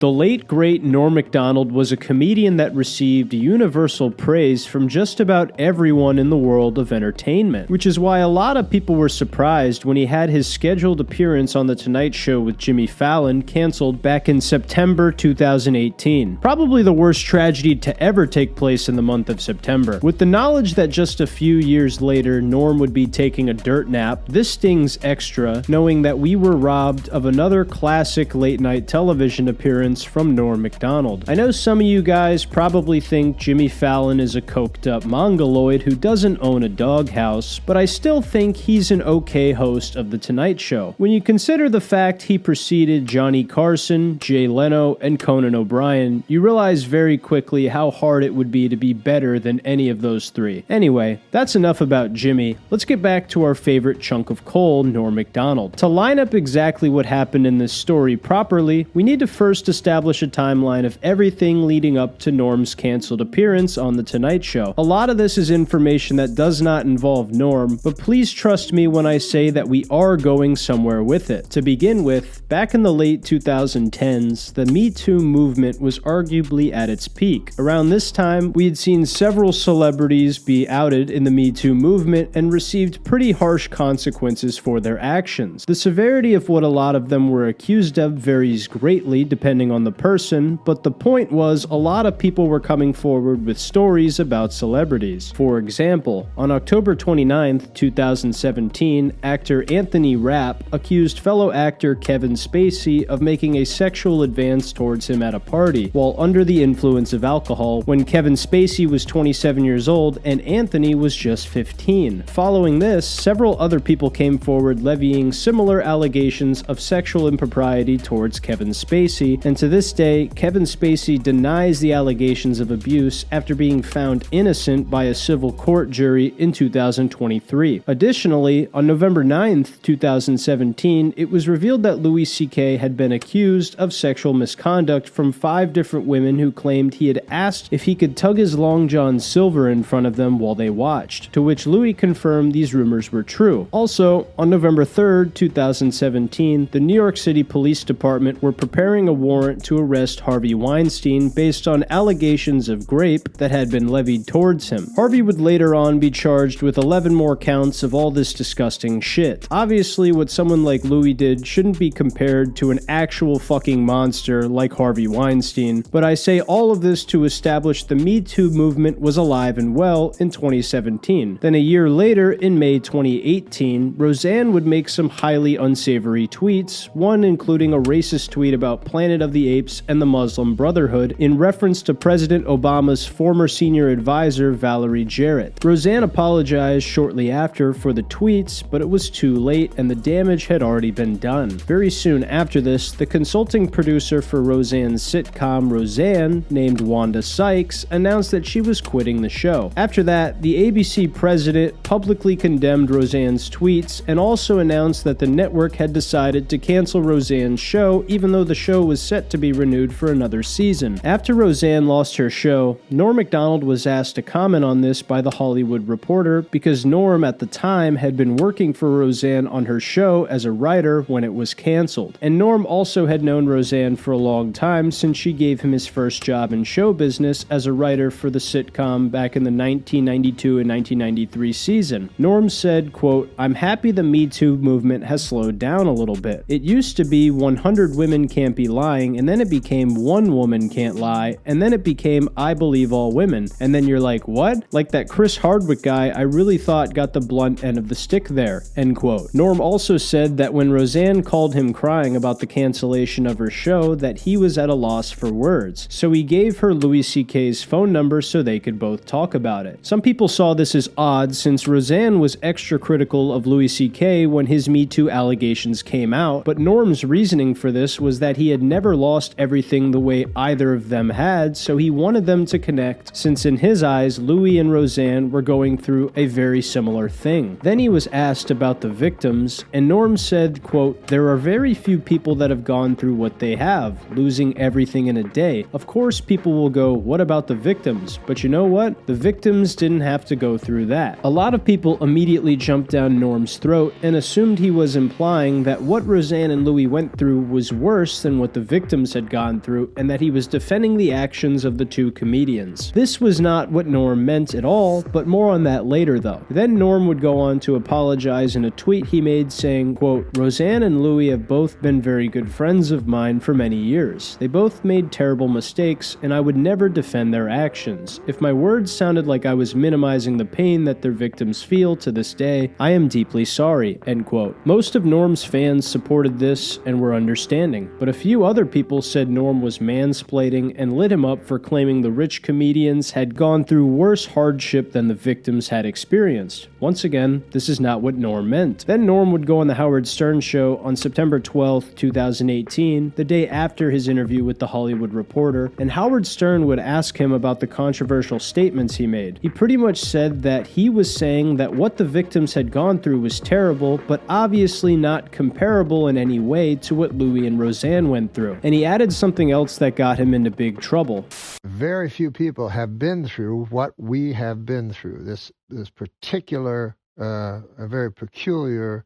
The late great Norm Macdonald was a comedian that received universal praise from just about everyone in the world of entertainment, which is why a lot of people were surprised when he had his scheduled appearance on The Tonight Show with Jimmy Fallon canceled back in September 2018. Probably the worst tragedy to ever take place in the month of September. With the knowledge that just a few years later Norm would be taking a dirt nap, this stings extra, knowing that we were robbed of another classic late-night television appearance from Norm Macdonald. I know some of you guys probably think Jimmy Fallon is a coked-up mongoloid who doesn't own a doghouse, but I still think he's an okay host of The Tonight Show. When you consider the fact he preceded Johnny Carson, Jay Leno, and Conan O'Brien, you realize very quickly how hard it would be to be better than any of those three. Anyway, that's enough about Jimmy. Let's get back to our favorite chunk of coal, Norm Macdonald. To line up exactly what happened in this story properly, we need to first establish a timeline of everything leading up to Norm's canceled appearance on The Tonight Show. A lot of this is information that does not involve Norm, but please trust me when I say that we are going somewhere with it. To begin with, back in the late 2010s, the Me Too movement was arguably at its peak. Around this time, we had seen several celebrities be outed in the Me Too movement and received pretty harsh consequences for their actions. The severity of what a lot of them were accused of varies greatly depending on the person, but the point was a lot of people were coming forward with stories about celebrities. For example, on October 29, 2017, actor Anthony Rapp accused fellow actor Kevin Spacey of making a sexual advance towards him at a party, while under the influence of alcohol, when Kevin Spacey was 27 years old and Anthony was just 15. Following this, several other people came forward levying similar allegations of sexual impropriety towards Kevin Spacey, and to this day, Kevin Spacey denies the allegations of abuse after being found innocent by a civil court jury in 2023. Additionally, on November 9, 2017, it was revealed that Louis C.K. had been accused of sexual misconduct from 5 different women who claimed he had asked if he could tug his Long John Silver in front of them while they watched, to which Louis confirmed these rumors were true. Also, on November 3, 2017, the New York City Police Department were preparing a warrant to arrest Harvey Weinstein based on allegations of rape that had been levied towards him. Harvey would later on be charged with 11 more counts of all this disgusting shit. Obviously, what someone like Louis did shouldn't be compared to an actual fucking monster like Harvey Weinstein, but I say all of this to establish the Me Too movement was alive and well in 2017. Then a year later, in May 2018, Roseanne would make some highly unsavory tweets, one including a racist tweet about Planet of the Apes and the Muslim Brotherhood in reference to President Obama's former senior advisor Valerie Jarrett. Roseanne apologized shortly after for the tweets, but it was too late and the damage had already been done. Very soon after this, the consulting producer for Roseanne's sitcom Roseanne, named Wanda Sykes, announced that she was quitting the show. After that, the ABC president publicly condemned Roseanne's tweets and also announced that the network had decided to cancel Roseanne's show even though the show was set to be renewed for another season. After Roseanne lost her show, Norm Macdonald was asked to comment on this by The Hollywood Reporter because Norm at the time had been working for Roseanne on her show as a writer when it was canceled. And Norm also had known Roseanne for a long time since she gave him his first job in show business as a writer for the sitcom back in the 1992 and 1993 season. Norm said, quote, "I'm happy the Me Too movement has slowed down a little bit. It used to be 100 women can't be lying, and then it became 1 woman can't lie, and then it became I believe all women. And then you're like, what? Like that Chris Hardwick guy I really thought got the blunt end of the stick there," end quote. Norm also said that when Roseanne called him crying about the cancellation of her show, that he was at a loss for words. So he gave her Louis C.K.'s phone number so they could both talk about it. Some people saw this as odd since Roseanne was extra critical of Louis C.K. when his Me Too allegations came out, but Norm's reasoning for this was that he had never lost everything the way either of them had, so he wanted them to connect since in his eyes Louis and Roseanne were going through a very similar thing. Then he was asked about the victims, and Norm said, quote, "There are very few people that have gone through what they have, losing everything in a day. Of course people will go, what about the victims? But you know what? The victims didn't have to go through that." A lot of people immediately jumped down Norm's throat and assumed he was implying that what Roseanne and Louis went through was worse than what the victims victims had gone through, and that he was defending the actions of the two comedians. This was not what Norm meant at all, but more on that later though. Then Norm would go on to apologize in a tweet he made saying, quote, "Roseanne and Louis have both been very good friends of mine for many years. They both made terrible mistakes, and I would never defend their actions. If my words sounded like I was minimizing the pain that their victims feel to this day, I am deeply sorry," end quote. Most of Norm's fans supported this and were understanding, but a few other people said Norm was mansplaining and lit him up for claiming the rich comedians had gone through worse hardship than the victims had experienced. Once again, this is not what Norm meant. Then Norm would go on the Howard Stern show on September 12, 2018, the day after his interview with The Hollywood Reporter, and Howard Stern would ask him about the controversial statements he made. He pretty much said that he was saying that what the victims had gone through was terrible, but obviously not comparable in any way to what Louis and Roseanne went through. And he added something else that got him into big trouble. Very few people have been through what we have been through. This particular, a very peculiar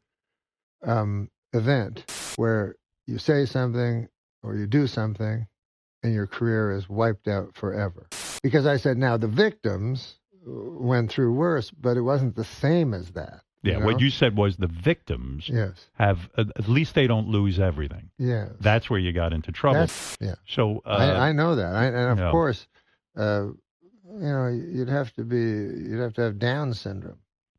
event where you say something or you do something and your career is wiped out forever. Because I said, now the victims went through worse, but it wasn't the same as that. Yeah, what you said was the victims have, at least they don't lose everything. Yes. That's where you got into trouble. Yeah. So I know that. And of course, you'd have to have Down syndrome.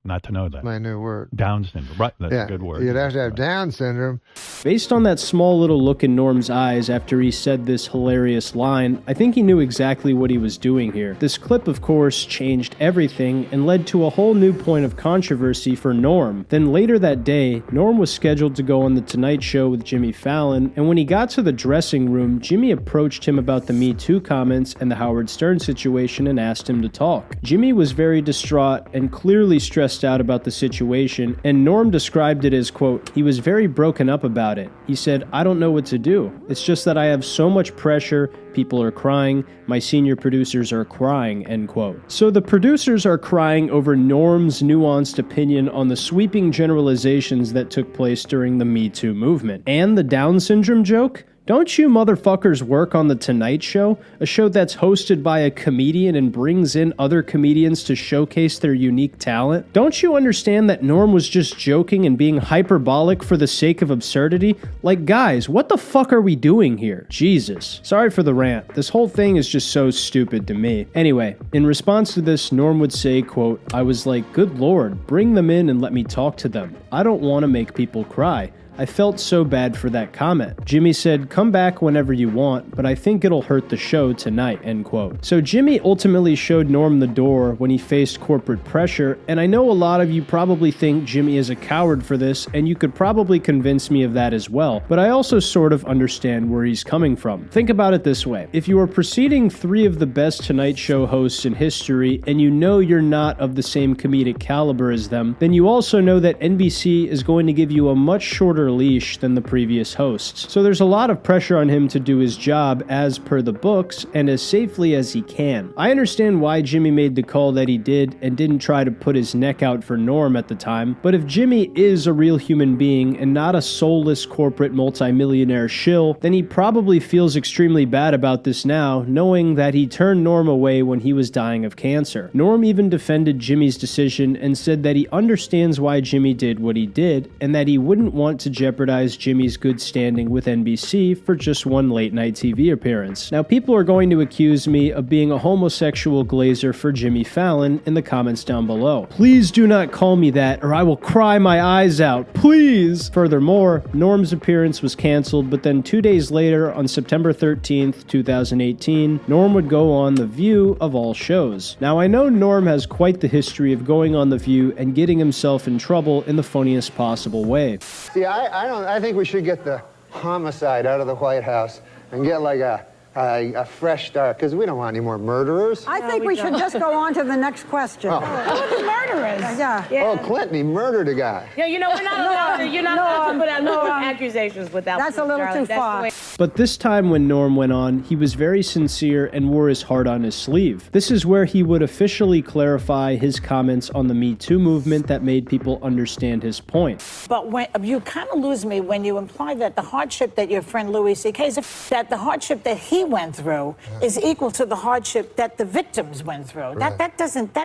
Not to know that. That's my new word. Down syndrome. Right, that's a good word. You'd have to have Down syndrome. Based on that small little look in Norm's eyes after he said this hilarious line, I think he knew exactly what he was doing here. This clip, of course, changed everything and led to a whole new point of controversy for Norm. Then later that day, Norm was scheduled to go on The Tonight Show with Jimmy Fallon, and when he got to the dressing room, Jimmy approached him about the Me Too comments and the Howard Stern situation and asked him to talk. Jimmy was very distraught and clearly stressed out about the situation, and Norm described it as, quote, "He was very broken up about it. He said, I don't know what to do. It's just that I have so much pressure. People are crying. My senior producers are crying," end quote. So the producers are crying over Norm's nuanced opinion on the sweeping generalizations that took place during the Me Too movement. And the Down syndrome joke? Don't you motherfuckers work on The Tonight Show? A show that's hosted by a comedian and brings in other comedians to showcase their unique talent? Don't you understand that Norm was just joking and being hyperbolic for the sake of absurdity? Like, guys, what the fuck are we doing here? Jesus. Sorry for the rant. This whole thing is just so stupid to me. Anyway, in response to this, Norm would say, quote, "I was like, good lord, bring them in and let me talk to them. I don't want to make people cry. I felt so bad for that comment." Jimmy said, "Come back whenever you want, but I think it'll hurt the show tonight," end quote. So Jimmy ultimately showed Norm the door when he faced corporate pressure, and I know a lot of you probably think Jimmy is a coward for this, and you could probably convince me of that as well, but I also sort of understand where he's coming from. Think about it this way. If you are preceding 3 of the best Tonight Show hosts in history, and you know you're not of the same comedic caliber as them, then you also know that NBC is going to give you a much shorter leash than the previous hosts. So there's a lot of pressure on him to do his job as per the books and as safely as he can. I understand why Jimmy made the call that he did and didn't try to put his neck out for Norm at the time, but if Jimmy is a real human being and not a soulless corporate multimillionaire shill, then he probably feels extremely bad about this now, knowing that he turned Norm away when he was dying of cancer. Norm even defended Jimmy's decision and said that he understands why Jimmy did what he did and that he wouldn't want to jeopardize Jimmy's good standing with NBC for just one late-night TV appearance. Now, people are going to accuse me of being a homosexual glazer for Jimmy Fallon in the comments down below. Please do not call me that, or I will cry my eyes out. Please! Furthermore, Norm's appearance was canceled, but then 2 days later, on September 13th, 2018, Norm would go on The View of all shows. Now, I know Norm has quite the history of going on The View and getting himself in trouble in the funniest possible way. See, I think we should get the homicide out of the White House and get like a fresh start, because we don't want any more murderers. I think we should just go on to the next question. Who are the murderers? Yeah. Oh, Clinton, he murdered a guy. Yeah, you know, we're not allowed to, you're not allowed to put out no accusations without That's a little too far. But this time when Norm went on, he was very sincere and wore his heart on his sleeve. This is where he would officially clarify his comments on the Me Too movement that made people understand his point. But when you kind of lose me when you imply that the hardship that your friend Louis C.K. that the hardship that he went through is equal to the hardship that the victims went through. Right. That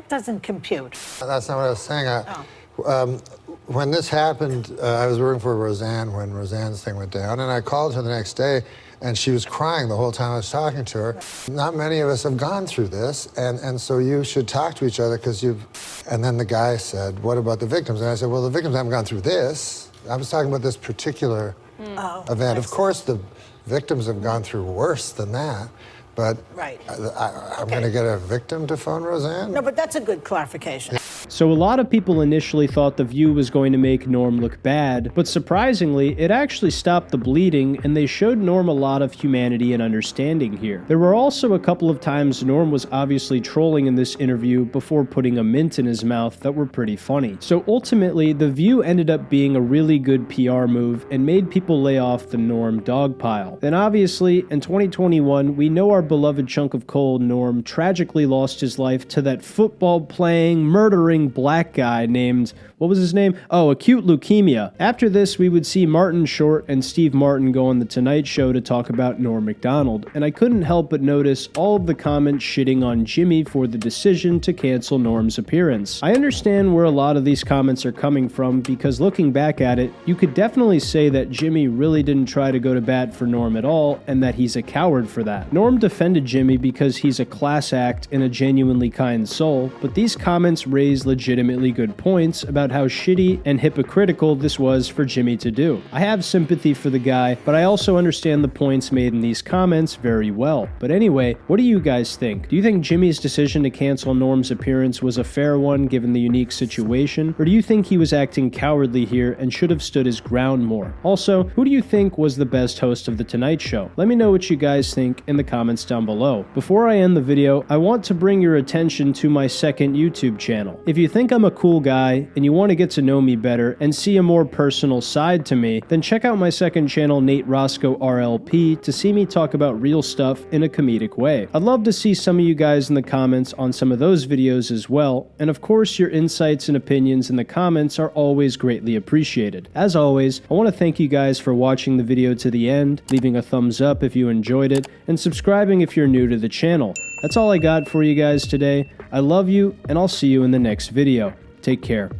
doesn't compute. That's not what I was saying. When this happened, I was working for Roseanne when Roseanne's thing went down, and I called her the next day, and she was crying the whole time I was talking to her. Not many of us have gone through this, and so you should talk to each other because you've... And then the guy said, what about the victims? And I said, well, the victims haven't gone through this. I was talking about this particular event. Of course, the victims have gone through worse than that. But I'm going to get a victim to phone Roseanne? No, but that's a good clarification. So a lot of people initially thought The View was going to make Norm look bad, but surprisingly, it actually stopped the bleeding, and they showed Norm a lot of humanity and understanding here. There were also a couple of times Norm was obviously trolling in this interview before putting a mint in his mouth that were pretty funny. So ultimately, The View ended up being a really good PR move and made people lay off the Norm dogpile. Then obviously, in 2021, we know our beloved chunk of coal, Norm, tragically lost his life to that football-playing, murdering black guy named, what was his name? Oh, acute leukemia. After this, we would see Martin Short and Steve Martin go on The Tonight Show to talk about Norm Macdonald, and I couldn't help but notice all of the comments shitting on Jimmy for the decision to cancel Norm's appearance. I understand where a lot of these comments are coming from, because looking back at it, you could definitely say that Jimmy really didn't try to go to bat for Norm at all, and that he's a coward for that. Norm defended Jimmy because he's a class act and a genuinely kind soul, but these comments raise legitimately good points about how shitty and hypocritical this was for Jimmy to do. I have sympathy for the guy, but I also understand the points made in these comments very well. But anyway, what do you guys think? Do you think Jimmy's decision to cancel Norm's appearance was a fair one given the unique situation, or do you think he was acting cowardly here and should have stood his ground more? Also, who do you think was the best host of The Tonight Show? Let me know what you guys think in the comments down below. Before I end the video, I want to bring your attention to my second YouTube channel. If you think I'm a cool guy and you want to get to know me better and see a more personal side to me, then check out my second channel, Nate Roscoe RLP, to see me talk about real stuff in a comedic way. I'd love to see some of you guys in the comments on some of those videos as well, and of course your insights and opinions in the comments are always greatly appreciated. As always, I want to thank you guys for watching the video to the end, leaving a thumbs up if you enjoyed it, and subscribing if you're new to the channel. That's all I got for you guys today. I love you, and I'll see you in the next video. Take care.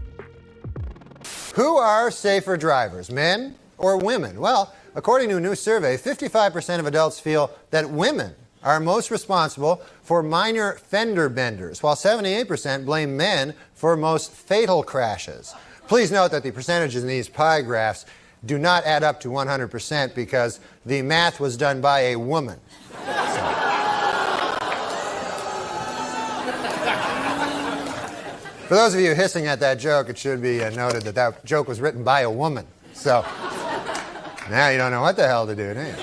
Who are safer drivers, men or women? Well, according to a new survey, 55% of adults feel that women are most responsible for minor fender benders, while 78% blame men for most fatal crashes. Please note that the percentages in these pie graphs do not add up to 100% because the math was done by a woman. For those of you hissing at that joke, it should be noted that that joke was written by a woman. So now you don't know what the hell to do, do you?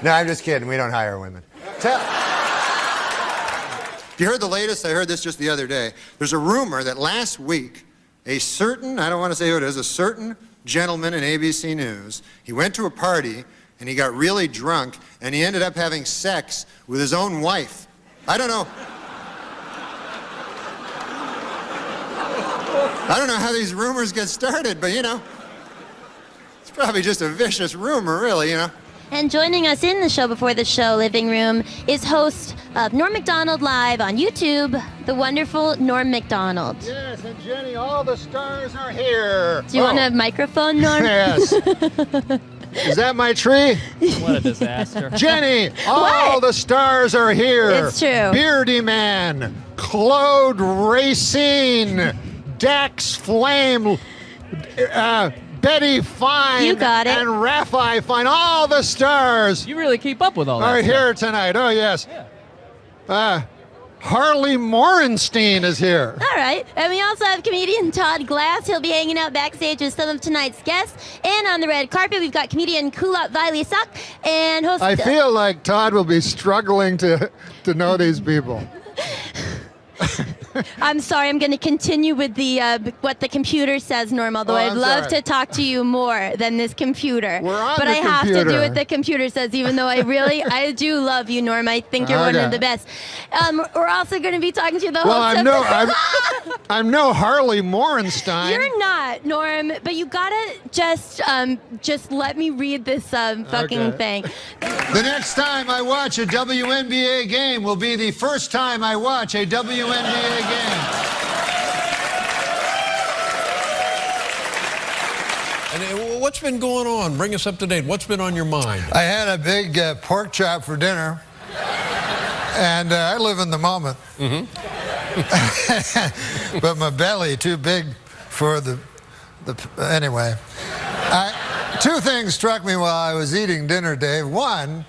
No, I'm just kidding. We don't hire women. You heard the latest? I heard this just the other day. There's a rumor that last week, a certain, I don't want to say who it is, a certain gentleman in ABC News, he went to a party and he got really drunk and he ended up having sex with his own wife. I don't know how these rumors get started, but you know, it's probably just a vicious rumor, really, you know. And joining us in the Show Before the Show living room is host of Norm Macdonald Live on YouTube, the wonderful Norm Macdonald. Yes, and Jenny, all the stars are here. Do you want a microphone, Norm? Yes. Is that my tree? What a disaster. Jenny, all the stars are here. It's true. Beardy Man, Claude Racine, Dax Flame, Betty Fine, you got it, and Raphael Fine. All the stars. You really keep up with all that are stuff. here tonight. Oh, yes. Yeah. Harley Morenstein is here. All right. And we also have comedian Todd Glass. He'll be hanging out backstage with some of tonight's guests. And on the red carpet, we've got comedian Kulap Vailesak and host... I feel like Todd will be struggling to know these people. I'm sorry, I'm going to continue with the what the computer says, Norm, although I'd love to talk to you more than this computer. We're on but the I have to do computer. what the computer says, even though I do love you, Norm. I think you're one of the best. We're also going to be talking to the host of I'm no Harley Morenstein. You're not, Norm, but you gotta just let me read this fucking thing. The next time I watch a WNBA game will be the first time I watch a WNBA game. And what's been going on? Bring us up to date. What's been on your mind? I had a big pork chop for dinner, and I live in the moment. But my belly too big for the anyway. Two things struck me while I was eating dinner, Dave. One,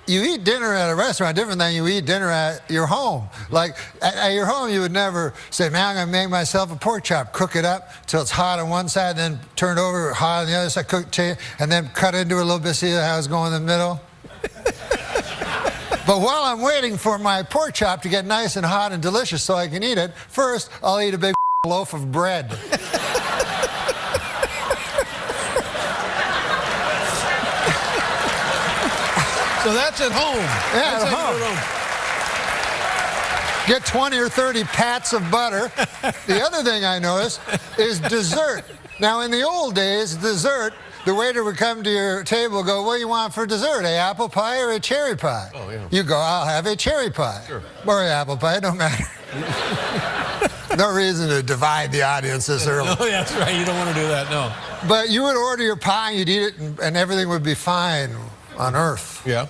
you eat dinner at a restaurant different than you eat dinner at your home. Like, at your home, you would never say, man, I'm going to make myself a pork chop, cook it up till it's hot on one side, then turn it over, hot on the other side, cook, and then cut into it a little bit, see how it's going in the middle. But while I'm waiting for my pork chop to get nice and hot and delicious so I can eat it, first, I'll eat a big loaf of bread. So that's at home. Yeah, at home. Get 20 or 30 pats of butter. The other thing I noticed is dessert. Now, in the old days, dessert, the waiter would come to your table and go, what do you want for dessert, a apple pie or a cherry pie? Oh, yeah. You go, I'll have a cherry pie. Sure. Or an apple pie, don't matter. No reason to divide the audience this early. No, that's right. You don't want to do that, no. But you would order your pie, you'd eat it, and everything would be fine on earth. Yeah.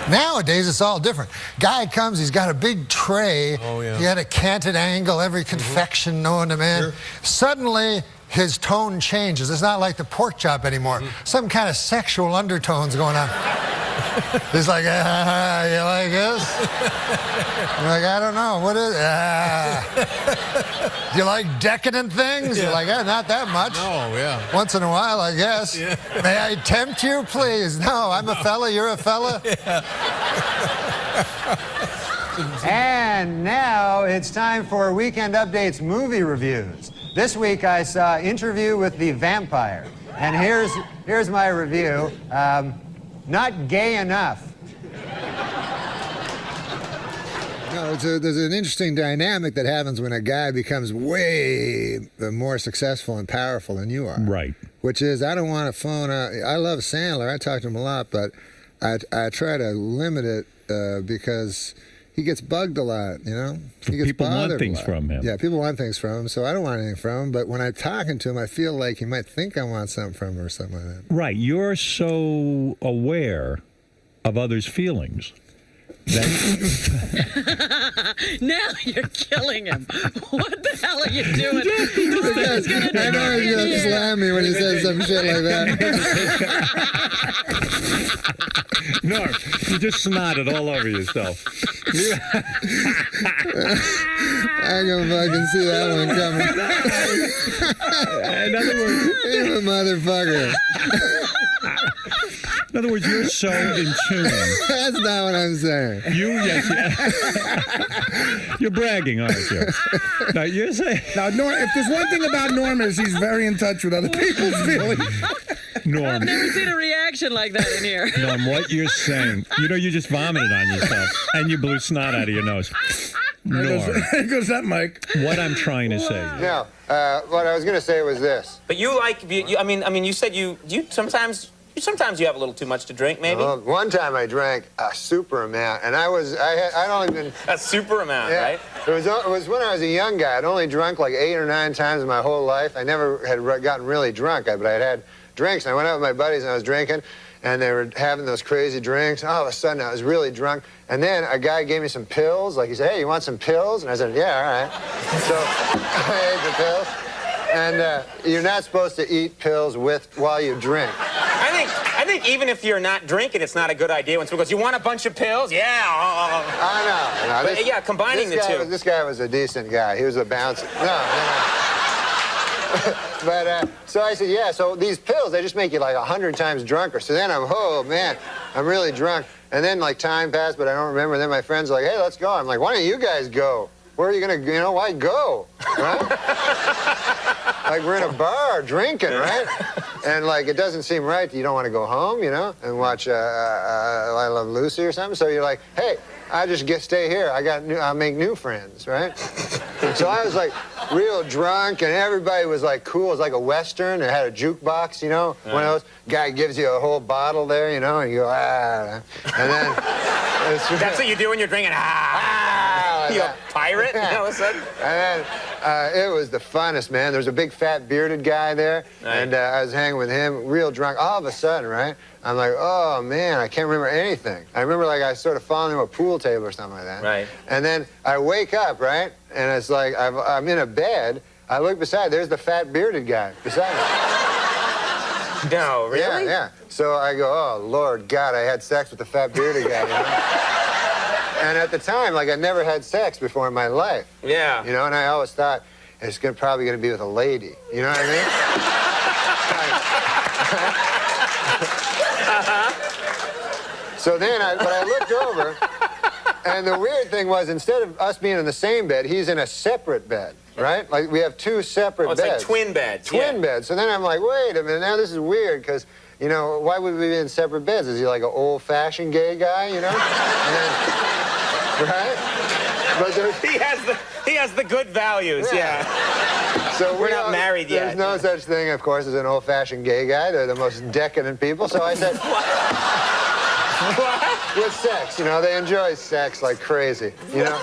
Nowadays, it's all different. Guy comes, he's got a big tray. Oh, yeah. He had a canted angle, every confection known to man. Sure. Suddenly, his tone changes. It's not like the pork chop anymore. Some kind of sexual undertones going on. He's like, you like this? You're like, I don't know. What is Do you like decadent things? Yeah. You're like, not that much. Oh, yeah. Once in a while, I guess. Yeah. May I tempt you, please? No, I'm a fella, you're a fella. Yeah. And now it's time for Weekend Update's movie reviews. This week I saw Interview with the Vampire. And here's my review. Not gay enough. No, there's an interesting dynamic that happens when a guy becomes way more successful and powerful than you are. Right. Which is, I don't want to phone out. I love Sandler. I talk to him a lot, but I try to limit it because he gets bugged a lot, you know? He gets people want bothered things a lot. from him. Yeah, people want things from him, so I don't want anything from him. But when I'm talking to him, I feel like he might think I want something from him or something like that. Right. You're so aware of others' feelings. Now you're killing him. What the hell are you doing? I know he's going to slam me when he says some shit like that. No, you just snotted all over yourself. I can fucking see that one coming. In other words, You're a motherfucker. In other words, you're so in tune. That's not what I'm saying. Yes. You're bragging, aren't you? Now, you're saying... Now, Norm, if there's one thing about Norm is he's very in touch with other people's feelings. Norm. I've never seen a reaction like that in here. Norm, what you're saying, you just vomited on yourself, and you blew snot out of your nose. Norm. There goes that mic. What I'm trying to say. No, what I was going to say was this. But you like, I mean, you said you sometimes you have a little too much to drink, maybe? Well, one time I drank a super amount, and I'd only been... A super amount, yeah, right? It was when I was a young guy. I'd only drunk like 8 or 9 times in my whole life. I never had gotten really drunk, but I'd had drinks. And I went out with my buddies, and I was drinking, and they were having those crazy drinks. All of a sudden, I was really drunk. And then a guy gave me some pills. Like, he said, hey, you want some pills? And I said, yeah, all right. So I ate the pills. And you're not supposed to eat pills while you drink. I think even if you're not drinking, it's not a good idea when someone goes, you want a bunch of pills? Yeah. I know. Yeah, combining the two. This guy was a decent guy. He was a bouncer. No. But, so I said, yeah, so these pills, they just make you like 100 times drunker. So then oh, man, I'm really drunk. And then, like, time passed, but I don't remember. And then my friends are like, hey, let's go. I'm like, why don't you guys go? Where are you going to, you know, why go? Right? Like, we're in a bar drinking, right? And, like, it doesn't seem right. You don't want to go home, you know, and watch I Love Lucy or something. So you're like, hey, I just stay here. I'll make new friends, right? So I was, like, real drunk, and everybody was, like, cool. It was like a Western. It had a jukebox, you know, one of those. Guy gives you a whole bottle there, you know, and you go, ah. And then... That's what you do when you're drinking, you a pirate, yeah. All of a sudden? And then it was the funnest, man. There was a big fat bearded guy there, and I was hanging with him, real drunk. All of a sudden, right, I'm like, oh, man, I can't remember anything. I remember, like, I sort of fallen into a pool table or something like that. Right. And then I wake up, right, and it's like I'm in a bed. I look beside, there's the fat bearded guy beside me. No, really? Yeah. So I go, oh, Lord God, I had sex with the fat bearded guy, you know? And at the time, like, I'd never had sex before in my life. Yeah. You know, and I always thought, it's probably going to be with a lady. You know what I mean? So then I looked over, and the weird thing was, instead of us being in the same bed, he's in a separate bed, right? Like, we have two separate beds. It's like twin beds. Twin beds. So then I'm like, wait a minute, now this is weird, because, you know, why would we be in separate beds? Is he like an old-fashioned gay guy, you know? And then, right? But he has the good values, yeah. So we're not married yet. There's no such thing, of course, as an old-fashioned gay guy. They're the most decadent people. So I said, what? With sex, you know, they enjoy sex like crazy, you know?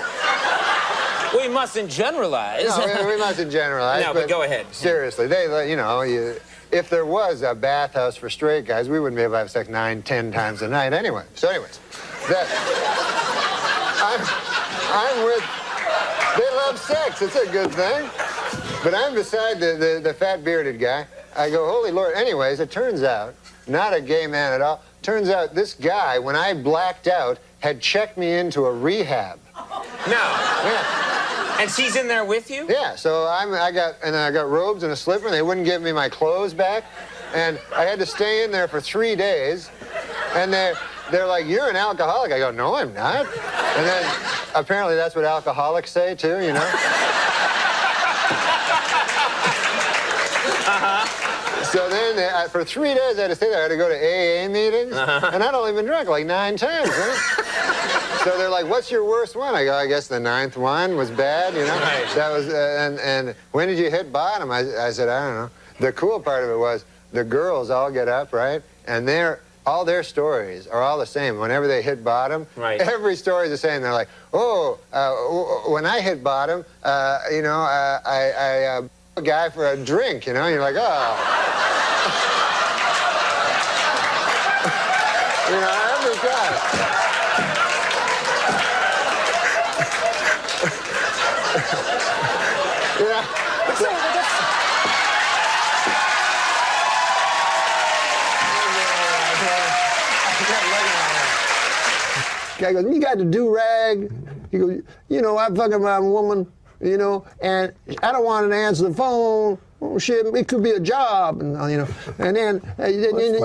We mustn't generalize. No, we mustn't generalize. No, but go ahead. Seriously, you know, if there was a bathhouse for straight guys, we wouldn't be able to have sex 9, 10 times a night anyway. So anyways, I'm with, they love sex, it's a good thing. But I'm beside the fat bearded guy. I go, holy Lord. Anyways, it turns out, not a gay man at all. Turns out this guy, when I blacked out, had checked me into a rehab. No. Yeah. And she's in there with you? Yeah, so I got robes and a slipper, and they wouldn't give me my clothes back. And I had to stay in there for 3 days. And they're like, you're an alcoholic. I go, no, I'm not. And then apparently that's what alcoholics say, too, you know? So then for 3 days I had to stay there. I had to go to AA meetings. And I'd only been drunk like 9 times, right? So they're like, what's your worst one? I go, I guess the 9th one was bad, you know? Right. That was, and when did you hit bottom? I said, I don't know. The cool part of it was the girls all get up, right? And all their stories are all the same. Whenever they hit bottom, right. Every story is the same. They're like, when I hit bottom, you know, I a guy for a drink, you know? And you're like, oh. You know, every guy. Yeah. Guy goes, you got the do-rag? He goes, you know, I'm fucking my woman, you know, and I don't want to answer the phone. Oh, shit, it could be a job, and you know. And then,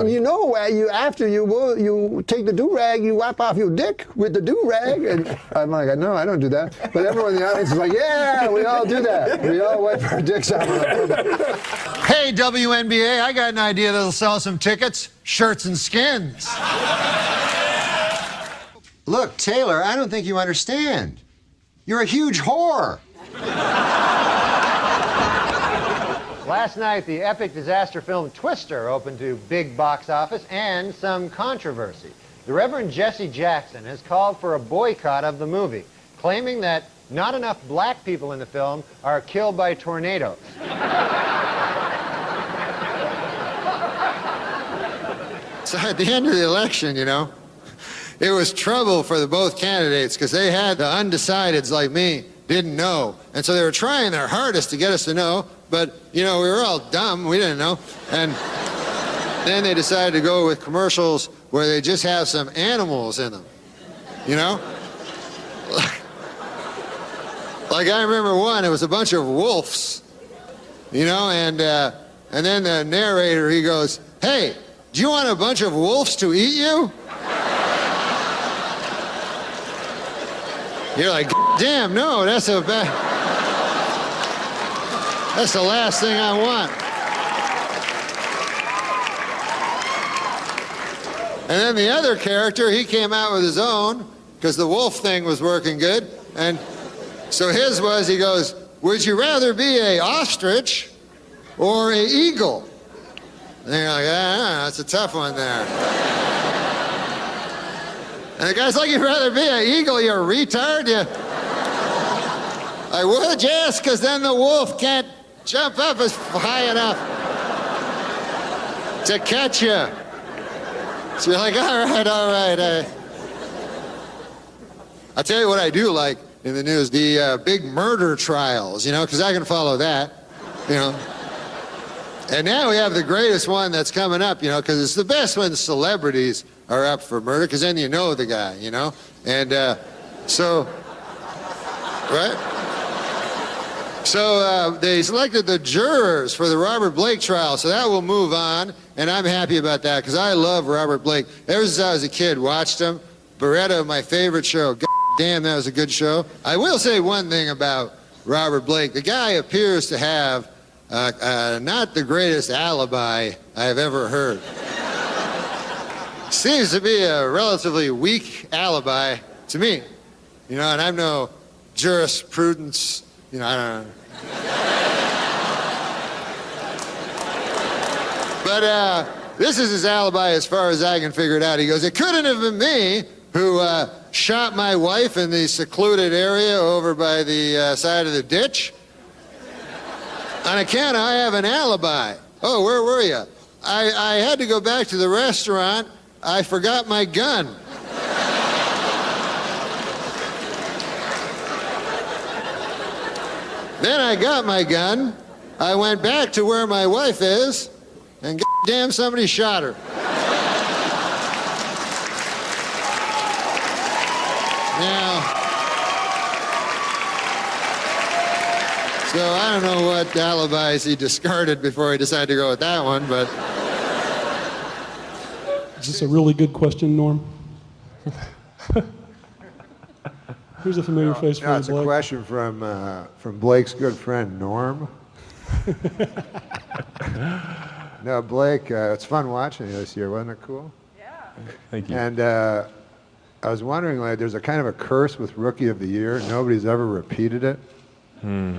you know, after you take the do-rag, you wipe off your dick with the do-rag. And I'm like, no, I don't do that. But everyone in the audience is like, yeah, we all do that. We all wipe our dicks off. Hey, WNBA, I got an idea that'll sell some tickets, shirts and skins. Look, Taylor, I don't think you understand. You're a huge whore. Last night, the epic disaster film Twister opened to big box office and some controversy. The Reverend Jesse Jackson has called for a boycott of the movie, claiming that not enough black people in the film are killed by tornadoes. So at the end of the election, you know, it was trouble for both candidates because they had the undecideds like me didn't know. And so they were trying their hardest to get us to know, but, you know, we were all dumb. We didn't know. And then they decided to go with commercials where they just have some animals in them, you know? Like I remember one, it was a bunch of wolves, you know, and then the narrator, he goes, hey, do you want a bunch of wolves to eat you? You're like, damn, no, that's a bad. That's the last thing I want. And then the other character, he came out with his own, because the wolf thing was working good. And so his was, he goes, would you rather be a ostrich or a eagle? And you're like, that's a tough one there. And the guy's like, you'd rather be an eagle, you retard? I would, yes, because then the wolf can't jump up as high enough to catch you. So you're like, all right. I'll tell you what I do like in the news, the big murder trials, because I can follow that, And now we have the greatest one that's coming up, because it's the best when celebrities are up for murder, because then you know the guy, And right? So they selected the jurors for the Robert Blake trial, so that will move on, and I'm happy about that, because I love Robert Blake. Ever since I was a kid, watched him. Beretta, my favorite show. God damn, that was a good show. I will say one thing about Robert Blake. The guy appears to have not the greatest alibi I have ever heard. Seems to be a relatively weak alibi to me. And I'm no jurisprudence, I don't know. But this is his alibi as far as I can figure it out. He goes, it couldn't have been me who shot my wife in the secluded area over by the side of the ditch. On account I have an alibi. Oh, where were you? I had to go back to the restaurant. I forgot my gun. Then I got my gun. I went back to where my wife is, and goddamn, somebody shot her. Now, so I don't know what alibis he discarded before he decided to go with that one, but. Is this a really good question, Norm? Who's a familiar face for it's Blake? a question from Blake's good friend, Norm. No, Blake, it's fun watching you this year. Wasn't it cool? Yeah. Thank you. And I was wondering, there's a kind of a curse with Rookie of the Year. Nobody's ever repeated it. I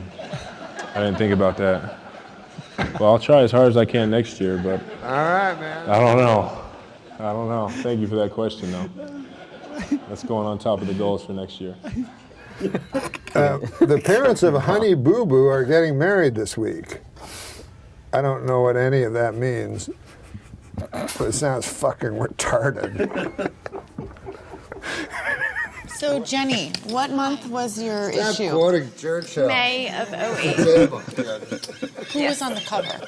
didn't think about that. Well, I'll try as hard as I can next year, but All right, man. I don't know. Thank you for that question, though. That's going on top of the goals for next year. The parents of Honey Boo Boo are getting married this week. I don't know what any of that means, but it sounds fucking retarded. So, Jenny, what month was your Stop issue? quoting Churchill. May of 08. Who was on the cover?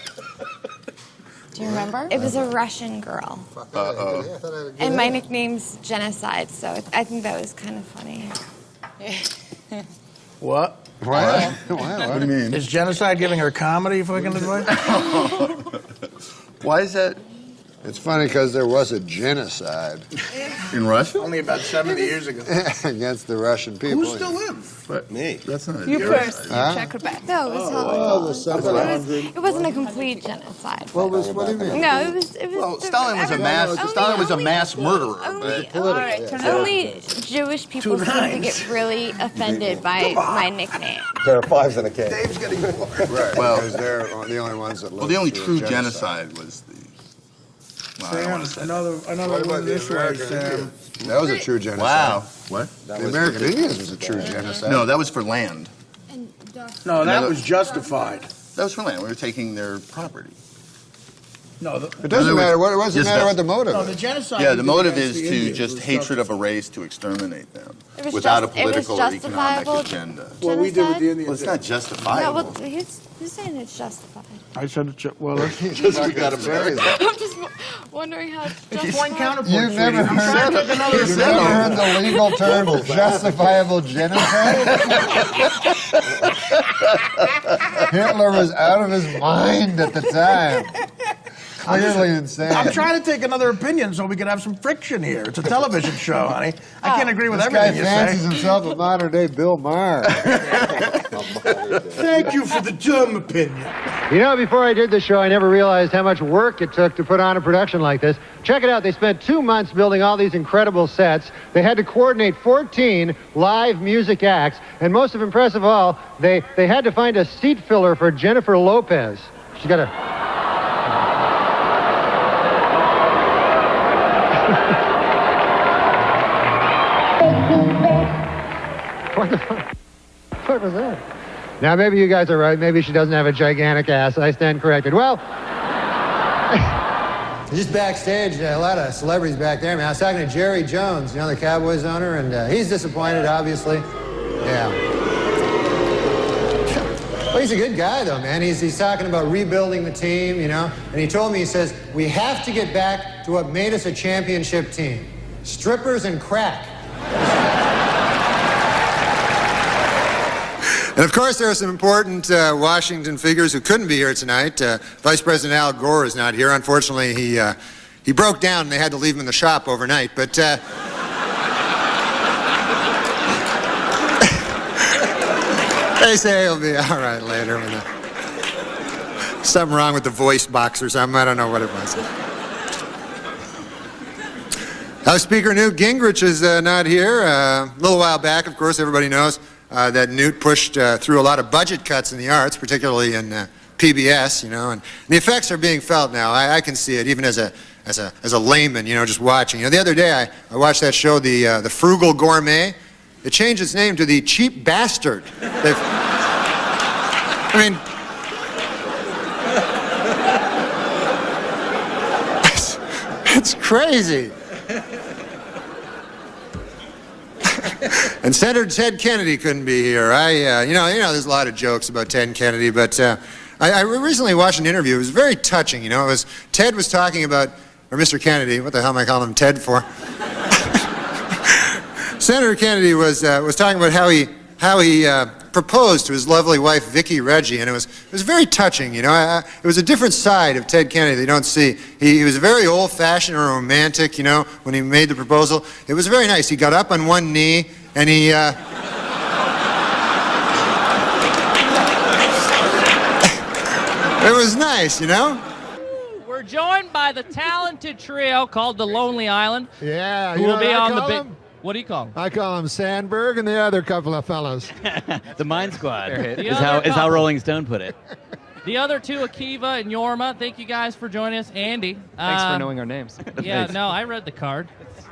Do you remember? It was a Russian girl. And my nickname's Genocide, so I think that was kind of funny. What? What? What do you mean? Is Genocide giving her comedy fucking advice? Why is that? It's funny because there was a genocide. In Russia? Only about 70 years ago. Against the Russian people. Who still lives? But me. That's not You a first. Huh? Check her back. No, it was the it wasn't a complete genocide. What do you mean? No, it was. Well, Stalin was a mass murderer. Only Jewish people seem to get really offended by my nickname. There are fives in a case. Dave's getting bored. Right, Well, because they're the only ones that live. well, the only through true a genocide was the. Well, I don't want to say. What about one the this way, American Sam. Indians? That was a true genocide. Wow. What? The American Indians was a true genocide. No, that was for land. No, that was justified. That was for land. We were taking their property. No, It doesn't matter. What does it matter what the motive No, is? the genocide. Yeah, the motive against is the to Indians just was hatred of a race to exterminate them It was without a just- it was political or economic justifiable agenda. What we did with the Indians. Well, it's not No, justifiable. well, he's saying it's justified. I said it's well. Let's We got to bury them. I'm just wondering how it's One justified. counterpoint. You've never I'm trying to take another You've never heard the legal term justifiable genocide? Hitler was out of his mind at the time. Clearly insane. I'm trying to take another opinion so we can have some friction here. It's a television show, honey. I can't agree with everything you This guy fancies say. himself a modern-day Bill Maher. Thank you for the German opinion. You know, before I did the show, I never realized how much work it took to put on a production like this. Check it out. They spent 2 months building all these incredible sets. They had to coordinate 14 live music acts. And most impressive of all, they had to find a seat filler for Jennifer Lopez. She got a... What the fuck? What was that? Now, maybe you guys are right. Maybe she doesn't have a gigantic ass. I stand corrected. Well, just backstage, a lot of celebrities back there. Man, I was talking to Jerry Jones, you know, the Cowboys owner, and he's disappointed, obviously. Yeah. Well, he's a good guy, though, man. He's talking about rebuilding the team, you know, and he told me, he says, we have to get back to what made us a championship team. Strippers and crack. And of course, there are some important Washington figures who couldn't be here tonight. Vice President Al Gore is not here. Unfortunately, he broke down and they had to leave him in the shop overnight. But they say he'll be all right later. Something wrong with the voice box or something. I don't know what it was. House Speaker Newt Gingrich is not here. A little while back, of course, everybody knows. That Newt pushed through a lot of budget cuts in the arts, particularly in PBS, you know, and the effects are being felt now. I can see it, even as a layman, you know, just watching. You know, the other day I watched that show, the Frugal Gourmet. It changed its name to the Cheap Bastard. I mean, it's crazy. And Senator Ted Kennedy couldn't be here. You know, there's a lot of jokes about Ted Kennedy, but I recently watched an interview. It was very touching. You know, Ted was talking about, or Mr. Kennedy. What the hell am I calling him Ted for? Senator Kennedy was talking about how he proposed to his lovely wife Vicki Reggie, and it was very touching. You know, it was a different side of Ted Kennedy that you don't see. He was very old-fashioned and romantic. You know, when he made the proposal, it was very nice. He got up on one knee and he. It was nice, you know. We're joined by the talented trio called the Lonely Island. Yeah, who you will know be what I on the call big. them? What do you call them? I call them Sandberg and the other couple of fellas. The Mind Squad The is other how Rolling Stone put it. The other two, Akiva and Yorma. Thank you guys for joining us. Andy. Thanks for knowing our names. Yeah, no, I read the card.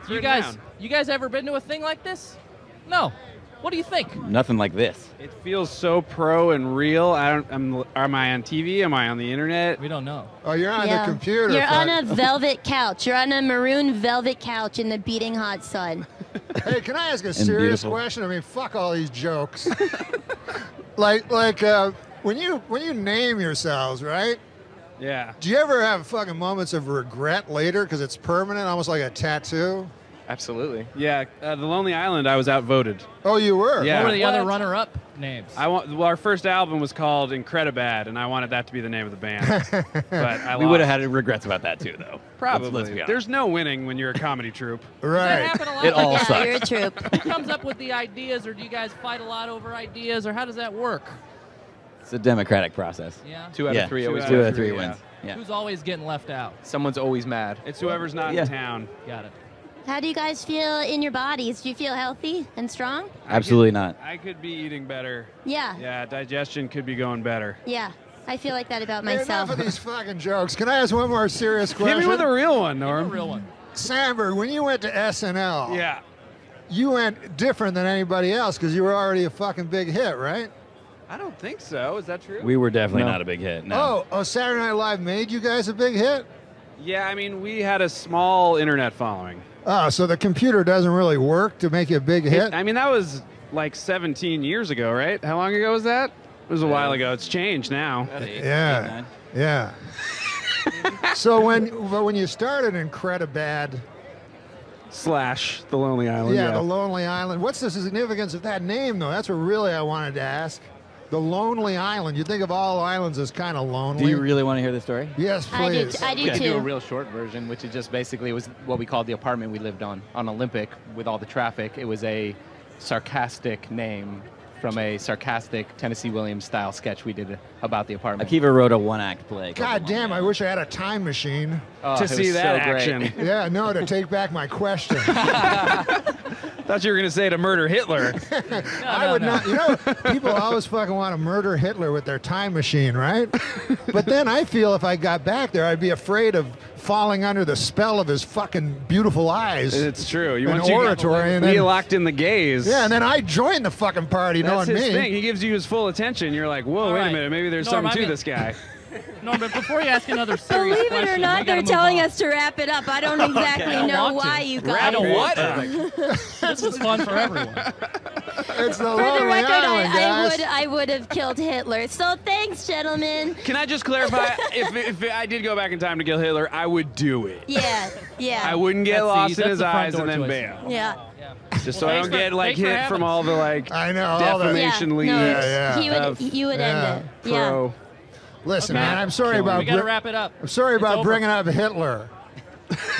You guys ever been to a thing like this? No. What do you think? Nothing like this. It feels so pro and real. Am I on TV? Am I on the internet? We don't know. Oh, you're on the computer. You're on a velvet couch. You're on a maroon velvet couch in the beating hot sun. Hey, can I ask a serious question? I mean, fuck all these jokes. like when you name yourselves, right? Yeah. Do you ever have fucking moments of regret later because it's permanent, almost like a tattoo? Absolutely. Yeah, the Lonely Island, I was outvoted. Oh, you were? Yeah. What were the other runner-up names? Our first album was called Incredibad, and I wanted that to be the name of the band. But we would have had regrets about that too, though. Probably. Let's be honest. There's no winning when you're a comedy troupe. Does that happen a lot? It all Yeah, sucks. you're a troop. Who comes up with the ideas, or do you guys fight a lot over ideas, or how does that work? It's a democratic process. Yeah. Two out of three always Two out wins. of three wins. Yeah. Who's always getting left out? Someone's always mad. It's whoever's not in town. Got it. How do you guys feel in your bodies? Do you feel healthy and strong? Absolutely not. I could be eating better. Yeah. Yeah, digestion could be going better. Yeah. I feel like that about Hey, myself. enough of these fucking jokes. Can I ask one more serious question? Hit me with a real one, Norm. A real one. Sandberg, when you went to SNL, Yeah. you went different than anybody else because you were already a fucking big hit, right? I don't think so. Is that true? We were definitely not a big hit. No. Oh, Saturday Night Live made you guys a big hit? Yeah, I mean, we had a small internet following. Oh, so the computer doesn't really work to make you a big hit? I mean, that was like 17 years ago, right? How long ago was that? It was a while ago. It's changed now. Yeah, yeah. So when you started Incredibad / The Lonely Island. Yeah, The Lonely Island. What's the significance of that name, though? That's what really I wanted to ask. The Lonely Island. You think of all islands as kind of lonely. Do you really want to hear the story? Yes, please. I do I do a too. real short version, which is just basically was what we called the apartment we lived on Olympic with all the traffic. It was a sarcastic name from a sarcastic Tennessee Williams style sketch we did about the apartment. Akiva wrote a one-act play. God damn, I wish I had a time machine. To see that action. Yeah, no, to take back my question. Thought you were going to say to murder Hitler. I would not. You know, people always fucking want to murder Hitler with their time machine, right? But then I feel if I got back there, I'd be afraid of falling under the spell of his fucking beautiful eyes. It's true. You and want oratory, and be then locked in the gaze. Yeah, and then I join the fucking party, That's knowing his me. thing. He gives you his full attention. You're like, whoa, All wait right. a minute. Maybe there's Norm, something I to mean- this guy. No, but before you ask another serious Believe question, it or we not, gotta they're move telling on. us to wrap it up. I don't exactly I know want to. why you guys. Wrap it what? This is fun for everyone. It's the For the Lonely record, Island, guys. I would have killed Hitler. So thanks, gentlemen. Can I just clarify? if I did go back in time to kill Hitler, I would do it. Yeah, yeah. I wouldn't get That's lost the- in that's his the front eyes door and then choice. bail. Yeah. Just so Well, I thanks don't get for- like thanks for hit having from us. all the like I know, all the- defamation Yeah, leagues. no, Yeah. He would, you would end it. Yeah. Pro. Listen, Okay. man, I'm sorry about We gotta wrap it up. I'm sorry It's about over. bringing up Hitler.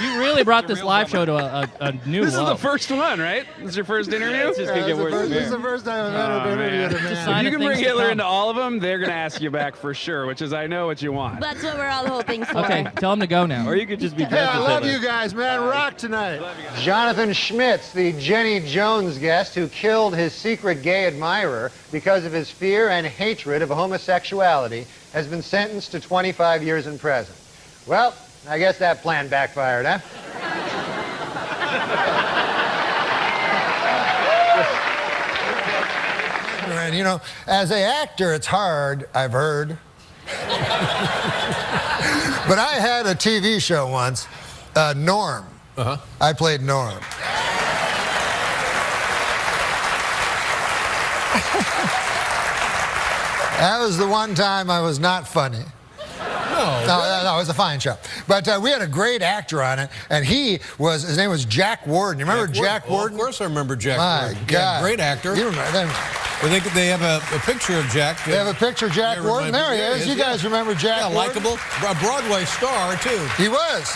You really brought this live show to a new This is level. the first one, right? This is your first interview? It's just gonna get worse from This is here. the first time I've ever interviewed a Just man. sign If you can bring things to Hitler come. into all of them, they're going to ask you back for sure, which is I know what you want. That's what we're all hoping for. Okay, tell him to go now. Or you could just be Hey, dressed I as love Hitler. you guys, man. Rock tonight. Jonathan Schmitz, the Jenny Jones guest who killed his secret gay admirer because of his fear and hatred of homosexuality, has been sentenced to 25 years in prison. Well, I guess that plan backfired, huh? And you know, as an actor, it's hard, I've heard. But I had a TV show once, Norm. Uh-huh. I played Norm. That was the one time I was not funny. No, it was a fine show. But we had a great actor on it, and his name was Jack Warden. You remember Jack Warden? Of course I remember Jack My Warden. God. Yeah, great actor. You remember them? I think they have a picture of Jack. They have a picture of Jack Warden. There he is. You guys remember Jack Yeah, Warden? likable. A Broadway star, too. He was.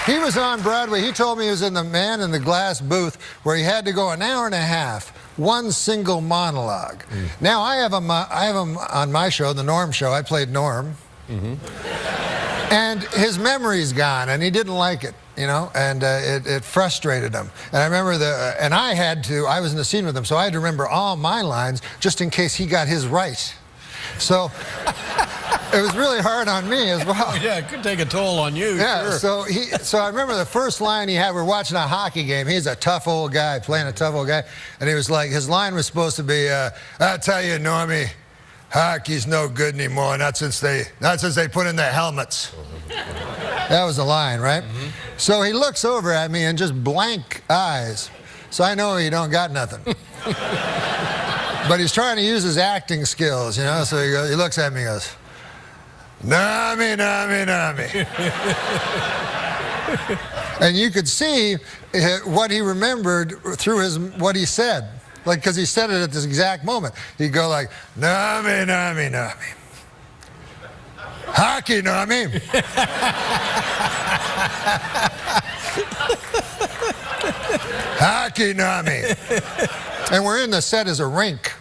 He was on Broadway. He told me he was in the Man in the Glass booth where he had to go an hour and a half, one single monologue. Now I have him on my show, the Norm Show. I played Norm. And his memory's gone, and he didn't like it, you know, and it frustrated him. And I remember I was in the scene with him, so I had to remember all my lines just in case he got his right. So it was really hard on me as well. Oh, yeah, it could take a toll on you. Yeah, Sure. so I remember the first line he had, we're watching a hockey game. He's a tough old guy, playing a tough old guy. And he was like, his line was supposed to be, I'll tell you, Normie, hockey's no good anymore, not since they put in their helmets. That was the line, right? So he looks over at me and just blank eyes. So I know he don't got nothing. But he's trying to use his acting skills, you know, so he looks at me and goes, Nami, Nami, Nami. And you could see what he remembered through what he said. Like, because he said it at this exact moment. He'd go like, Nami, Nami, Nami. Hockey, Nami. Hockey, Nami. And we're in the set as a rink.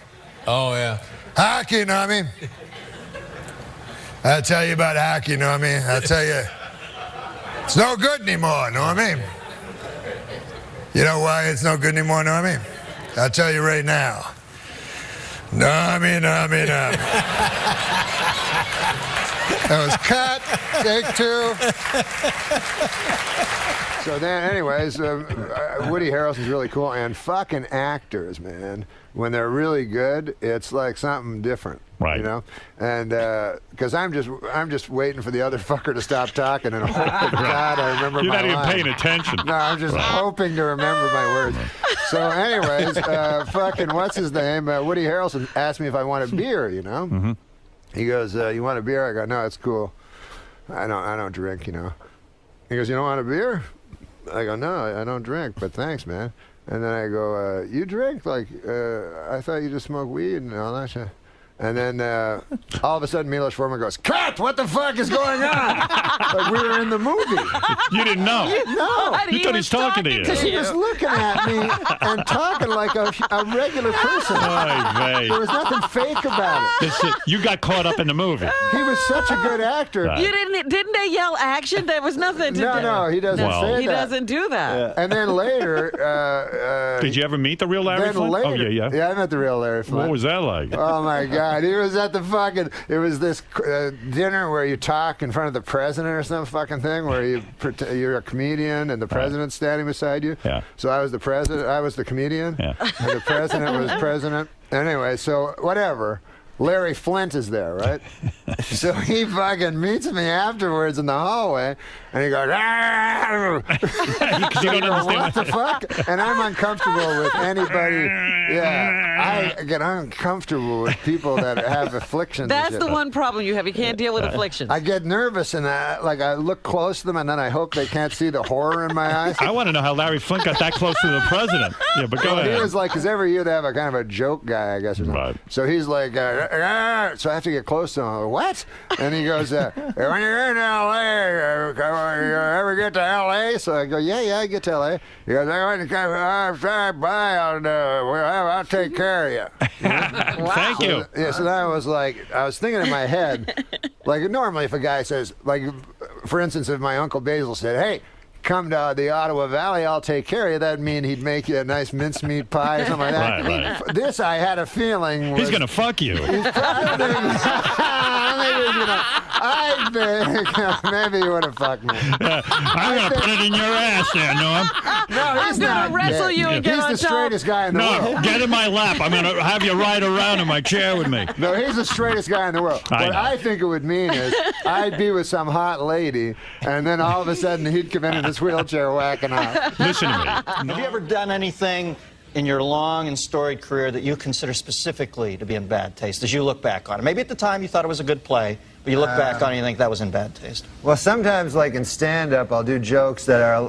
Oh, yeah. Hockey, Nami. I'll tell you about hockey, Nami. I'll tell you, it's no good anymore, Normie. You know why it's no good anymore, Normie? I'll tell you right now. Normie, Normie, Normie. That was cut. Take two. So then, anyways, Woody Harrelson's really cool, and fucking actors, man. When they're really good, it's like something different, right? You know, and because I'm just waiting for the other fucker to stop talking, and oh my God, I remember. You're my not even line. paying attention. No, I'm just hoping to remember my words. So, anyways, fucking what's his name? Woody Harrelson asked me if I want a beer. You know, he goes, "You want a beer?" I go, "No, it's cool. I don't drink. You know." He goes, "You don't want a beer?" I go, "No, I don't drink, but thanks, man." And then I go, "You drink? Like, I thought you just smoked weed and all that shit." And then all of a sudden, Milos Forman goes, "Cut! What the fuck is going on?" Like we were in the movie. You didn't know. No. You thought he was talking to you. Because he was looking at me and talking like a regular person. There was nothing fake about it. You got caught up in the movie. He was such a good actor. Didn't they yell action? There was nothing to do. No, he doesn't say that. He doesn't do that. And then later... Did you ever meet the real Larry then Flint? later, Oh, yeah. Yeah, I met the real Larry Flint. What was that like? Oh, my God. He was at the fucking... It was this dinner where you talk in front of the president or some fucking thing where you're a comedian and the president's standing beside you. Yeah. So I was the president. I was the comedian. Yeah. And the president was president. Anyway, so whatever. Larry Flint is there, right? So he fucking meets me afterwards in the hallway, and he goes, "Ah!" Because you don't understand what the fuck? And I'm uncomfortable with anybody. Yeah, I get uncomfortable with people that have afflictions. That's the one problem you have. You can't deal with afflictions. I get nervous, and I look close to them, and then I hope they can't see the horror in my eyes. I want to know how Larry Flint got that close to the president. Yeah, but go ahead. He was like, because every year they have a kind of a joke guy, I guess. Or something. Right. So he's like, so I have to get close to him. What? And he goes, when you're in L.A., you ever get to L.A.? So I go, yeah, I get to L.A. He goes, I'll take care of you. Thank you. Yeah, so then I was thinking in my head, like normally if a guy says, like, for instance, if my Uncle Basil said, "Hey, come to the Ottawa Valley, I'll take care of you," that'd mean he'd make you a nice mincemeat pie or something like that. Right. This, I had a feeling was... He's going to fuck you. He's probably... I think maybe he would have fucked me. I'm going to put it in your ass there, Norm. No, he's not. I'm going to wrestle you and get on top. He's the straightest guy in the world. No, get in my lap. I'm going to have you ride around in my chair with me. No, he's the straightest guy in the world. What I think it would mean is I'd be with some hot lady, and then all of a sudden he'd come in his wheelchair whacking off. Listen to me. Have you ever done anything in your long and storied career that you consider specifically to be in bad taste as you look back on it? Maybe at the time you thought it was a good play, but you look back on it and you think that was in bad taste. Well, sometimes, like in stand-up, I'll do jokes that are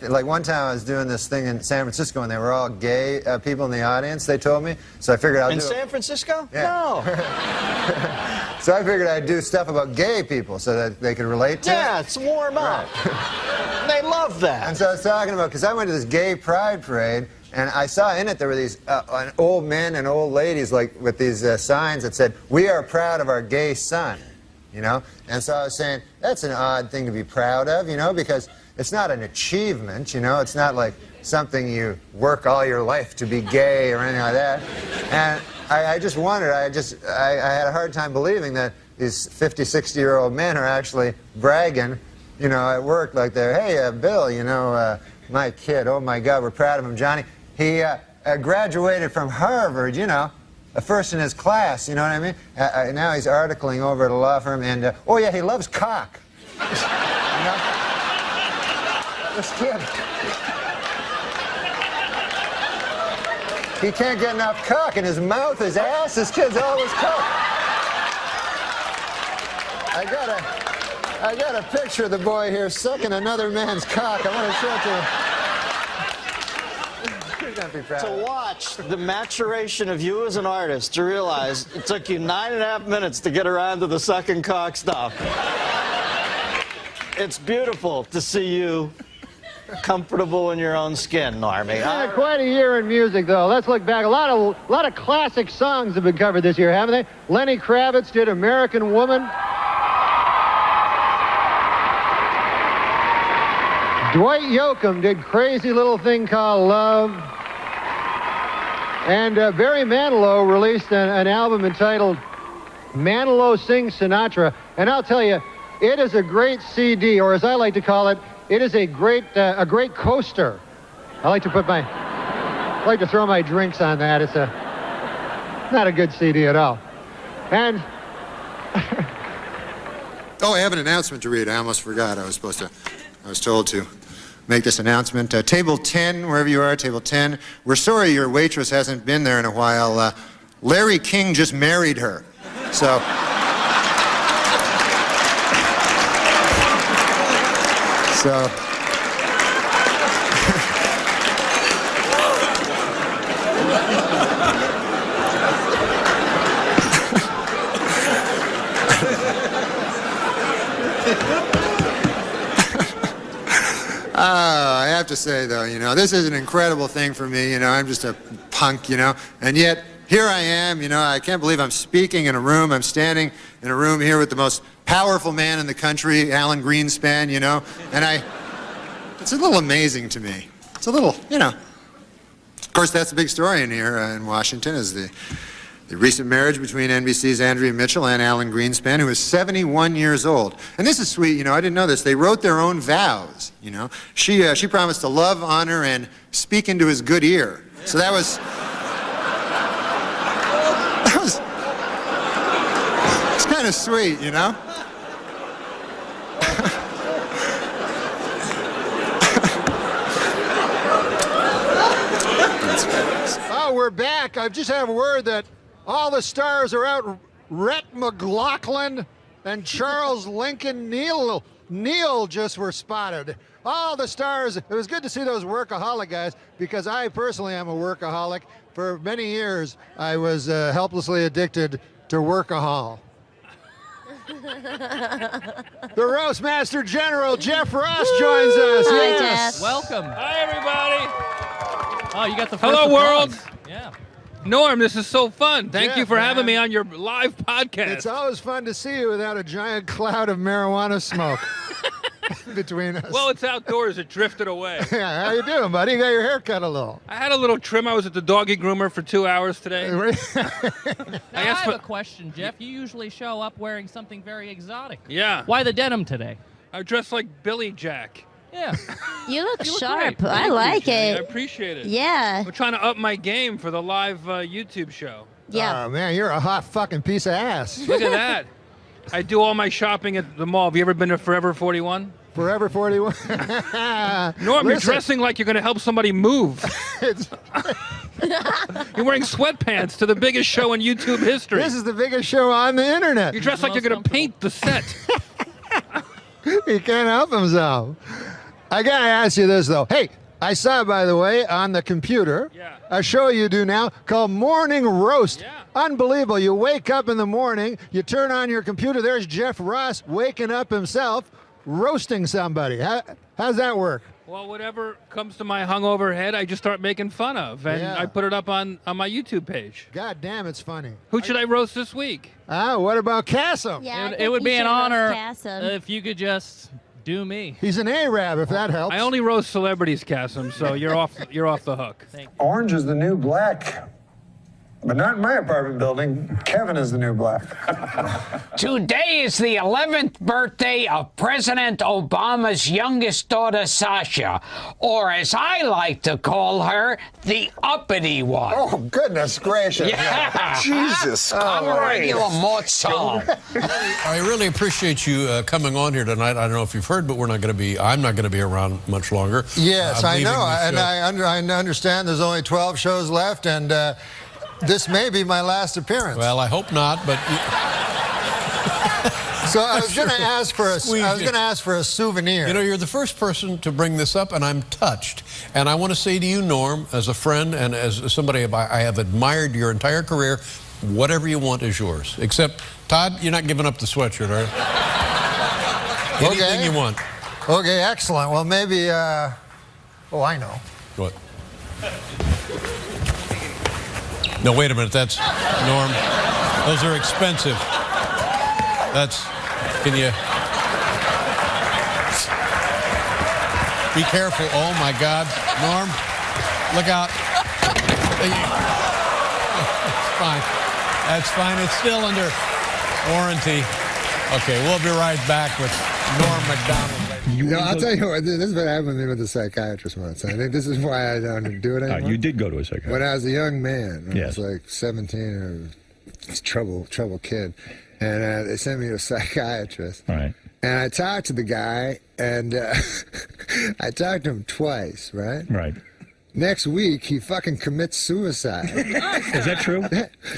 like one time I was doing this thing in San Francisco, and they were all gay people in the audience. They told me, so I figured I'll do. In San Francisco? Yeah. No. So I figured I'd do stuff about gay people so that they could relate to it. Yeah, it's warm up. They love that. And so I was talking about, because I went to this gay pride parade, and I saw in it there were these old men and old ladies like with these signs that said, "We are proud of our gay son," you know? And so I was saying, that's an odd thing to be proud of, you know, because it's not an achievement, you know? It's not like something you work all your life to be gay or anything like that. And I just wondered, I had a hard time believing that these 50, 60-year-old men are actually bragging, you know, at work like they're, "Hey, Bill, you know, my kid, oh my God, we're proud of him, Johnny. He graduated from Harvard, you know, first in his class, you know what I mean? Now he's articling over at a law firm, and, oh yeah, he loves cock." You know? This kid. He can't get enough cock in his mouth, his ass, his kid's always cock. I got a picture of the boy here sucking another man's cock. I want to show it to you. To watch the maturation of you as an artist, to realize it took you 9.5 minutes to get around to the sucking cock stuff. It's beautiful to see you comfortable in your own skin, Normie. Yeah, quite a year in music, though. Let's look back. A lot of classic songs have been covered this year, haven't they? Lenny Kravitz did "American Woman." Dwight Yoakam did "Crazy Little Thing Called Love." And Barry Manilow released an album entitled Manilow Sings Sinatra. And I'll tell you, it is a great CD, or as I like to call it, it is a great coaster. I like to throw my drinks on that. It's not a good CD at all. And oh, I have an announcement to read. I almost forgot. I was told to make this announcement. Table 10, wherever you are, table 10. We're sorry your waitress hasn't been there in a while. Larry King just married her. So... I have to say, though, this is an incredible thing for me. I'm just a punk, and yet here I am. I can't believe I'm speaking in a room. I'm standing in a room here with the most powerful man in the country, Alan Greenspan, and it's a little amazing to me. It's a little, Of course, that's the big story in here in Washington is the recent marriage between NBC's Andrea Mitchell and Alan Greenspan, who is 71 years old. And this is sweet, I didn't know this. They wrote their own vows, She promised to love, honor, and speak into his good ear. So that was it's kind of sweet, Oh, we're back. I just have word that all the stars are out. Rhett McLaughlin and Charles Lincoln Neal just were spotted. All the stars. It was good to see those workaholic guys because I personally am a workaholic. For many years, I was helplessly addicted to workahol. The Roastmaster General, Jeff Ross, joins us. Hi, Yes. Jeff. Welcome. Hi, everybody. Oh, you got the first Hello, world. applause. Yeah. Norm, this is so fun. Thank you Jeff, for having man. me on your live podcast. It's always fun to see you without a giant cloud of marijuana smoke between us. Well, it's outdoors. It drifted away. Yeah, how you doing, buddy? You got your hair cut a little. I had a little trim. I was at the doggy groomer for 2 hours today. I have a question, Jeff. You usually show up wearing something very exotic. Yeah. Why the denim today? I dressed like Billy Jack. Yeah. You look You look sharp. great. I Thank you, like Jenny. it. I appreciate it. Yeah. We're trying to up my game for the live YouTube show. Yeah. Oh, man, you're a hot fucking piece of ass. Look at that. I do all my shopping at the mall. Have you ever been to Forever 41? Forever 41. Norm, you're Listen. dressing like you're going to help somebody move. You're wearing sweatpants to the biggest show in YouTube history. This is the biggest show on the internet. You dress like you're going to paint the set. He can't help himself. I gotta ask you this, though. Hey, I saw, by the way, on the computer, a show you do now called Morning Roast. Unbelievable. You wake up in the morning, you turn on your computer, there's Jeff Ross waking up himself, roasting somebody. How's that work? Well, whatever comes to my hungover head, I just start making fun of, and Yeah. I put it up on my YouTube page. God damn, it's funny. Who should I roast this week? What about Cassim? Yeah, It would be an honor if you could just do me. He's an Arab, if that helps. I only roast celebrities, Cassim, so you're off the hook. Orange is the new black. But not in my apartment building. Kevin is the new black. Today is the 11th birthday of President Obama's youngest daughter, Sasha, or as I like to call her, the uppity one. Oh, goodness gracious. Yeah. Jesus I'm a Christ. regular mortal. I really appreciate you coming on here tonight. I don't know if you've heard, but I'm not going to be around much longer. Yes, I'm I leaving know. the And show. I understand there's only 12 shows left, and this may be my last appearance. Well, I hope not, but so I was going to ask for a souvenir. You know, you're the first person to bring this up, and I'm touched. And I want to say to you, Norm, as a friend and as somebody I have admired your entire career, whatever you want is yours. Except, Todd, you're not giving up the sweatshirt, are you? Anything you want. Okay, excellent. Well, maybe, I know. What? No, wait a minute. That's, Norm, those are expensive. Can you? Be careful. Oh, my God. Norm, look out. It's fine. That's fine. It's still under warranty. Okay, we'll be right back with Norm Macdonald. I'll tell you what, this is what happened to me with a psychiatrist once. I think this is why I don't do it anymore. You did go to a psychiatrist. When I was a young man, I Yes. was like 17 or trouble kid, and they sent me to a psychiatrist. Right. And I talked to the guy, and I talked to him twice, right? Right. Next week, he fucking commits suicide. Is that true?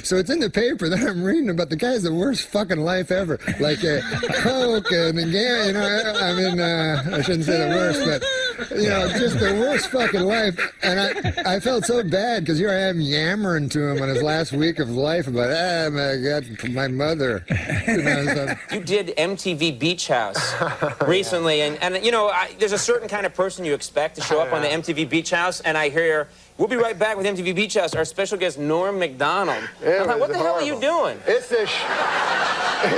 So it's in the paper that I'm reading about. The guy's the worst fucking life ever. Like coke and again, I shouldn't say the worst, but just the worst fucking life. And I felt so bad because here I am yammering to him on his last week of life about, my God, my mother. You did MTV Beach House recently, and there's a certain kind of person you expect to show up on the MTV Beach House, and I hear, we'll be right back with MTV Beach House, our special guest, Norm Macdonald. I'm like, what the hell are you doing? It's this...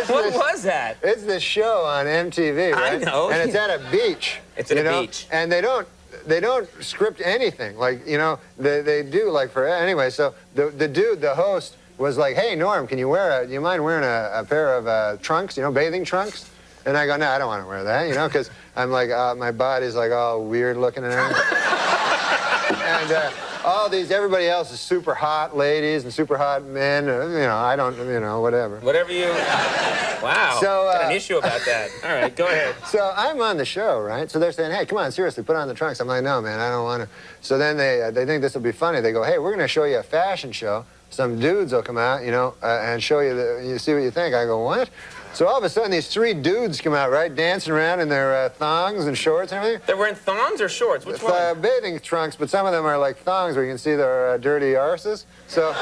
What was that? It's this show on MTV, right? I know. And it's at a beach. It's at a beach. And they don't script anything. Like, they do like for anyway. So the dude, the host, was like, "Hey Norm, do you mind wearing a pair of trunks? Bathing trunks?" And I go, "No, I don't want to wear that. Because I'm like, my body's like all weird looking and everything." And everybody else is super hot ladies and super hot men. I don't, whatever. Whatever you... Wow. So, got an issue about that. All right, go ahead. So I'm on the show, right? So they're saying, "Hey, come on, seriously, put on the trunks." I'm like, "No, man, I don't want to." So then they think this will be funny. They go, "Hey, we're going to show you a fashion show. Some dudes will come out, and show you, you see what you think." I go, "What?" So all of a sudden, these 3 dudes come out, right, dancing around in their thongs and shorts and everything. They're wearing thongs or shorts? Which one? Bathing trunks, but some of them are like thongs where you can see their dirty arses. So,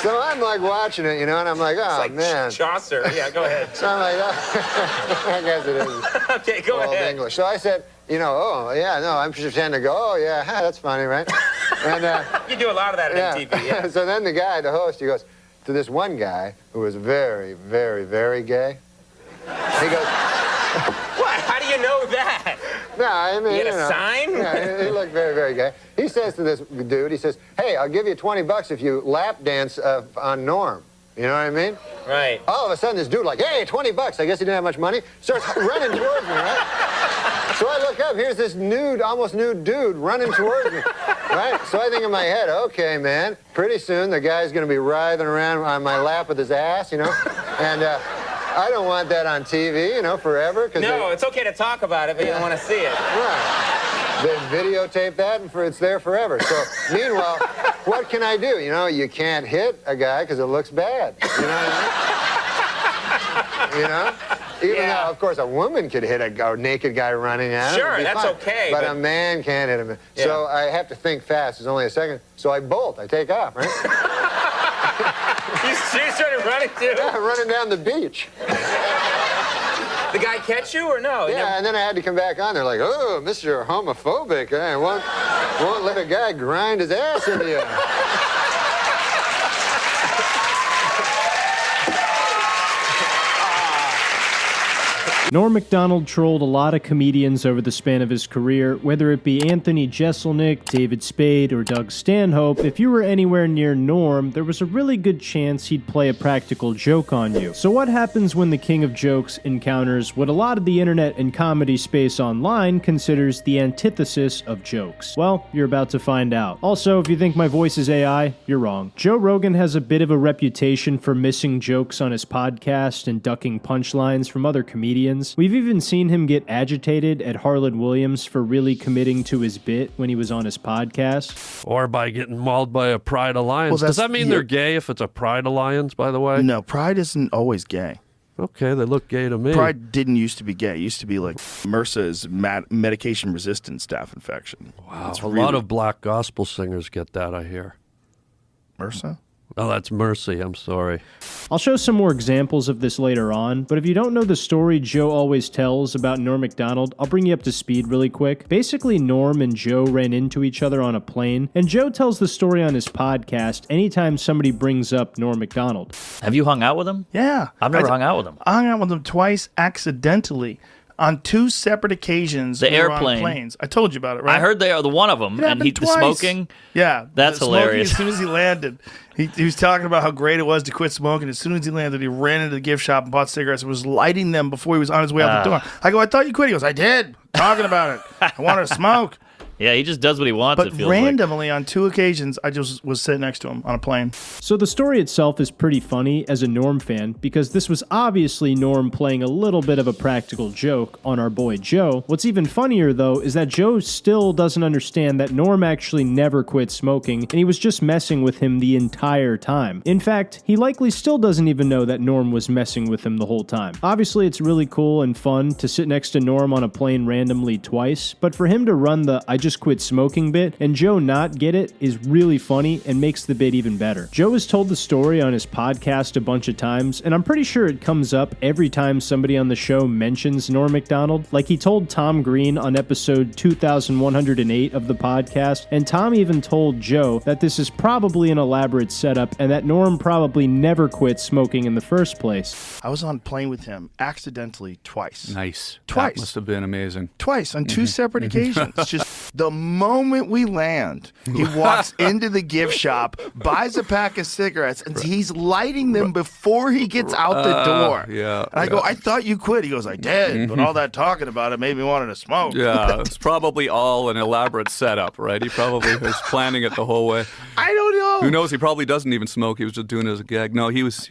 so I'm like watching it, and I'm like, "Oh, it's like man." Chaucer. Yeah, go ahead. So I'm like, oh. I guess it is. Okay, go Old ahead. English. So I said, "Oh, yeah, no," I'm pretending to go, "Oh, yeah, that's funny, right?" And you do a lot of that at MTV, yeah. So then the guy, the host, he goes to this one guy who was very, very, very gay. He goes, "What? How do you know that?" No, I mean, you had a sign? Yeah, he looked very, very gay. He says to this dude, he says, "Hey, I'll give you $20 if you lap dance on Norm." You know what I mean? Right. All of a sudden, this dude like, "Hey, $20. I guess he didn't have much money." Starts running towards me, right? So I look up. Here's this almost nude dude running towards me, right? So I think in my head, okay, man, pretty soon the guy's going to be writhing around on my lap with his ass, And I don't want that on TV, forever. No, it's okay to talk about it, but you don't want to see it. Right. They videotape that, and it's there forever. So, meanwhile, what can I do? You can't hit a guy because it looks bad. You know what I mean? Even though, of course, a woman could hit a naked guy running at him. Sure, that's fine. okay. But a man can't hit him. Yeah. So I have to think fast. There's only a second. So I bolt. I take off, right? You started running, too? Yeah, running down the beach. The guy catch you or no? Yeah, and then I had to come back on. They're like, "Oh, Mr. Homophobic. I won't let a guy grind his ass into you." Norm Macdonald trolled a lot of comedians over the span of his career, whether it be Anthony Jeselnik, David Spade, or Doug Stanhope. If you were anywhere near Norm, there was a really good chance he'd play a practical joke on you. So what happens when the king of jokes encounters what a lot of the internet and comedy space online considers the antithesis of jokes? Well, you're about to find out. Also, if you think my voice is AI, you're wrong. Joe Rogan has a bit of a reputation for missing jokes on his podcast and ducking punchlines from other comedians. We've even seen him get agitated at Harlan Williams for really committing to his bit when he was on his podcast. Or by getting mauled by a Pride Alliance. Well, does that mean they're gay if it's a Pride Alliance, by the way? No, Pride isn't always gay. Okay, they look gay to me. Pride didn't used to be gay. It used to be like MRSA is medication-resistant staph infection. Wow, a lot of black gospel singers get that, I hear. MRSA? Oh, that's Mercy. I'm sorry. I'll show some more examples of this later on, but if you don't know the story Joe always tells about Norm Macdonald, I'll bring you up to speed really quick. Basically, Norm and Joe ran into each other on a plane, and Joe tells the story on his podcast anytime somebody brings up Norm Macdonald. Have you hung out with him? Yeah. I've never hung out with him. I hung out with him twice accidentally. On 2 separate occasions. The airplane. Were on planes. I told you about it, right? I heard they are the one of them, and the smoking. Yeah, that's hilarious. As soon as he landed, he was talking about how great it was to quit smoking. As soon as he landed, he ran into the gift shop and bought cigarettes and was lighting them before he was on his way out the door. I go, "I thought you quit." He goes, "I did. Talking about it. I wanted to smoke." Yeah, he just does what he wants. But it feels randomly, on 2 occasions, I just was sitting next to him on a plane. So the story itself is pretty funny as a Norm fan, because this was obviously Norm playing a little bit of a practical joke on our boy Joe. What's even funnier, though, is that Joe still doesn't understand that Norm actually never quit smoking, and he was just messing with him the entire time. In fact, he likely still doesn't even know that Norm was messing with him the whole time. Obviously, it's really cool and fun to sit next to Norm on a plane randomly twice, but for him to run the "I just quit smoking" bit and Joe not get it is really funny and makes the bit even better. Joe has told the story on his podcast a bunch of times, and I'm pretty sure it comes up every time somebody on the show mentions Norm Macdonald. Like he told Tom Green on episode 2108 of the podcast, and Tom even told Joe that this is probably an elaborate setup and that Norm probably never quit smoking in the first place. I was on a plane with him accidentally twice. Nice. Twice. That must have been amazing. Twice on 2 separate occasions. Just the moment we land, he walks into the gift shop, buys a pack of cigarettes, and he's lighting them before he gets out the door. Yeah. And I go, I thought you quit. He goes, I did, but all that talking about it made me want to smoke. Yeah, it's probably all an elaborate setup, right? He probably was planning it the whole way. I don't know. Who knows? He probably doesn't even smoke. He was just doing it as a gag. No, he was.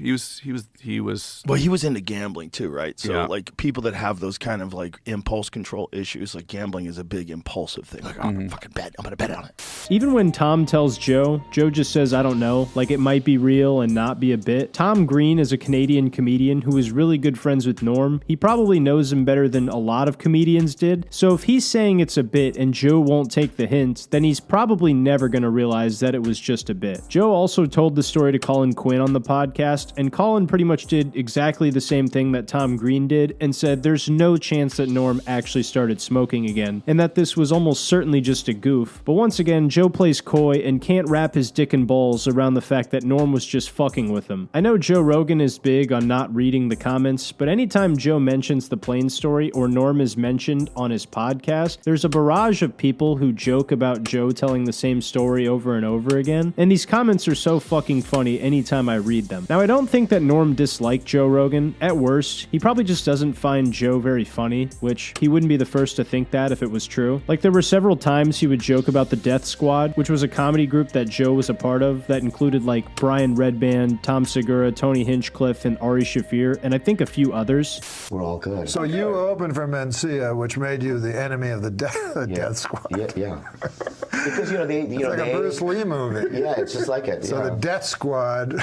Well, he was into gambling too, right? So Yeah. like people that have those kind of like impulse control issues, like gambling is a big impulsive thing. Like, I'm gonna fucking bet. I'm gonna bet on it. Even when Tom tells Joe, Joe just says, I don't know, like it might be real and not be a bit. Tom Green is a Canadian comedian who is really good friends with Norm. He probably knows him better than a lot of comedians did. So if he's saying it's a bit and Joe won't take the hint, then he's probably never going to realize that it was just a bit. Joe also told the story to Colin Quinn on the podcast, and Colin pretty much did exactly the same thing that Tom Green did and said there's no chance that Norm actually started smoking again, and that this was almost certainly just a goof. But once again, Joe plays coy and can't wrap his dick and balls around the fact that Norm was just fucking with him. I know Joe Rogan is big on not reading the comments, but anytime Joe mentions the plane story or Norm is mentioned on his podcast, there's a barrage of people who joke about Joe telling the same story over and over again, and these comments are so fucking funny anytime I read them. Now, I don't think that Norm disliked Joe Rogan. At worst, he probably just doesn't find Joe very funny, which he wouldn't be the first to think that if it was true. Like, there were several times he would joke about the Death Squad, which was a comedy group that Joe was a part of that included like Brian Redband, Tom Segura, Tony Hinchcliffe, and Ari Shaffir, and I think a few others. We're all good. So you opened for Mencia, which made you the enemy of the Death Squad. Yeah. Because it's like a Bruce Lee movie. Yeah, it's just like it. So the Death Squad.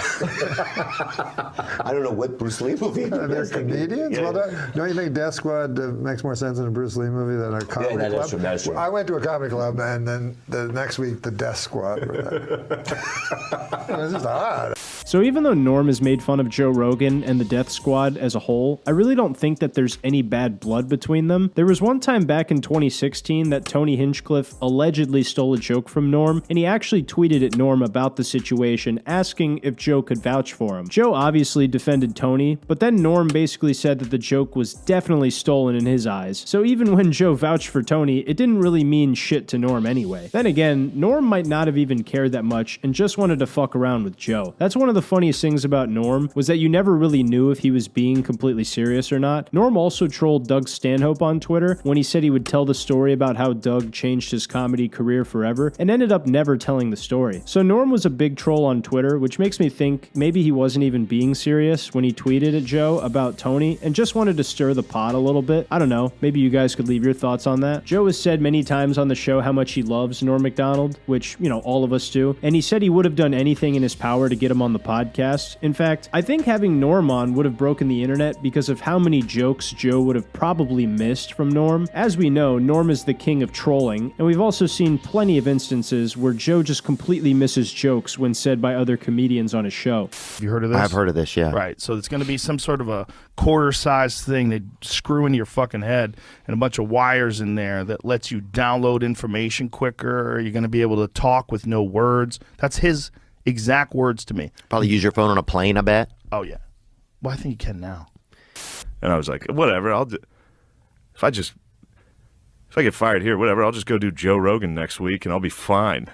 I don't know what Bruce Lee movie. They're comedians. Yeah. Well, don't you think Death Squad makes more sense in a Bruce Lee movie than a comedy club? That's true. That's true. I went to a comedy club, and then the next week the Death Squad. It's just odd. So even though Norm has made fun of Joe Rogan and the Death Squad as a whole, I really don't think that there's any bad blood between them. There was one time back in 2016 that Tony Hinchcliffe allegedly stole a joke from Norm, and he actually tweeted at Norm about the situation, asking if Joe could vouch for him. Joe obviously defended Tony, but then Norm basically said that the joke was definitely stolen in his eyes. So even when Joe vouched for Tony, it didn't really mean shit to Norm anyway. Then again, Norm might not have even cared that much and just wanted to fuck around with Joe. That's one of the funniest things about Norm, was that you never really knew if he was being completely serious or not. Norm also trolled Doug Stanhope on Twitter when he said he would tell the story about how Doug changed his comedy career forever, and ended up never telling the story. So Norm was a big troll on Twitter, which makes me think maybe he wasn't even being serious when he tweeted at Joe about Tony and just wanted to stir the pot a little bit. I don't know, maybe you guys could leave your thoughts on that. Joe has said many times on the show how much he loves Norm Macdonald, which, all of us do, and he said he would have done anything in his power to get him on the podcast. In fact, I think having Norm on would have broken the internet because of how many jokes Joe would have probably missed from Norm. As we know, Norm is the king of trolling, and we've also seen plenty of instances where Joe just completely misses jokes when said by other comedians on his show. Have you heard of this? I've heard of this, yeah. Right, so it's going to be some sort of a quarter-sized thing they screw into your fucking head and a bunch of wires in there that lets you download information quicker. You're going to be able to talk with no words. That's his exact words to me. Probably use your phone on a plane, I bet. Oh, yeah. Well, I think you can now. And I was like, whatever, if I get fired here, whatever, I'll just go do Joe Rogan next week and I'll be fine.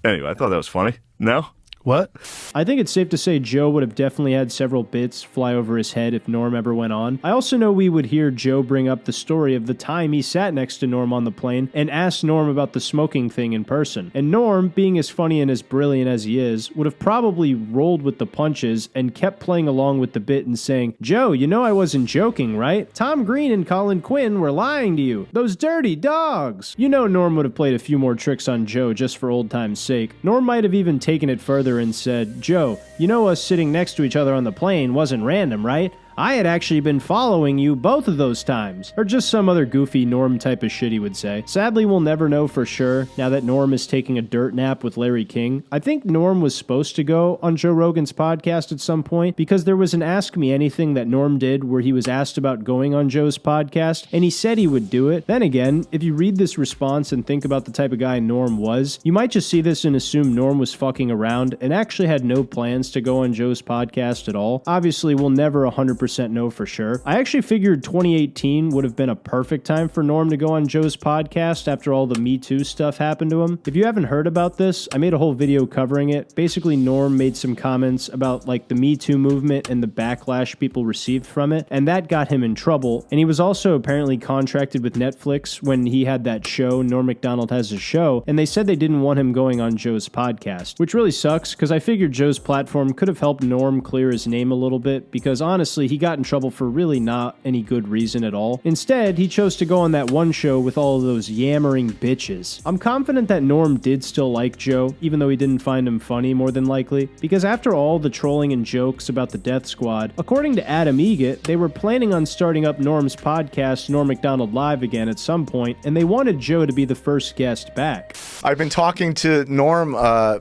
Anyway, I thought that was funny. No? What? I think it's safe to say Joe would have definitely had several bits fly over his head if Norm ever went on. I also know we would hear Joe bring up the story of the time he sat next to Norm on the plane and asked Norm about the smoking thing in person. And Norm, being as funny and as brilliant as he is, would have probably rolled with the punches and kept playing along with the bit and saying, Joe, you know I wasn't joking, right? Tom Green and Colin Quinn were lying to you. Those dirty dogs. You know Norm would have played a few more tricks on Joe just for old time's sake. Norm might have even taken it further and said, Joe, you know us sitting next to each other on the plane wasn't random, right? I had actually been following you both of those times. Or just some other goofy Norm type of shit he would say. Sadly, we'll never know for sure now that Norm is taking a dirt nap with Larry King. I think Norm was supposed to go on Joe Rogan's podcast at some point because there was an Ask Me Anything that Norm did where he was asked about going on Joe's podcast and he said he would do it. Then again, if you read this response and think about the type of guy Norm was, you might just see this and assume Norm was fucking around and actually had no plans to go on Joe's podcast at all. Obviously, we'll never 100% know for sure. I actually figured 2018 would have been a perfect time for Norm to go on Joe's podcast after all the Me Too stuff happened to him. If you haven't heard about this, I made a whole video covering it. Basically, Norm made some comments about like the Me Too movement and the backlash people received from it, and that got him in trouble. And he was also apparently contracted with Netflix when he had that show, Norm Macdonald Has a Show, and they said they didn't want him going on Joe's podcast, which really sucks because I figured Joe's platform could have helped Norm clear his name a little bit because honestly, he got in trouble for really not any good reason at all. Instead, he chose to go on that one show with all of those yammering bitches. I'm confident that Norm did still like Joe, even though he didn't find him funny more than likely, because after all the trolling and jokes about the Death Squad, according to Adam Egget, they were planning on starting up Norm's podcast, Norm Macdonald Live, again at some point, and they wanted Joe to be the first guest back. I've been talking to Norm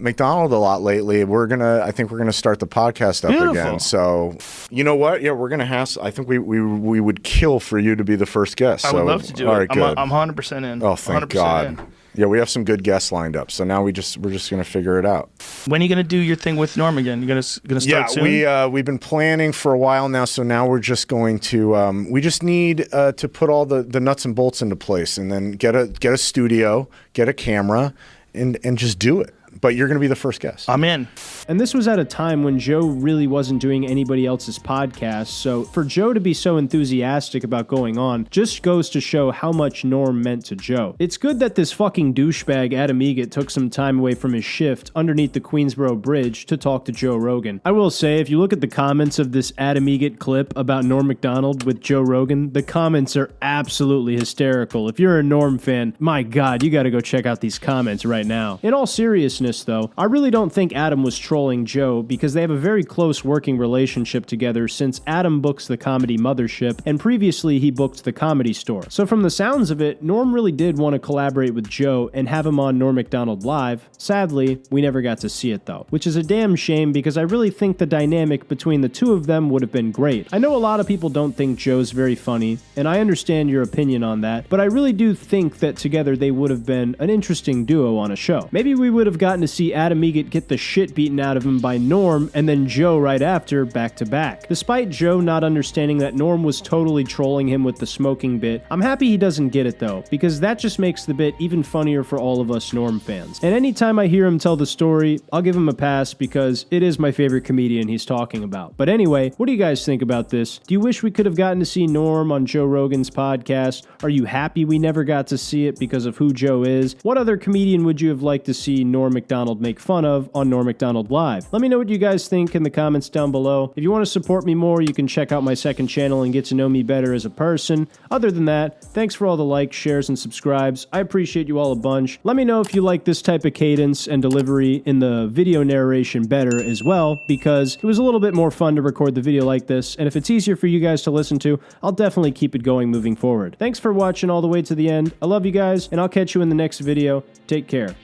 Macdonald a lot lately. I think we're gonna start the podcast up again. So, you know what? Yeah, we're gonna have. I think we would kill for you to be the first guest. I would love to do it. I'm 100% in. Oh, thank God. Yeah, we have some good guests lined up. So now we're just gonna figure it out. When are you gonna do your thing with Norm again? You gonna start soon? Yeah, we've been planning for a while now. So now we're just going to. We just need to put all the nuts and bolts into place, and then get a studio, get a camera, and just do it. But you're going to be the first guest. I'm in. And this was at a time when Joe really wasn't doing anybody else's podcast, so for Joe to be so enthusiastic about going on just goes to show how much Norm meant to Joe. It's good that this fucking douchebag Adam Egget took some time away from his shift underneath the Queensboro Bridge to talk to Joe Rogan. I will say, if you look at the comments of this Adam Egget clip about Norm Macdonald with Joe Rogan, the comments are absolutely hysterical. If you're a Norm fan, my God, you gotta go check out these comments right now. In all seriousness, though, I really don't think Adam was trolling Joe because they have a very close working relationship together since Adam books the Comedy Mothership and previously he booked the Comedy Store. So from the sounds of it, Norm really did want to collaborate with Joe and have him on Norm Macdonald Live. Sadly, we never got to see it though, which is a damn shame because I really think the dynamic between the two of them would have been great. I know a lot of people don't think Joe's very funny, and I understand your opinion on that, but I really do think that together they would have been an interesting duo on a show. Maybe we would have gotten to see Adam Egget get the shit beaten out of him by Norm and then Joe right after, back to back. Despite Joe not understanding that Norm was totally trolling him with the smoking bit, I'm happy he doesn't get it though, because that just makes the bit even funnier for all of us Norm fans. And anytime I hear him tell the story, I'll give him a pass because it is my favorite comedian he's talking about. But anyway, what do you guys think about this? Do you wish we could have gotten to see Norm on Joe Rogan's podcast? Are you happy we never got to see it because of who Joe is? What other comedian would you have liked to see Norm Macdonald make fun of on Norm Macdonald Live? Let me know what you guys think in the comments down below. If you want to support me more, you can check out my second channel and get to know me better as a person. Other than that, thanks for all the likes, shares, and subscribes. I appreciate you all a bunch. Let me know if you like this type of cadence and delivery in the video narration better as well, because it was a little bit more fun to record the video like this, and if it's easier for you guys to listen to, I'll definitely keep it going moving forward. Thanks for watching all the way to the end. I love you guys, and I'll catch you in the next video. Take care.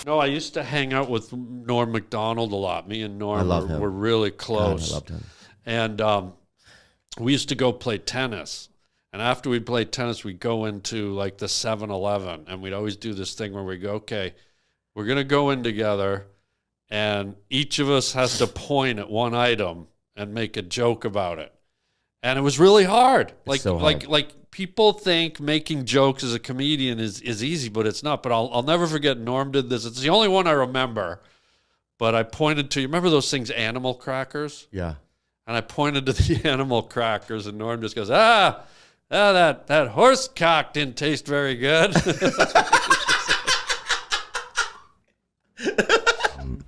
No, I used to hang out with Norm Macdonald a lot. Me and Norm were really close. God, I loved him. And we used to go play tennis. And after we played tennis, we'd go into like the 7-Eleven. And we'd always do this thing where we go, okay, we're going to go in together. And each of us has to point at one item and make a joke about it. And it was really hard. Like people think making jokes as a comedian is easy, but it's not. But I'll never forget Norm did this. It's the only one I remember. but I pointed to, you remember those things, animal crackers? Yeah. And I pointed to the animal crackers, and Norm just goes, that horse cock didn't taste very good.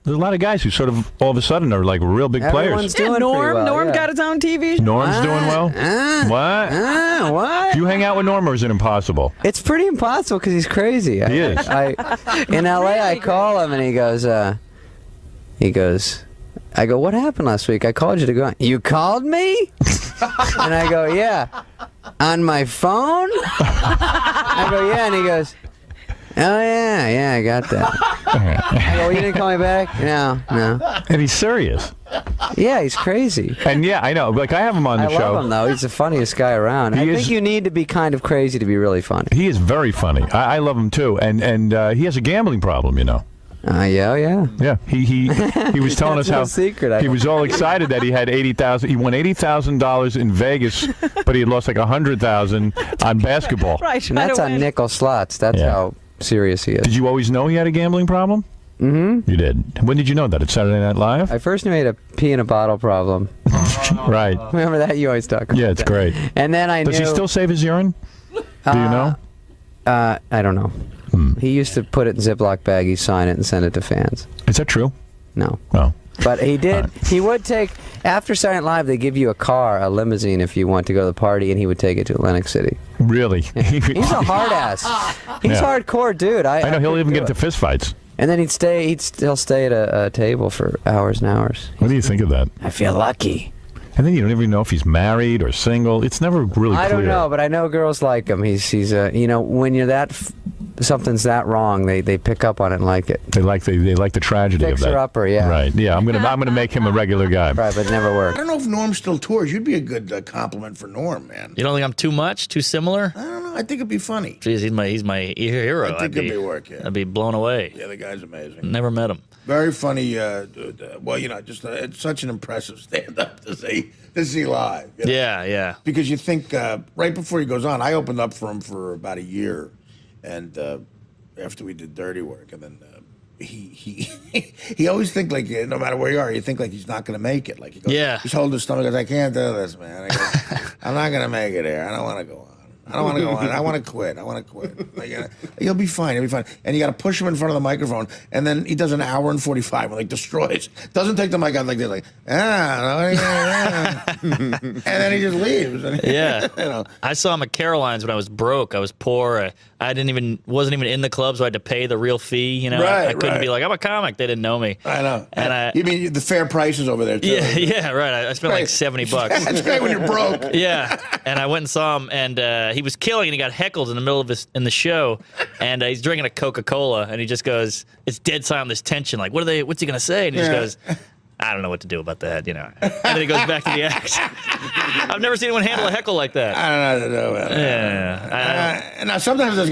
There's a lot of guys who sort of all of a sudden are like real big players. Yeah, Norm got his own TV show. Norm's doing well. What? What? Do you hang out with Norm, or is it impossible? It's pretty impossible because he's crazy. He is. In L.A., I call him and he goes, I go, what happened last week? I called you to go on. You called me? And I go, yeah. On my phone? I go, yeah. And he goes, oh, yeah, I got that. I go, well, you didn't call me back? No. And he's serious. Yeah, he's crazy. And yeah, I know. Like, I have him on the show. I love him, though. He's the funniest guy around. I think you need to be kind of crazy to be really funny. He is very funny. I love him, too. And he has a gambling problem, you know. Yeah. He was telling us how secret. He was all excited that he had 80,000. He won $80,000 in Vegas, but he had lost like 100,000 on basketball. Right. And that's on nickel slots. That's how serious he is. Did you always know he had a gambling problem? Mm-hmm. You did. When did you know that? At Saturday Night Live? I first knew he had a pee in a bottle problem. Right. Remember that? You always talk about Yeah, it's that. great. And then I Does he still save his urine? Do you know? I don't know. He used to put it in Ziploc baggies, sign it, and send it to fans. Is that true? No. Oh. But he did. He would take, after Saturday Night Live, they give you a car, a limousine, if you want to go to the party, and he would take it to Atlantic City. Really? Yeah. He's a hard ass. He's hardcore, dude. I know he'll even get into fist fights. And then he'll stay at a table for hours and hours. What do you think of that? I feel lucky. And then you don't even know if he's married or single. It's never really clear. I don't know, but I know girls like him. He's when you're something's that wrong, they pick up on it and like it. They like the tragedy of that. Fixer upper, yeah. Right. Yeah, I'm gonna make him a regular guy. Right, but it never I worked. don't know if Norm still tours. You'd be a good compliment for Norm, man. You don't think I'm too much, too similar? I don't know. I think it'd be funny. Jeez, he's my hero. I think it'd be work. Yeah. I'd be blown away. Yeah, the guy's amazing. Never met him. Very funny. Well, just it's such an impressive stand-up to see live. You know? Yeah. Because you think right before he goes on, I opened up for him for about a year, and after we did Dirty Work, and then he always think like no matter where you are, you think like he's not going to make it. Like he goes, he's holding his stomach. He goes, I can't do this, man. I'm not going to make it here. I don't want to go on. I don't want to go on. I want to quit. Like, he'll be fine. He'll be fine. And you got to push him in front of the microphone, and then he does an hour and 45 and like destroys. Doesn't take the mic out like this, like and then he just leaves. Yeah. I saw him at Caroline's when I was broke. I was poor. I wasn't even in the club, so I had to pay the real fee. You know, I couldn't be like, I'm a comic. They didn't know me. I know. And you mean the fair prices over there too? Yeah, right. I spent like $70. That's great when you're broke. Yeah, and I went and saw him, and he was killing, and he got heckled in the middle of the show, and he's drinking a Coca-Cola, and he just goes, it's dead silent, this tension, like, what's he gonna say? And he just goes, I don't know what to do about that, you know. And then he goes back to the act. I've never seen anyone handle a heckle like that. I don't know how to do it. Yeah. Now sometimes I just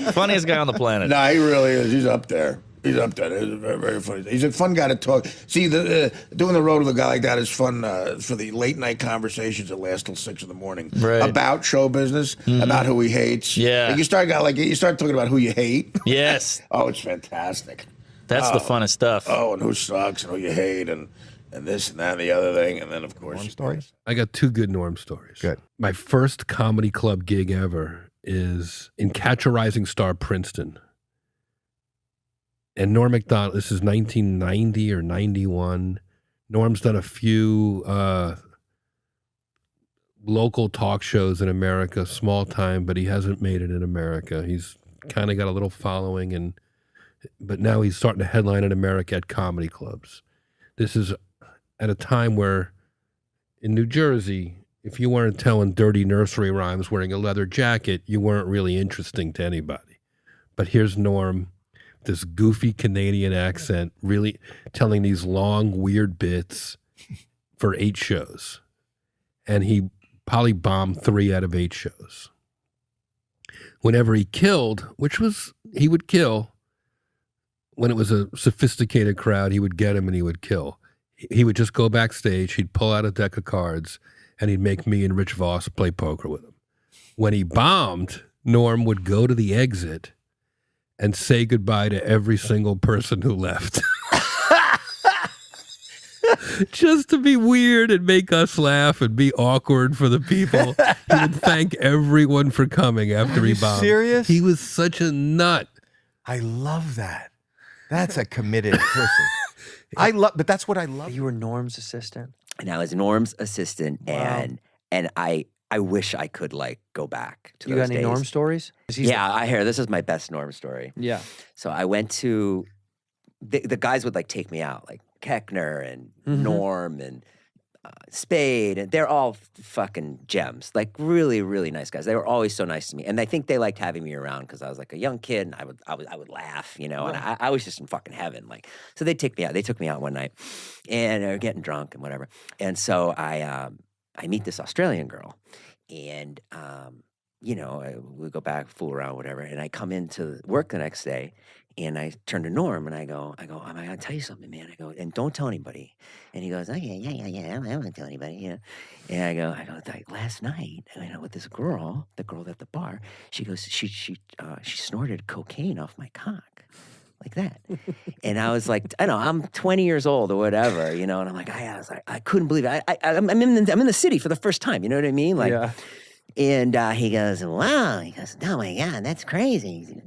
go, Funniest guy on the planet. No, he really is. He's up there. He's very, very funny. He's a fun guy to talk. See, doing the road with a guy like that is fun for the late night conversations that last till 6 a.m. Right. About show business, about who he hates. Yeah. Like you start talking about who you hate. Yes. Oh, it's fantastic. That's the funnest stuff. Oh, and who sucks and who you hate and this and that and the other thing, and then of course stories. I got two good Norm stories. Good. My first comedy club gig ever is in Catch a Rising Star, Princeton. And Norm Macdonald, this is 1990 or 91. Norm's done a few local talk shows in America, small time, but he hasn't made it in America. He's kind of got a little following, but now he's starting to headline in America at comedy clubs. This is at a time where in New Jersey, if you weren't telling dirty nursery rhymes wearing a leather jacket, you weren't really interesting to anybody. But here's Norm, this goofy Canadian accent, really telling these long, weird bits for 8 shows. And he probably bombed 3 out of 8 shows. Whenever he killed, he would kill, when it was a sophisticated crowd, he would get him and he would kill. He would just go backstage, he'd pull out a deck of cards, and he'd make me and Rich Voss play poker with him. When he bombed, Norm would go to the exit and say goodbye to every single person who left. Just to be weird and make us laugh and be awkward for the people. He would thank everyone for coming after he bombed. Serious? He was such a nut. I love that. That's a committed person. But that's what I love. You were Norm's assistant? And I was Norm's assistant, and I wish I could like go back to You those got any days. Norm stories? Yeah, I hear this is my best Norm story. Yeah. So I went to the guys would like take me out, like Keckner and Norm and Spade, and they're all fucking gems, like really, really nice guys. They were always so nice to me, and I think they liked having me around because I was like a young kid, and I would laugh, you know, and I was just in fucking heaven, like. So they take me out. They took me out one night, and they were getting drunk and whatever, and so I meet this Australian girl, and you know, we go back, fool around, whatever, and I come into work the next day. And I turn to Norm and I go, I gotta tell you something, man. I go, and don't tell anybody. And he goes, oh yeah, I won't tell anybody, you know. And I go, like, last night, I went out with this girl, the girl at the bar. She goes, she snorted cocaine off my cock, like that. And I was like, I don't know, I'm 20 years old or whatever, you know. And I'm like, I couldn't believe it. I'm in the city for the first time, you know what I mean? Like, yeah. And he goes, wow. He goes, oh my God, that's crazy.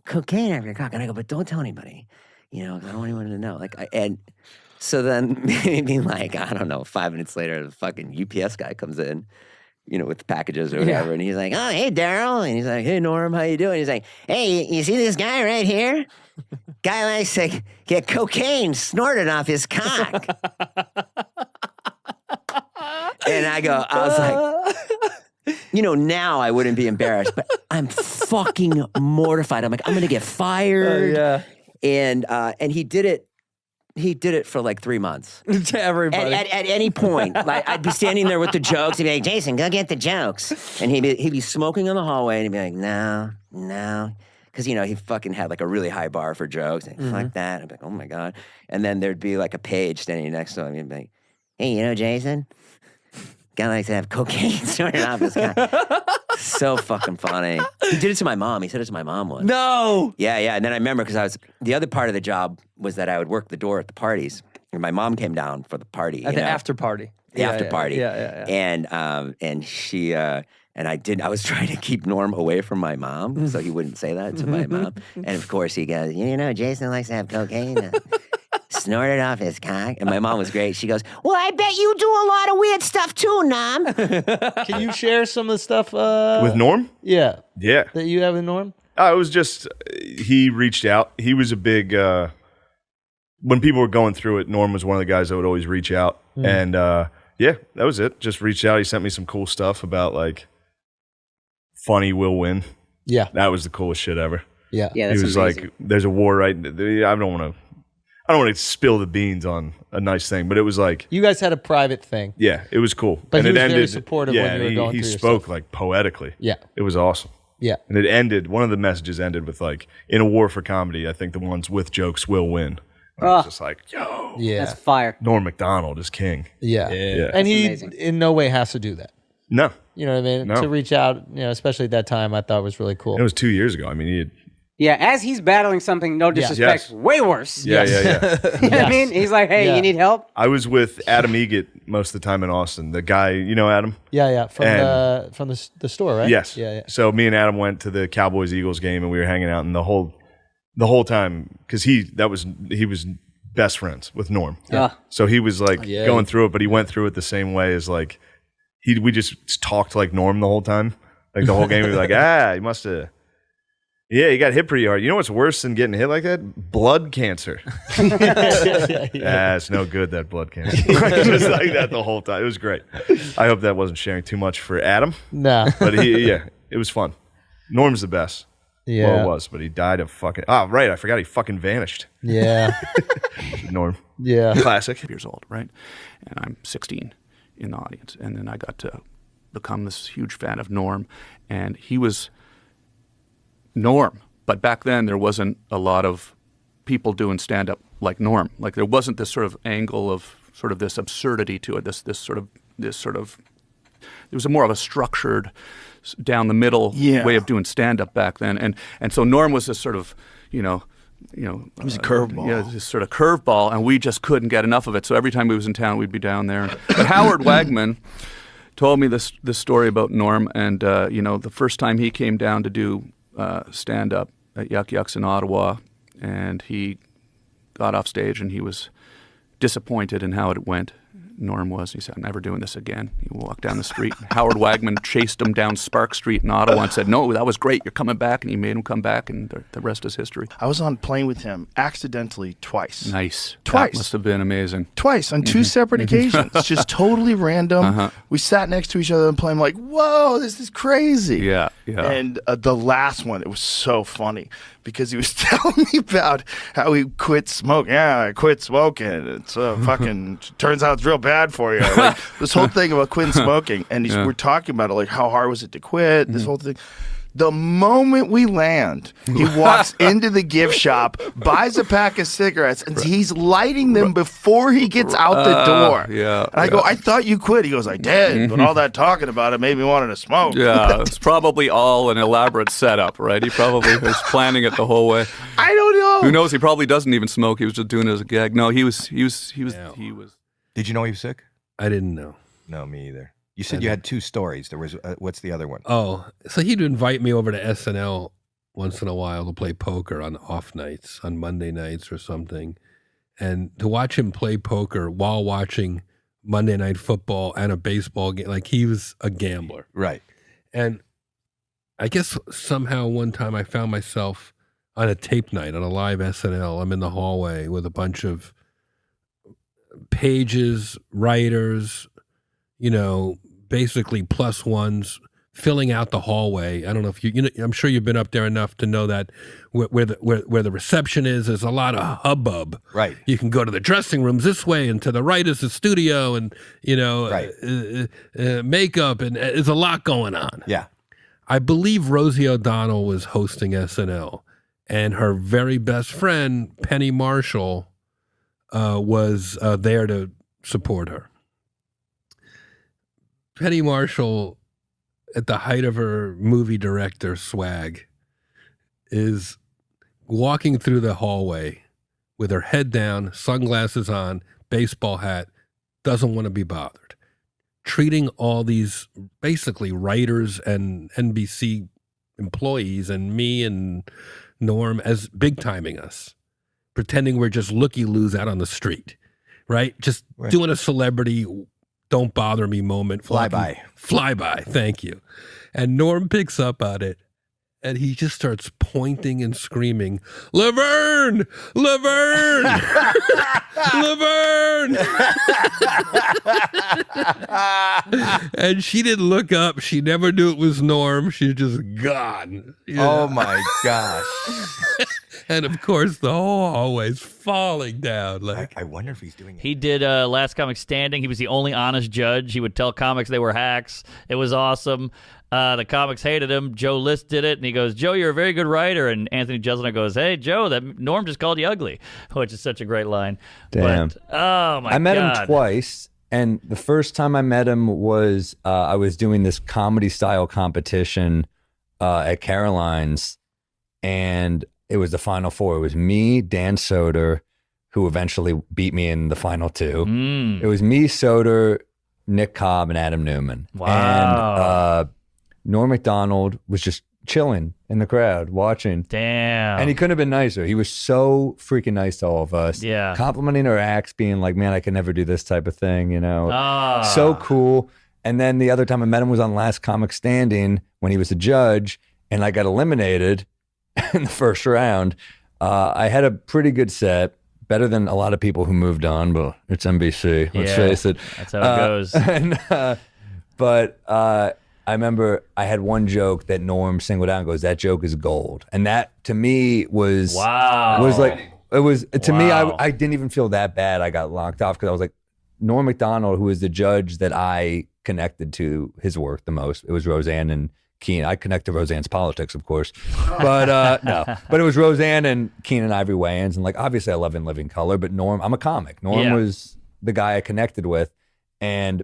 Cocaine after your cock. And I go, but don't tell anybody, you know, 'cause I don't want anyone to know. Like, and so then maybe like, I don't know, 5 minutes later, the fucking UPS guy comes in, you know, with the packages or whatever. And he's like, oh, hey, Daryl. And he's like, hey, Norm, how you doing? He's like, hey, you see this guy right here? Guy likes to get cocaine snorted off his cock. And I was like, you know, now I wouldn't be embarrassed, but I'm fucking mortified. I'm like, I'm gonna get fired. yeah. And he did it. He did it for like 3 months. To everybody. At any point, like I'd be standing there with the jokes. He'd be like, Jason, go get the jokes. And he'd be smoking on the hallway, and he'd be like, no. Because, you know, he fucking had like a really high bar for jokes. Like, fuck that. I'd be like, oh my God. And then there'd be like a page standing next to him. He'd be like, hey, you know, Jason? Guy likes to have cocaine snorted off his guy. So fucking funny. He did it to my mom. He said it to my mom once. No. Yeah. And then I remember because the other part of the job was that I would work the door at the parties. And my mom came down for the party. At the after party. The after party. Yeah. And she, and I was trying to keep Norm away from my mom so he wouldn't say that to my mom. And of course he goes, you know, Jason likes to have cocaine. Snorted off his cock. And my mom was great. She goes, well, I bet you do a lot of weird stuff too, Norm. Can you share some of the stuff? With Norm? Yeah. Yeah. That you have with Norm? It was just, he reached out. He was a big, when people were going through it, Norm was one of the guys that would always reach out. And yeah, that was it. Just reached out. He sent me some cool stuff about like, funny will win. Yeah. That was the coolest shit ever. Yeah. Yeah, he that's was amazing. like, there's a war right. I don't want to spill the beans on a nice thing, but it was like, You guys had a private thing. yeah, it was cool. But and he it was ended, very supportive yeah, when you were he, going he through your spoke stuff. like poetically. Yeah. It was awesome. Yeah. And it ended, one of the messages ended with like, in a war for comedy, I think the ones with jokes will win. And I was just like, yo, Yeah. That's fire. Norm Macdonald is king. Yeah. Yeah. And he amazing. in no way has to do that. No. You know what I mean? No. To reach out, you know, especially at that time, I thought was really cool. It was 2 years ago. I mean, he had, Yeah, as he's battling something, no disrespect, Yes. way worse. yeah. You know what I mean? He's like, hey, Yeah. you need help? I was with Adam Egget most of the time in Austin. The guy, you know Adam? Yeah. From And- the store, right? Yes. Yeah. So me and Adam went to the Cowboys-Eagles game, and we were hanging out, and the whole time, because he was best friends with Norm. Yeah. So he was like Yeah. going through it, but he went through it the same way as like we just talked like Norm the whole time. Like the whole game, we'd be like, you must have. Yeah, you got hit pretty hard. You know what's worse than getting hit like that? Blood cancer. It's no good, that blood cancer. Just like that the whole time. It was great. I hope that wasn't sharing too much for Adam. No. But it was fun. Norm's the best. Yeah. Well, it was, but he died of fucking. Oh, right. I forgot he fucking vanished. Yeah. Norm. Yeah. Classic. Years old, right? And I'm 16 in the audience. And then I got to become this huge fan of Norm. And he was Norm. But back then, there wasn't a lot of people doing stand-up like Norm. Like there wasn't this sort of angle of sort of this absurdity to it, this sort of There was a more of a structured, down the middle way of doing stand up back then, and so Norm was this sort of, it was a curveball. Yeah, this sort of curveball, and we just couldn't get enough of it. So every time we was in town, we'd be down there. But Howard Wagman told me this story about Norm, and the first time he came down to do stand up at Yuck Yucks in Ottawa, and he got off stage and he was disappointed in how it went. Norm was. He said, "I'm never doing this again." He walked down the street. Howard Wagman chased him down Spark Street in Ottawa and said, "No, that was great. You're coming back." And he made him come back, and the rest is history. I was on a plane with him accidentally twice. Nice. Twice. That must have been amazing. Twice on two separate occasions. Just totally random. We sat next to each other on the plane, like, whoa, this is crazy. Yeah. And the last one, it was so funny because he was telling me about how he quit smoking. Yeah, I quit smoking. It's fucking, turns out it's real bad for you. Like, this whole thing about quitting smoking. And we're talking about it, like, how hard was it to quit? This whole thing. The moment we land, he walks into the gift shop, buys a pack of cigarettes, and he's lighting them before he gets out the door. And I go, "I thought you quit." He goes, "I did, but all that talking about it made me want to smoke." Yeah, it's probably all an elaborate setup, right? He probably was planning it the whole way. I don't know. Who knows? He probably doesn't even smoke. He was just doing it as a gag. No, he was. Did you know he was sick? I didn't know. No, me either. You said you had two stories. There was what's the other one? Oh, so he'd invite me over to SNL once in a while to play poker on off nights, on Monday nights or something, and to watch him play poker while watching Monday Night Football and a baseball game, like he was a gambler, right? And I guess somehow one time I found myself on a tape night on a live SNL. I'm in the hallway with a bunch of pages, writers, basically plus ones filling out the hallway. I don't know if I'm sure you've been up there enough to know that where the reception is, there's a lot of hubbub. Right. You can go to the dressing rooms this way, and to the right is the studio, and makeup, and there's a lot going on. Yeah. I believe Rosie O'Donnell was hosting SNL, and her very best friend Penny Marshall was there to support her. Penny Marshall, at the height of her movie director swag, is walking through the hallway with her head down, sunglasses on, baseball hat, doesn't want to be bothered, treating all these basically writers and NBC employees and me and Norm as big-timing us, pretending we're just looky-loos out on the street, right? Just doing a celebrity don't bother me moment. Flyby. Thank you. And Norm picks up on it, and he just starts pointing and screaming, "Laverne! Laverne! Laverne!" And she didn't look up. She never knew it was Norm. She was just gone. Oh my gosh. And of course, the whole hallway's falling down. Like, I wonder if he's doing it. He did Last Comic Standing. He was the only honest judge. He would tell comics they were hacks. It was awesome. The comics hated him. Joe List did it, and he goes, "Joe, you're a very good writer." And Anthony Jeselnik goes, "Hey, Joe, that Norm just called you ugly," which is such a great line. Damn. But, oh, my God. I met him twice, and the first time I met him was I was doing this comedy-style competition at Caroline's, and it was the Final Four. It was me, Dan Soder, who eventually beat me in the final two. It was me, Soder, Nick Cobb, and Adam Newman. Wow. And Norm Macdonald was just chilling in the crowd, watching. Damn. And he couldn't have been nicer. He was so freaking nice to all of us. Yeah. Complimenting our acts, being like, "Man, I could never do this type of thing," So cool. And then the other time I met him was on Last Comic Standing when he was a judge, and I got eliminated in the first round. I had a pretty good set, better than a lot of people who moved on, but it's NBC, let's face it. That's how it goes. But I remember I had one joke that Norm singled out and goes, "That joke is gold." And that to me was like, it was, to me, I didn't even feel that bad. I got locked off because I was like, Norm Macdonald, who is the judge that I connected to his work the most, it was Roseanne and Keenan. I connect to Roseanne's politics, of course, but no. But it was Roseanne and Keenan Ivory Wayans, and like obviously I love In Living Color, but Norm, I'm a comic. Norm was the guy I connected with, and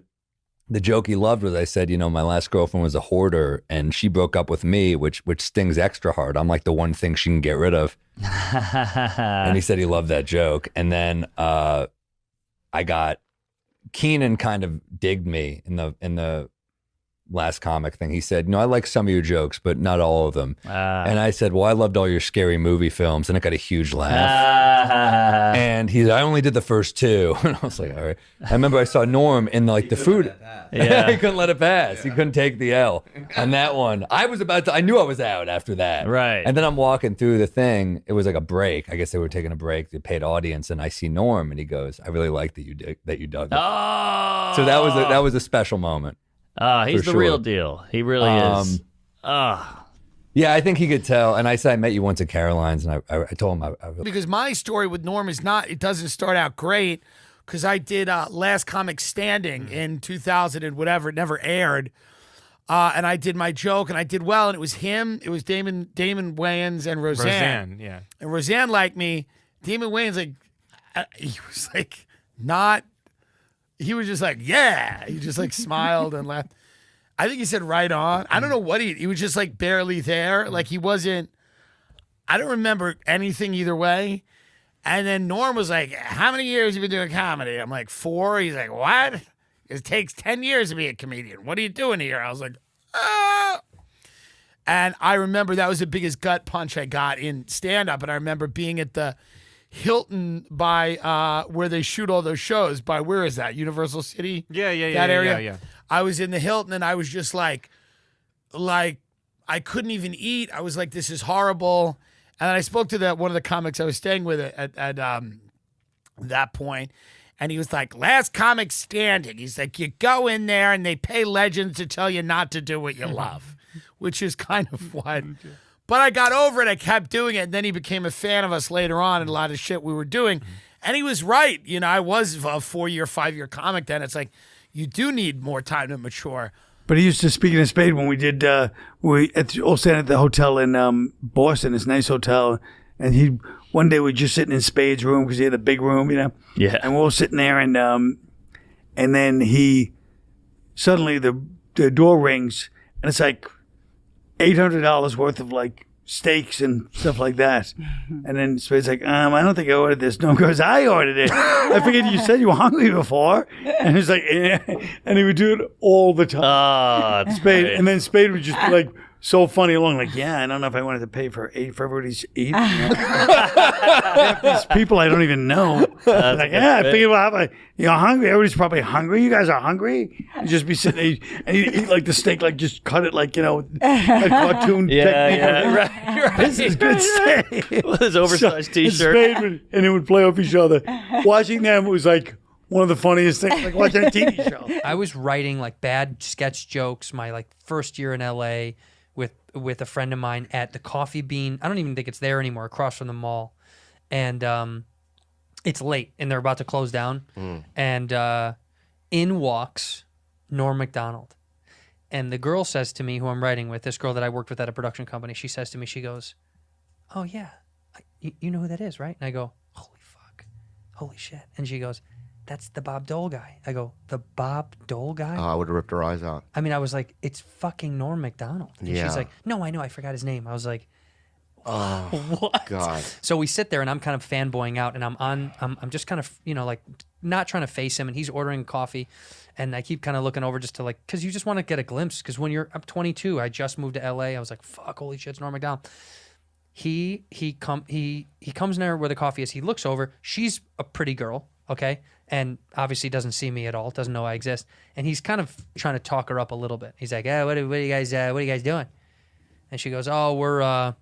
the joke he loved was I said, my last girlfriend was a hoarder and she broke up with me, which stings extra hard. I'm like the one thing she can get rid of. And he said he loved that joke. And then Keenan kind of digged me in the last comic thing. He said, I like some of your jokes, but not all of them. And I said, well, I loved all your scary movie films. And it got a huge laugh. And he said, I only did the first 2. And I was like, all right. I remember I saw Norm in the food. Yeah. He couldn't let it pass. He couldn't take the L on that one. I knew I was out after that. Right. And then I'm walking through the thing. It was like a break. I guess they were taking a break, the paid audience. And I see Norm and he goes, I really like that you dug it. Oh. So that was a special moment. He's For the real sure. deal. He really is. Yeah, I think he could tell. And I said I met you once at Caroline's, and I told him I really. Because my story with Norm it doesn't start out great, because I did Last Comic Standing in 2000 and whatever. It never aired. And I did my joke, and I did well, and it was him. It was Damon Wayans and Roseanne. Yeah. And Roseanne liked me. Damon Wayans, he was not. He was just like, yeah. He just smiled and laughed. I think he said right on. I don't know what he was just barely there. He wasn't, I don't remember anything either way. And then Norm was like, how many years have you been doing comedy? I'm like, 4. He's like, what? It takes 10 years to be a comedian. What are you doing here? I was like, ah. And I remember that was the biggest gut punch I got in stand-up. And I remember being at the Hilton by where they shoot all those shows. By where is that? Universal City? Yeah. That area? Yeah. I was in the Hilton and I was just like I couldn't even eat. I was like, this is horrible. And then I spoke to one of the comics I was staying with at that point, and he was like, Last Comic Standing. He's like, you go in there and they pay legends to tell you not to do what you love, which is kind of what. But I got over it. I kept doing it. And then he became a fan of us later on and a lot of shit we were doing. And he was right. I was a 4-year, 5-year comic then. It's like, you do need more time to mature. But he used to, speaking of Spade, when we did, we all staying at the hotel in Boston, this nice hotel. And one day we were just sitting in Spade's room because he had a big room, Yeah. And we're all sitting there and then suddenly the door rings and it's like $800 worth of steaks and stuff like that. And then Spade's like, I don't think I ordered this. No, goes, I ordered it. I figured you said you were hungry before. And he's like, eh. And he would do it all the time. Spade. And then Spade would just be so funny along, yeah, I don't know if I wanted to pay for everybody to eat. These people I don't even know. I figured we'll have you're hungry. Everybody's probably hungry. You guys are hungry. You just be sitting there and you eat the steak, just cut it like cartoon technique. Yeah, right. This is good steak. With his oversized T-shirt. And it would play off each other. Watching them was one of the funniest things, watching a TV show. I was writing bad sketch jokes my first year in LA with a friend of mine at the Coffee Bean. I don't even think it's there anymore, across from the mall. And it's late and they're about to close down. And in walks Norm Macdonald. And the girl says to me, who I'm writing with, this girl that I worked with at a production company, she says to me, she goes, oh yeah, you know who that is, right? And I go, holy fuck, holy shit. And she goes, that's the Bob Dole guy. I go, the Bob Dole guy? Oh, I would have ripped her eyes out. I mean, I was like, it's fucking Norm Macdonald. And Yeah. she's like, no, I know, I forgot his name. I was like, Oh, what? God. So we sit there and I'm kind of fanboying out and I'm just kind of, not trying to face him, and he's ordering coffee and I keep kind of looking over just to cause you just want to get a glimpse. Cause when I'm 22, I just moved to LA. I was like, fuck, holy shit, it's Norm Macdonald. He comes in there where the coffee is. He looks over. She's a pretty girl. Okay. And obviously doesn't see me at all. Doesn't know I exist. And he's kind of trying to talk her up a little bit. He's like, what are you guys doing? And she goes, oh, we're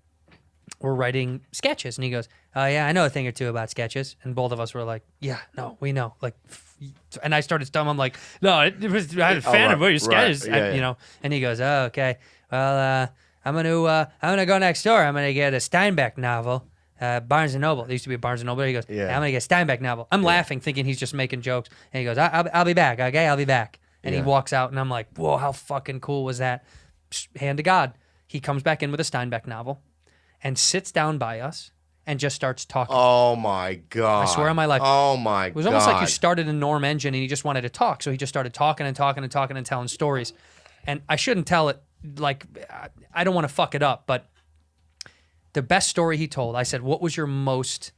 writing sketches. And he goes, oh yeah, I know a thing or two about sketches. And both of us were like, yeah, no, we know. And I started stumbling. I'm like, no, I was a fan of your sketches, right. Yeah. And he goes, oh, okay. Well, I'm gonna go next door. I'm gonna get a Steinbeck novel. Barnes and Noble. There used to be a Barnes and Noble. He goes, Yeah. I'm gonna get a Steinbeck novel. I'm laughing, thinking he's just making jokes. And he goes, I'll be back. Okay, I'll be back. And he Yeah. walks out, and I'm like, whoa, how fucking cool was that? Hand to God. He comes back in with a Steinbeck novel, and sits down by us, and just starts talking. Oh my God. I swear on my life. Oh my God. It was almost like he started a Norm engine and he just wanted to talk. So he just started talking and talking and talking and telling stories. And I shouldn't tell it, like, I don't want to fuck it up, but the best story he told, I said, what was your most,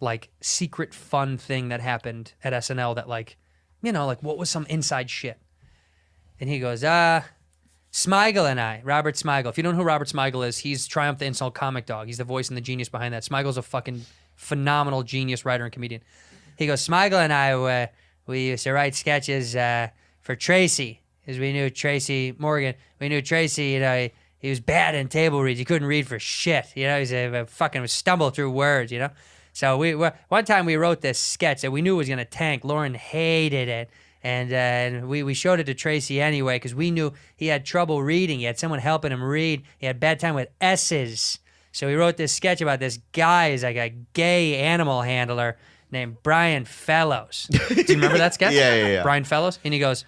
like, secret fun thing that happened at SNL that, like, you know, like, what was some inside shit? And he goes, Smigel and I, Robert Smigel. If you don't know who Robert Smigel is, he's Triumph the Insult Comic Dog. He's the voice and the genius behind that. Smigel's a fucking phenomenal genius writer and comedian. He goes, Smigel and I, we used to write sketches for Tracy, because we knew Tracy Morgan. We knew Tracy, you know, he was bad in table reads. He couldn't read for shit. You know, he's a fucking stumble through words, you know. So one time we wrote this sketch that we knew was going to tank. Lauren hated it. And we showed it to Tracy anyway because we knew he had trouble reading. He had someone helping him read. He had bad time with S's. So we wrote this sketch about this guy who's like a gay animal handler named Brian Fellows. Do you remember that sketch? Yeah. Brian Fellows? And he goes,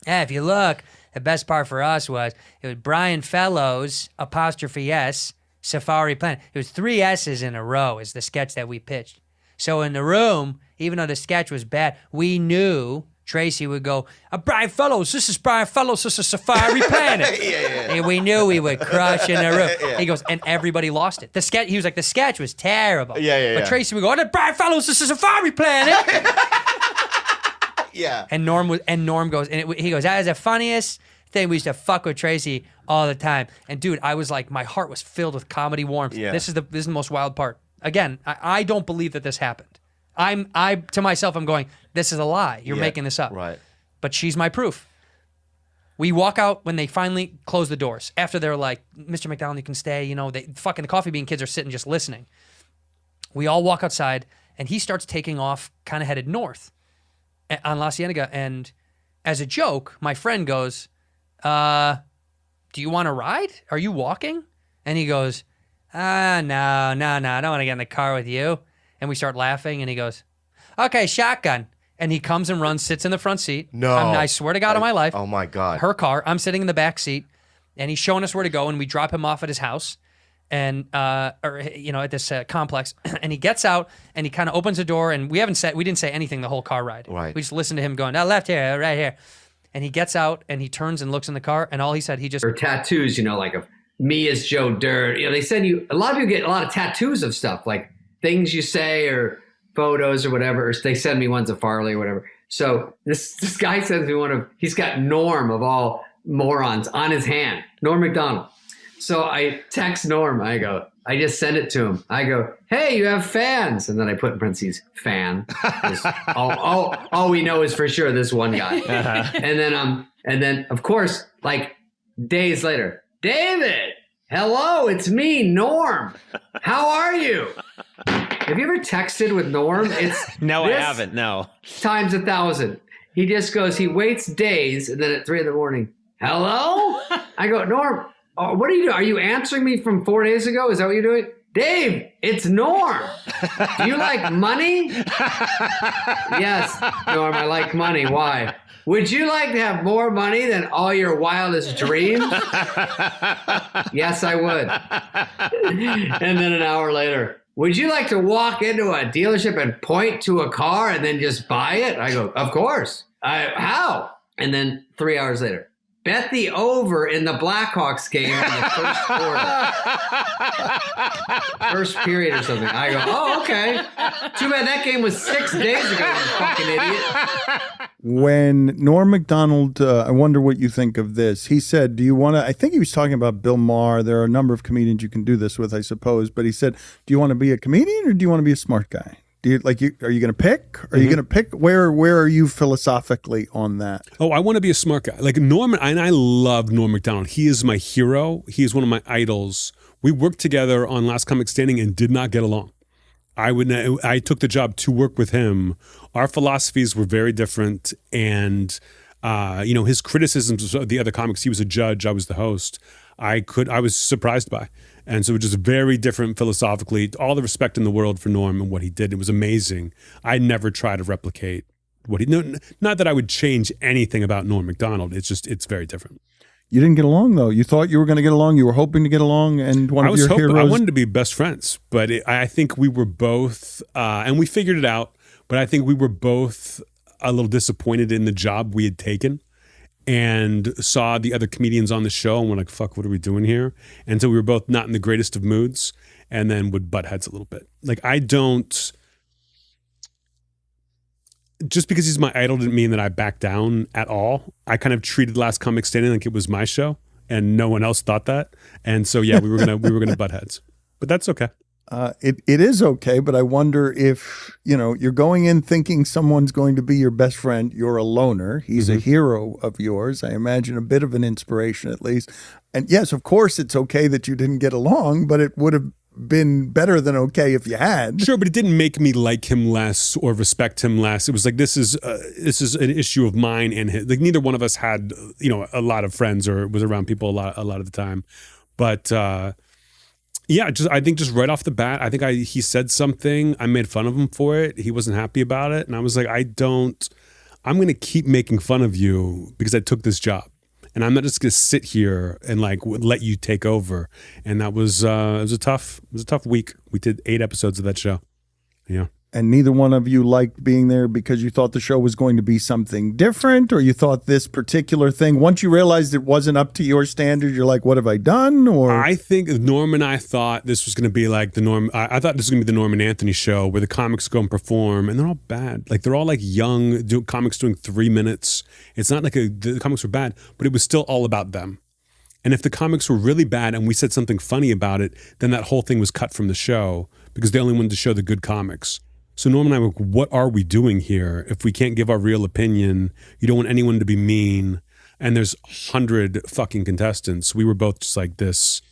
if you look, the best part for us was it was Brian Fellows, apostrophe S, Safari Planet. It was 3 S's in a row is the sketch that we pitched. So in the room, even though the sketch was bad, we knew Tracy would go, Brian Fellows, this is Brian Fellows, this is Safari Planet. And we knew we would crush in the room. He goes, and everybody lost it. He was like, the sketch was terrible. But Tracy would go, Brian Fellows, this is Safari Planet. And Norm goes, and he goes, that is the funniest thing. We used to fuck with Tracy all the time. And dude, I was like, my heart was filled with comedy warmth. This is the most wild part. Again, I don't believe that this happened. To myself, I'm going, this is a lie. You're making this up. Right. But she's my proof. We walk out when they finally close the doors. After they're like, Mr. Macdonald, you can stay. You know, the Coffee Bean kids are sitting just listening. We all walk outside, and he starts taking off, kind of headed north on La Cienega. And as a joke, my friend goes, do you want to ride? Are you walking? And he goes, no, I don't want to get in the car with you. And we start laughing, and he goes, okay, shotgun. And he comes and runs, sits in the front seat. No. I swear to God on my life. Oh, my God. Her car. I'm sitting in the back seat, and he's showing us where to go, and we drop him off at his house, and at this complex. And he gets out, and he kind of opens the door, and we didn't say anything the whole car ride. Right. We just listened to him going, left here, right here. And he gets out, and he turns and looks in the car, and all he said, or tattoos, you know, like of me as Joe Dirt. You know, they send you, a lot of you get a lot of tattoos of stuff, like things you say or photos or whatever, or they send me ones of Farley or whatever. So this guy sends me he's got Norm of all morons on his hand, Norm Macdonald. So I text Norm, I just send it to him. I go, hey, you have fans. And then I put in parentheses, fan. all we know is for sure this one guy. And then of course, like days later, David, hello, it's me, Norm. How are you? Have you ever texted with Norm? No, I haven't. No. Times 1,000. He just goes, he waits days, and then at 3 a.m, hello? I go, Norm, what are you doing? Are you answering me from 4 days ago? Is that what you're doing? Dave, it's Norm. Do you like money? Yes, Norm, I like money. Why? Would you like to have more money than all your wildest dreams? Yes, I would. And then an hour later, would you like to walk into a dealership and point to a car and then just buy it? I go, of course. How? And then 3 hours later, bet the over in the Blackhawks game in the first quarter. First period or something. I go, oh, okay. Too bad that game was 6 days ago, you fucking idiot. When Norm Macdonald, I wonder what you think of this. He said, do you want to, I think he was talking about Bill Maher. There are a number of comedians you can do this with, I suppose. But he said, do you want to be a comedian or do you want to be a smart guy? Are you going to pick? Are you going to pick? Where are you philosophically on that? Oh, I want to be a smart guy. Like Norm, and I love Norm Macdonald. He is my hero. He is one of my idols. We worked together on Last Comic Standing and did not get along. I took the job to work with him. Our philosophies were very different, and his criticisms of the other comics. He was a judge. I was the host. I was surprised by. And so it was just very different philosophically. All the respect in the world for Norm and what he did. It was amazing. I never try to replicate what he did. Not that I would change anything about Norm Macdonald. It's very different. You didn't get along, though. You thought you were going to get along. You were hoping to get along, and one of your heroes. I wanted to be best friends, but I think we were both, and we figured it out. But I think we were both a little disappointed in the job we had taken, and saw the other comedians on the show, and we're like, "Fuck, what are we doing here?" And so we were both not in the greatest of moods, and then would butt heads a little bit. Like I don't. Just because he's my idol didn't mean that I backed down at all. I kind of treated Last Comic Standing like it was my show, and no one else thought that. And so yeah, we were gonna butt heads, but that's okay. It is okay, but I wonder if you're going in thinking someone's going to be your best friend. You're a loner. He's a hero of yours. I imagine a bit of an inspiration at least. And yes, of course, it's okay that you didn't get along, but it would have been better than okay if you had. Sure, but it didn't make me like him less or respect him less. It was like this is an issue of mine and his. Like neither one of us had a lot of friends or was around people a lot of the time. But yeah, I think just right off the bat, I think he said something. I made fun of him for it. He wasn't happy about it, and I was like, I'm going to keep making fun of you because I took this job. And I'm not just gonna sit here and like let you take over. And that was it was a tough week. We did 8 episodes of that show. Yeah. And neither one of you liked being there because you thought the show was going to be something different, or you thought this particular thing, once you realized it wasn't up to your standard, you're like, what have I done? Or I think Norm and I thought this was going to be like the Norm. I thought this was going to be the Norm and Anthony show where the comics go and perform, and they're all bad. Like they're all like young comics doing 3 minutes. It's not like the comics were bad, but it was still all about them. And if the comics were really bad and we said something funny about it, then that whole thing was cut from the show because they only wanted to show the good comics. So Norm and I were like, what are we doing here? If we can't give our real opinion, you don't want anyone to be mean. And there's 100 fucking contestants. We were both just like, this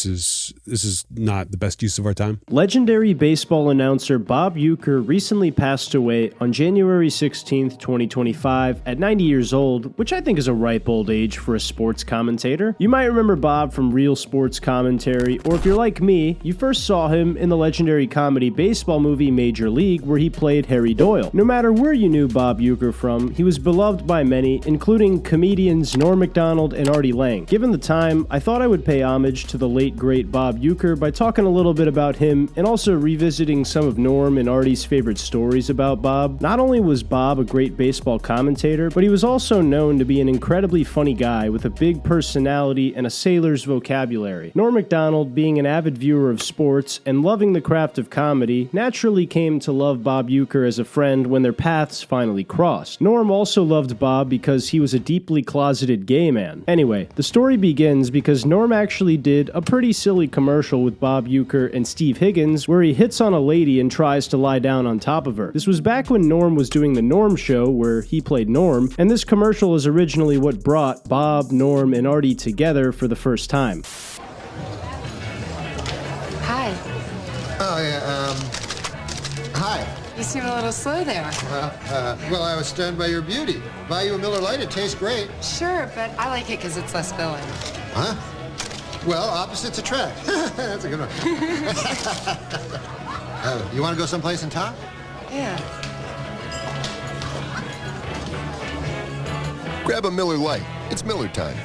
is not the best use of our time. Legendary baseball announcer Bob Uecker recently passed away on January 16th, 2025 at 90 years old, which I think is a ripe old age for a sports commentator. You might remember Bob from Real Sports Commentary, or if you're like me, you first saw him in the legendary comedy baseball movie Major League, where he played Harry Doyle. No matter where you knew Bob Uecker from, he was beloved by many, including comedians Norm Macdonald and Artie Lang. Given the time, I thought I would pay homage to the late great Bob Uecker by talking a little bit about him and also revisiting some of Norm and Artie's favorite stories about Bob. Not only was Bob a great baseball commentator, but he was also known to be an incredibly funny guy with a big personality and a sailor's vocabulary. Norm Macdonald, being an avid viewer of sports and loving the craft of comedy, naturally came to love Bob Uecker as a friend when their paths finally crossed. Norm also loved Bob because he was a deeply closeted gay man. Anyway, the story begins because Norm actually did a pretty silly commercial with Bob Uecker and Steve Higgins where he hits on a lady and tries to lie down on top of her. This was back when Norm was doing the Norm Show where he played Norm, and this commercial is originally what brought Bob, Norm, and Artie together for the first time. Hi. Oh, yeah, hi. You seem a little slow there. Well, I was stunned by your beauty. Buy you a Miller Lite, it tastes great. Sure, but I like it because it's less filling. Huh? Well, opposites attract. That's a good one. You want to go someplace and talk? Yeah. Grab a Miller Lite. It's Miller time.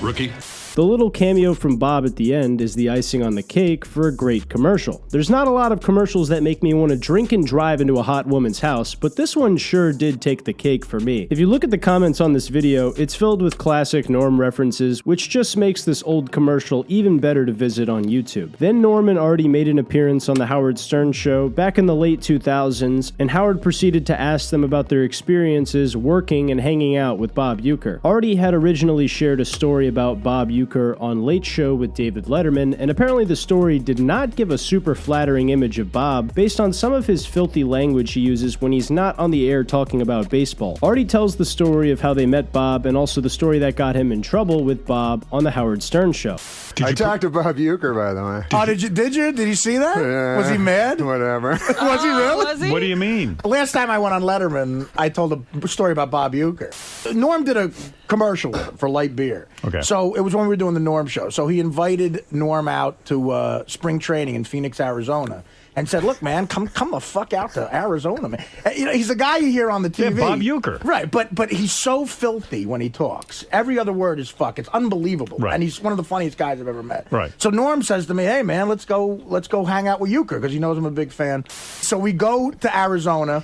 Rookie. The little cameo from Bob at the end is the icing on the cake for a great commercial. There's not a lot of commercials that make me want to drink and drive into a hot woman's house, but this one sure did take the cake for me. If you look at the comments on this video, it's filled with classic Norm references, which just makes this old commercial even better to visit on YouTube. Then Norm and Artie made an appearance on the Howard Stern Show back in the late 2000s, and Howard proceeded to ask them about their experiences working and hanging out with Bob Uecker. Artie had originally shared a story about Bob Uecker on Late Show with David Letterman, and apparently the story did not give a super flattering image of Bob based on some of his filthy language he uses when he's not on the air talking about baseball. Artie tells the story of how they met Bob and also the story that got him in trouble with Bob on the Howard Stern Show. I talked to Bob Uecker, by the way. Oh, did you? Did you see that? Yeah. Was he mad? Whatever. Was he really? Was he? What do you mean? Last time I went on Letterman, I told a story about Bob Uecker. Norm did a commercial with him for light beer. Okay. So it was when we were doing the Norm Show. So he invited Norm out to spring training in Phoenix, Arizona. and said, "Look, man, come the fuck out to Arizona, man." You know, he's a guy you hear on the TV. Yeah, Bob Uecker. Right, but he's so filthy when he talks. Every other word is fuck. It's unbelievable. Right. And he's one of the funniest guys I've ever met. Right. So Norm says to me, "Hey, man, let's go hang out with Uecker," because he knows I'm a big fan. So we go to Arizona.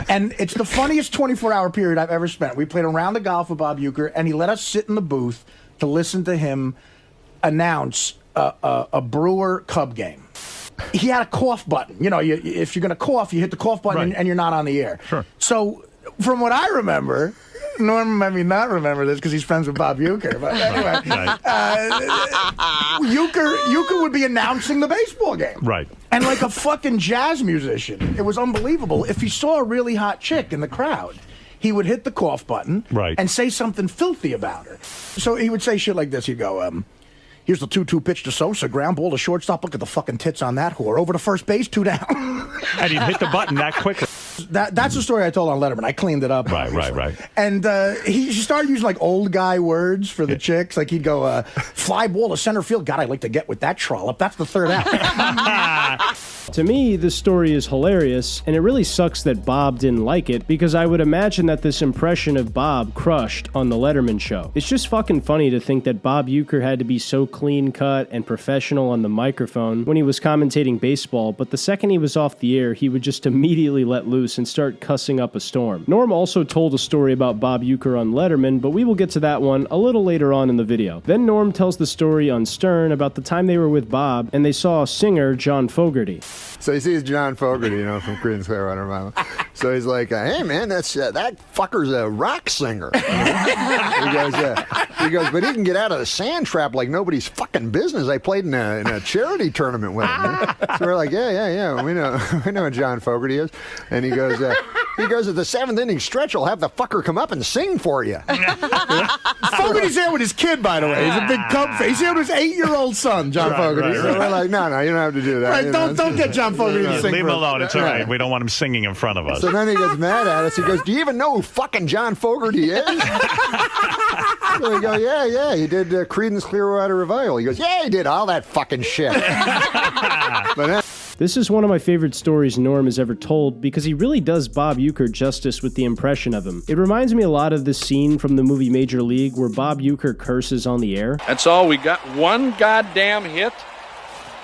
And it's the funniest 24-hour period I've ever spent. We played a round of golf with Bob Uecker, and he let us sit in the booth to listen to him announce a Brewer-Cub game. He had a cough button. You know, if you're going to cough, you hit the cough button and you're not on the air. Sure. So from what I remember, Norm may not remember this because he's friends with Bob Uecker. But anyway, Uecker would be announcing the baseball game. Right. And like a fucking jazz musician. It was unbelievable. If he saw a really hot chick in the crowd, he would hit the cough button and say something filthy about her. So he would say shit like this. He'd go, here's the 2-2 pitch to Sosa, ground ball to shortstop. Look at the fucking tits on that whore. Over to first base, 2 down. And he'd hit the button that quickly. That's the story I told on Letterman. I cleaned it up. Right. And he started using like old guy words for the chicks. Like he'd go, fly ball to center field. God, I'd like to get with that trollop. That's the third out. To me, this story is hilarious, and it really sucks that Bob didn't like it, because I would imagine that this impression of Bob crushed on the Letterman show. It's just fucking funny to think that Bob Uecker had to be so clean-cut and professional on the microphone when he was commentating baseball, but the second he was off the air, he would just immediately let loose and start cussing up a storm. Norm also told a story about Bob Uecker on Letterman, but we will get to that one a little later on in the video. Then Norm tells the story on Stern about the time they were with Bob, and they saw singer John Fogerty. So he sees John Fogerty, you know, from Creedence Clearwater Revival. So he's like, "Hey man, that fucker's a rock singer." He goes, "But he can get out of the sand trap like nobody's fucking business. I played in a charity tournament with him." So we're like, yeah, we know who John Fogerty is. And he goes, at the 7th inning stretch, I'll have the fucker come up and sing for you. Fogerty's there with his kid, by the way. He's a big Cub fan. He's here with his 8-year-old son, John Fogerty. So we're like, no, you don't have to do that. Right, don't get John Fogerty to sing. Leave him alone. It's all right. We don't want him singing in front of us. So then he gets mad at us. He goes, "Do you even know who fucking John Fogerty is?" So we go, yeah, he did Creedence Clearwater Revival. He goes, "Yeah, he did all that fucking shit." This is one of my favorite stories Norm has ever told because he really does Bob Uecker justice with the impression of him. It reminds me a lot of the scene from the movie Major League where Bob Uecker curses on the air. That's all we got. One goddamn hit.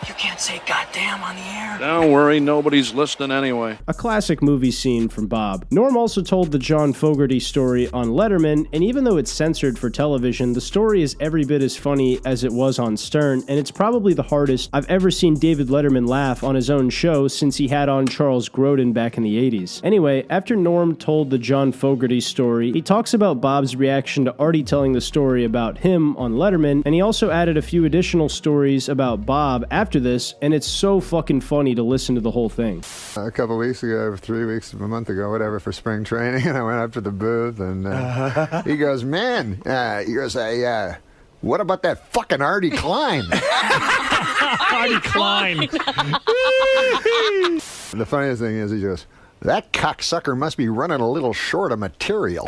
You can't say goddamn on the air. Don't worry, nobody's listening anyway. A classic movie scene from Bob. Norm also told the John Fogerty story on Letterman, and even though it's censored for television, the story is every bit as funny as it was on Stern, and it's probably the hardest I've ever seen David Letterman laugh on his own show since he had on Charles Grodin back in the 80s. Anyway, after Norm told the John Fogerty story, he talks about Bob's reaction to Artie telling the story about him on Letterman, and he also added a few additional stories about Bob after this, and it's so fucking funny to listen to the whole thing. A couple weeks ago, 3 weeks, a month ago, whatever, for spring training, and I went up to the booth, and he goes, "Man," what about that fucking Artie Klein? Artie Klein. The funniest thing is he goes, "That cocksucker must be running a little short of material."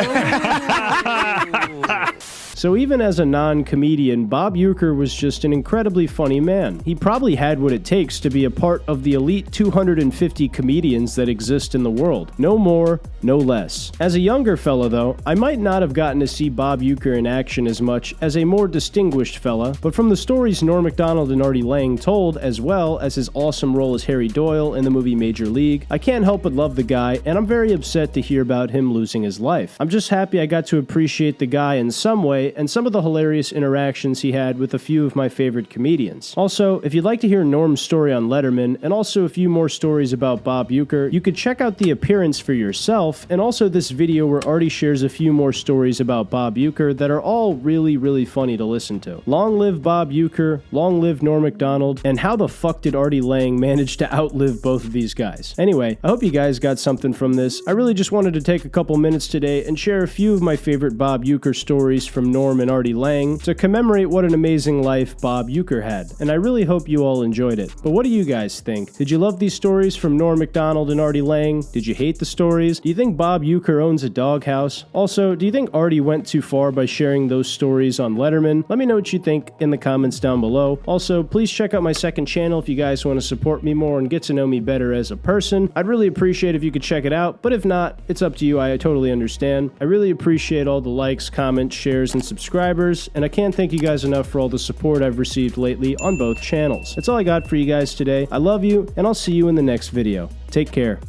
So even as a non-comedian, Bob Uecker was just an incredibly funny man. He probably had what it takes to be a part of the elite 250 comedians that exist in the world. No more, no less. As a younger fella though, I might not have gotten to see Bob Uecker in action as much as a more distinguished fella, but from the stories Norm Macdonald and Artie Lang told, as well as his awesome role as Harry Doyle in the movie Major League, I can't help but love the guy, and I'm very upset to hear about him losing his life. I'm just happy I got to appreciate the guy in some way, and some of the hilarious interactions he had with a few of my favorite comedians. Also, if you'd like to hear Norm's story on Letterman, and also a few more stories about Bob Uecker, you could check out The Appearance for yourself, and also this video where Artie shares a few more stories about Bob Uecker that are all really, really funny to listen to. Long live Bob Uecker, long live Norm Macdonald, and how the fuck did Artie Lang manage to outlive both of these guys? Anyway, I hope you guys got something from this. I really just wanted to take a couple minutes today and share a few of my favorite Bob Uecker stories from Norm Norm and Artie Lang to commemorate what an amazing life Bob Uecker had, and I really hope you all enjoyed it. But what do you guys think? Did you love these stories from Norm Macdonald and Artie Lang? Did you hate the stories? Do you think Bob Uecker owns a doghouse? Also, do you think Artie went too far by sharing those stories on Letterman? Let me know what you think in the comments down below. Also, please check out my second channel if you guys want to support me more and get to know me better as a person. I'd really appreciate if you could check it out, but if not, it's up to you. I totally understand. I really appreciate all the likes, comments, shares, and subscribers, and I can't thank you guys enough for all the support I've received lately on both channels. That's all I got for you guys today. I love you, and I'll see you in the next video. Take care.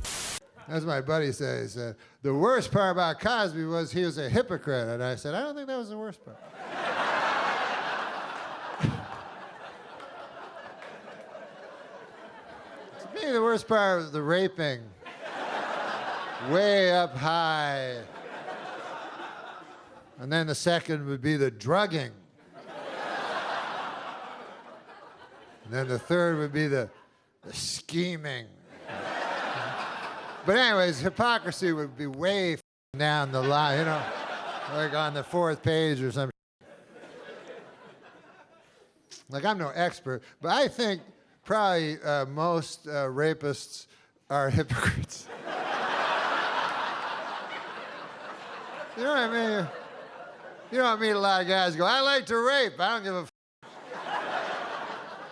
As my buddy says, the worst part about Cosby was he was a hypocrite. And I said, I don't think that was the worst part. To me, the worst part was the raping. Way up high. And then the second would be the drugging. And then the third would be the scheming. But anyways, hypocrisy would be way down the line, you know, like on the 4th page or something. Like, I'm no expert, but I think probably most rapists are hypocrites. You know what I mean? You don't meet a lot of guys go, I like to rape. I don't give a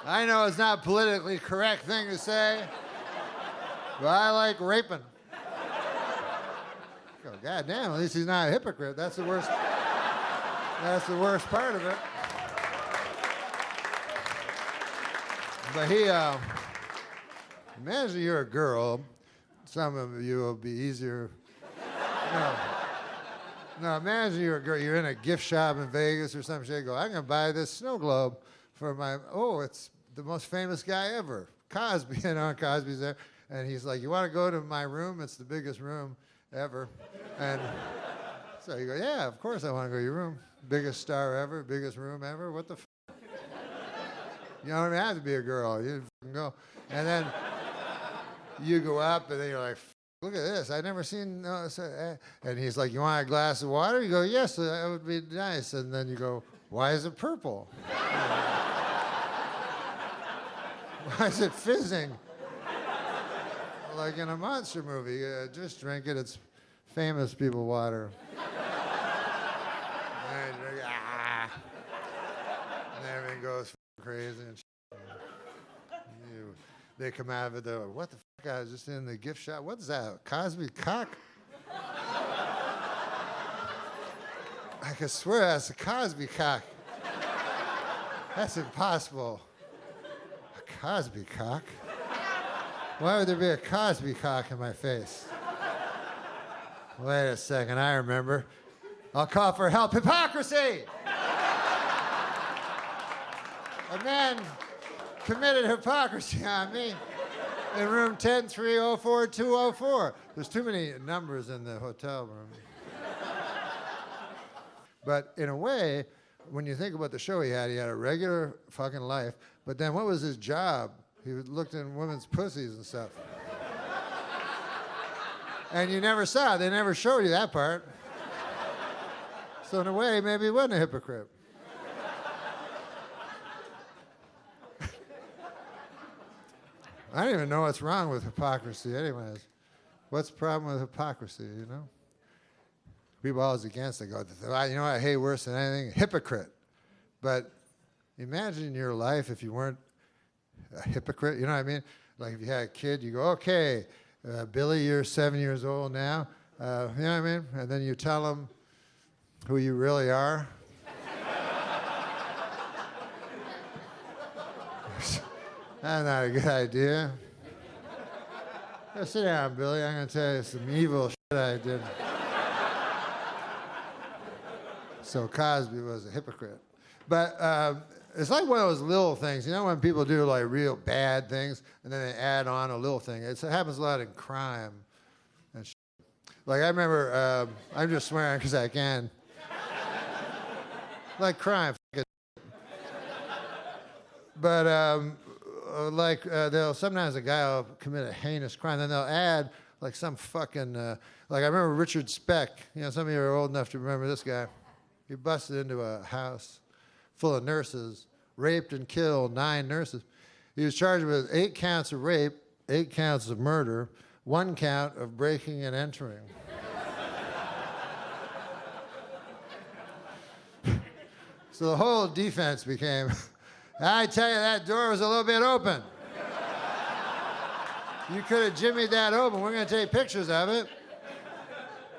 I know it's not a politically correct thing to say, but I like raping. Go, God damn, at least he's not a hypocrite. That's the worst. That's the worst part of it. But he, imagine you're a girl. Some of you will be easier. No, imagine you're a girl. You're in a gift shop in Vegas or some shit. Go, I'm gonna buy this snow globe for my. Oh, it's the most famous guy ever, Cosby. You know, Cosby's there, and he's like, "You want to go to my room? It's the biggest room ever." And so you go, "Yeah, of course I want to go to your room. Biggest star ever, biggest room ever. What the f?" You don't even have to be a girl. You can go, and then you go up, and then you're like, look at this. I've never seen. And he's like, you want a glass of water? You go, yes, that would be nice. And then you go, why is it purple? Why is it fizzing? Like in a monster movie. Just drink it. It's famous people water. And you drink, and everything goes crazy and shit. They come out of it, they're like, what the fuck? I was just in the gift shop. What's that? Cosby cock? I can swear that's a Cosby cock. That's impossible. A Cosby cock? Why would there be a Cosby cock in my face? Wait a second, I remember. I'll call for help. Hypocrisy! A man committed hypocrisy on me in room 10304-204. There's too many numbers in the hotel room. But in a way, when you think about the show he had a regular fucking life, but then what was his job? He looked in women's pussies and stuff. And you never saw it. They never showed you that part. So in a way, maybe he wasn't a hypocrite. I don't even know what's wrong with hypocrisy anyways. What's the problem with hypocrisy, you know? People always against it. Go, you know what I hate worse than anything? Hypocrite. But imagine your life if you weren't a hypocrite. You know what I mean? Like if you had a kid, you go, okay, Billy, you're 7 years old now. You know what I mean? And then you tell them who you really are. That's not a good idea. Sit down, Billy. I'm going to tell you some evil shit I did. So Cosby was a hypocrite. But it's like one of those little things. You know when people do like real bad things and then they add on a little thing? It happens a lot in crime and shit. Like I remember, I'm just swearing because I can. Like crime. But sometimes a guy will commit a heinous crime, then they'll add like some fucking, like I remember Richard Speck. You know, some of you are old enough to remember this guy. He busted into a house full of nurses, raped and killed 9 nurses. He was charged with 8 counts of rape, 8 counts of murder, 1 count of breaking and entering. So the whole defense became, I tell you, that door was a little bit open. You could have jimmied that open. We're going to take pictures of it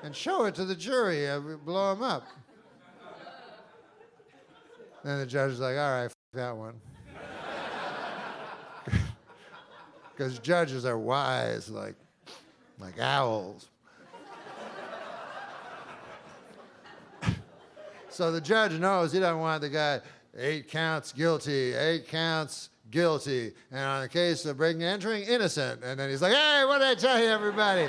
and show it to the jury. Blow them up. Then the judge is like, all right, that one. Because judges are wise, like owls. So the judge knows he doesn't want the guy, 8 counts guilty, 8 counts guilty, and on the case of breaking and entering, innocent. And then he's like, hey, what did I tell you, everybody?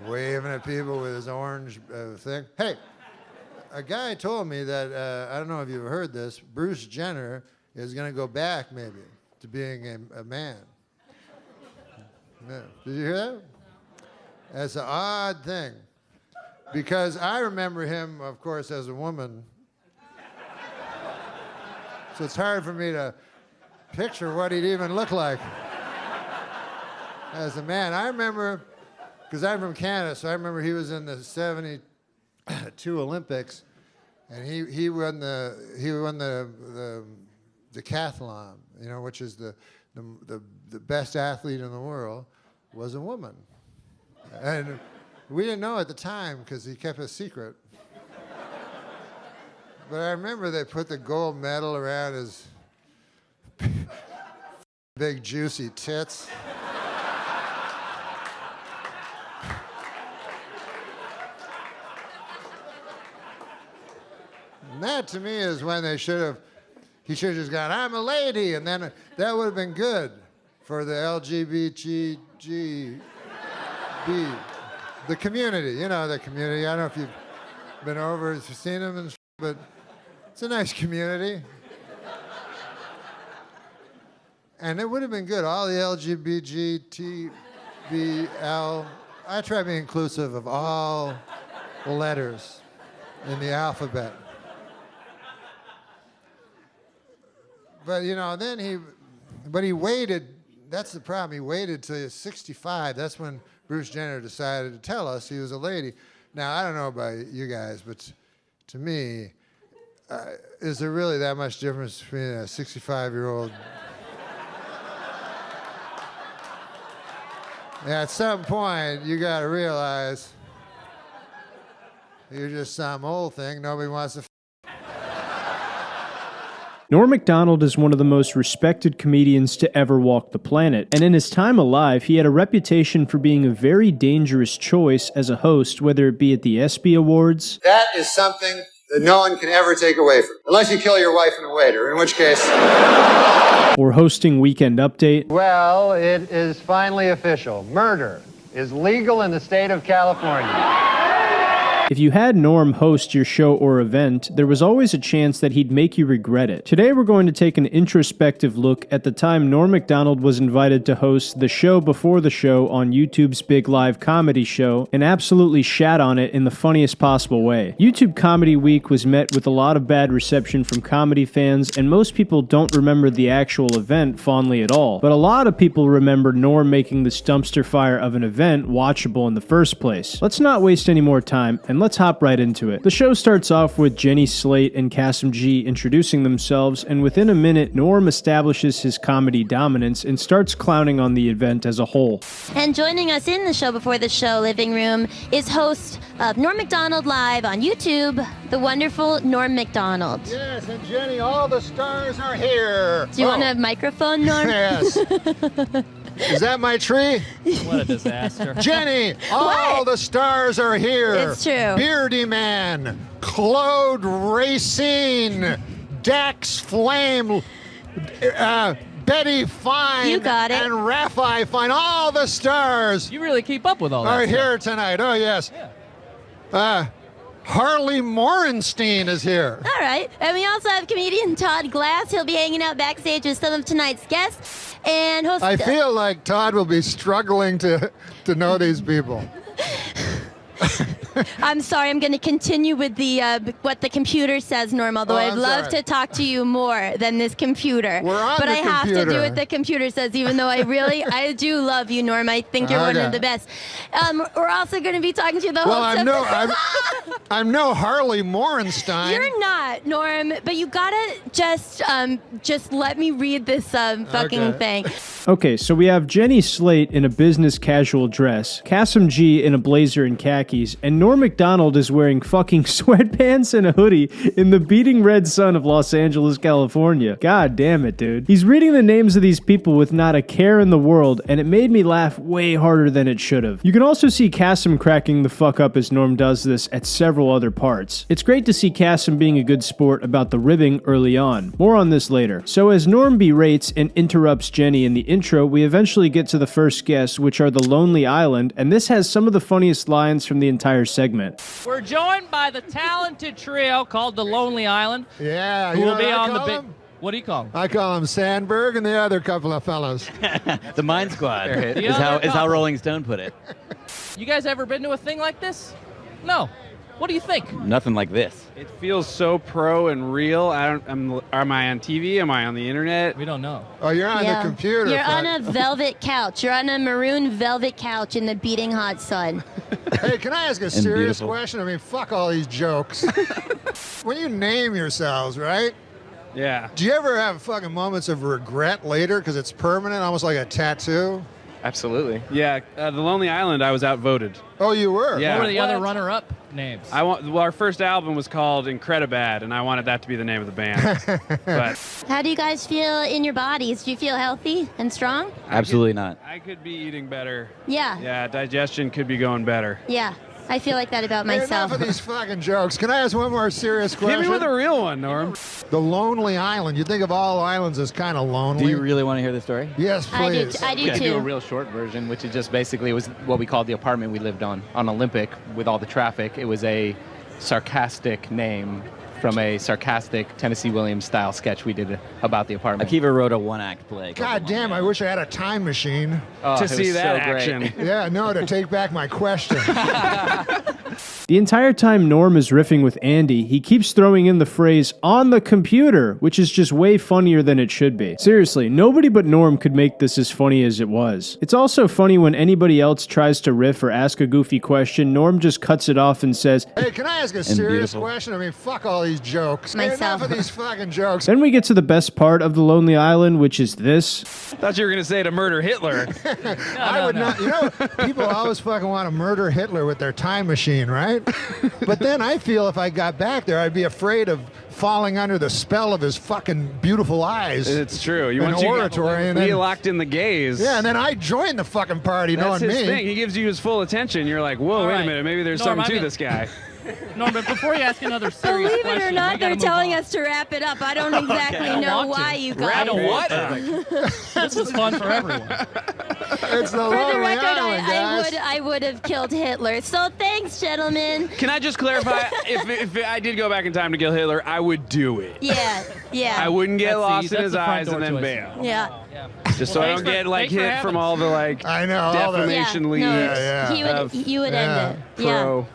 Waving at people with his orange thing. Hey, a guy told me that, I don't know if you've heard this, Bruce Jenner is going to go back, maybe, to being a man. Yeah. Did you hear that? That's an odd thing. Because I remember him, of course, as a woman. So it's hard for me to picture what he'd even look like as a man. I remember, because I'm from Canada, so I remember he was in the 72 Olympics, and he won the decathlon, you know, which is the best athlete in the world, was a woman. And we didn't know at the time because he kept it secret. But I remember they put the gold medal around his big juicy tits. And that to me is when he should have just gone, I'm a lady, and then that would have been good for the LGBTG. The community, you know, the community. I don't know if you've been over, if you've seen them, but it's a nice community. And it would have been good. All the LGBTBL. I try to be inclusive of all the letters in the alphabet. But, you know, then he waited. That's the problem. He waited till he was 65. That's when Bruce Jenner decided to tell us he was a lady. Now, I don't know about you guys, but to me, is there really that much difference between a 65-year-old? At some point, you got to realize you're just some old thing nobody wants to. Norm Macdonald is one of the most respected comedians to ever walk the planet, and in his time alive, he had a reputation for being a very dangerous choice as a host, whether it be at the ESPY Awards. That is something that no one can ever take away from you, unless you kill your wife and a waiter, in which case... or hosting Weekend Update. Well, it is finally official. Murder is legal in the state of California. If you had Norm host your show or event, there was always a chance that he'd make you regret it. Today we're going to take an introspective look at the time Norm Macdonald was invited to host the show before the show on YouTube's big live comedy show and absolutely shat on it in the funniest possible way. YouTube Comedy Week was met with a lot of bad reception from comedy fans, and most people don't remember the actual event fondly at all. But a lot of people remember Norm making this dumpster fire of an event watchable in the first place. Let's not waste any more time, and let's hop right into it. The show starts off with Jenny Slate and Kasim G introducing themselves, and within a minute, Norm establishes his comedy dominance and starts clowning on the event as a whole. And joining us in the show before the show living room is host of Norm Macdonald Live on YouTube, the wonderful Norm Macdonald. Yes, and Jenny, all the stars are here. Do you want a microphone, Norm? Yes. Is that my tree? What a disaster. Jenny, all the stars are here. It's true. Beardy Man, Claude Racine, Dax Flame, Betty Fine, You got it. and Raphael Fine. All the stars You really keep up with all that are stuff. here tonight. Oh, yes. Harley Morenstein is here. All right. And we also have comedian Todd Glass. He'll be hanging out backstage with some of tonight's guests. And host. I feel like Todd will be struggling to know these people. I'm sorry. I'm going to continue with the what the computer says, Norm. Although I'd love to talk to you more than this computer. We're on but the I have to do computer. what the computer says, even though I do love you, Norm. I think you're one of the best. We're also going to be talking to the whole. Well, I'm no Harley Morenstein. You're not, Norm. But you gotta just let me read this fucking thing. Okay, so we have Jenny Slate in a business casual dress, Kasim G in a blazer and khakis, and Norm Macdonald is wearing fucking sweatpants and a hoodie in the beating red sun of Los Angeles, California. God damn it, dude. He's reading the names of these people with not a care in the world, and it made me laugh way harder than it should have. You can also see Kasim cracking the fuck up as Norm does this at several other parts. It's great to see Kasim being a good sport about the ribbing early on. More on this later. So as Norm berates and interrupts Jenny in the intro, we eventually get to the first guests, which are the Lonely Island, and this has some of the funniest lines from the entire segment. We're joined by the talented trio called the Lonely Island. Yeah, who you know will be what I on the call big. them? What do you call them? I call them Sandberg and the other couple of fellows. The Mind Squad The is other how Rolling Stone put it. You guys ever been to a thing like this? No. What do you think? Nothing like this. It feels so pro and real. Am I on TV? Am I on the internet? We don't know. Oh, you're on the computer. You're on a velvet couch. You're on a maroon velvet couch in the beating hot sun. Hey, can I ask a serious question? I mean, fuck all these jokes. When you name yourselves, right? Yeah. Do you ever have fucking moments of regret later because it's permanent, almost like a tattoo? Absolutely. Yeah, the Lonely Island, I was outvoted. Oh, you were? Yeah. What were the other runner-up names? Our first album was called Incredibad, and I wanted that to be the name of the band. But How do you guys feel in your bodies? Do you feel healthy and strong? Absolutely not. I could be eating better. Yeah. Yeah, digestion could be going better. Yeah. I feel like that about Hey, myself. enough of these fucking jokes. Can I ask one more serious question? Hit me with a real one, Norm. The Lonely Island. You think of all islands as kind of lonely. Do you really want to hear the story? Yes, please. I do Yeah, too. do a real short version, which is just basically it was what we called the apartment we lived on Olympic with all the traffic. It was a sarcastic name from a sarcastic Tennessee Williams style sketch we did about the apartment. Akiva wrote a one-act play. God damn, I wish I had a time machine. To see that action. Yeah, no, to take back my question. The entire time Norm is riffing with Andy, he keeps throwing in the phrase, on the computer, which is just way funnier than it should be. Seriously, nobody but Norm could make this as funny as it was. It's also funny when anybody else tries to riff or ask a goofy question, Norm just cuts it off and says, Hey, can I ask a serious question? I mean, fuck all these jokes. Myself. Enough of these fucking jokes. Then we get to the best part of the Lonely Island, which is this. Thought you were going to say to murder Hitler. I would not. You know, people always fucking want to murder Hitler with their time machine, right? But then I feel if I got back there, I'd be afraid of falling under the spell of his fucking beautiful eyes. It's true. And oratory, and he then locked in the gaze. yeah, and then I join the fucking party, That's knowing his me. thing. He gives you his full attention. You're like, whoa, All wait right. a minute. Maybe there's Norm, something to I'm this guy. No, but before you ask another serious Believe question, it or we not, gotta they're move telling on. us to wrap it up. I don't exactly I know want to. why you guys. Wrap it what? This is fun for everyone. It's the For the Lonely record, Island, guys. I would have killed Hitler. So thanks, gentlemen. Can I just clarify? if I did go back in time to kill Hitler, I would do it. Yeah, yeah. I wouldn't get That's lost the- in that's his the front eyes door and then choice. bail. Yeah. Just so I don't get like thanks for hit having from all the like I know. all the- defamation Yeah, leagues. no, Yeah, He would, of- you would yeah, end it. Yeah. Pro.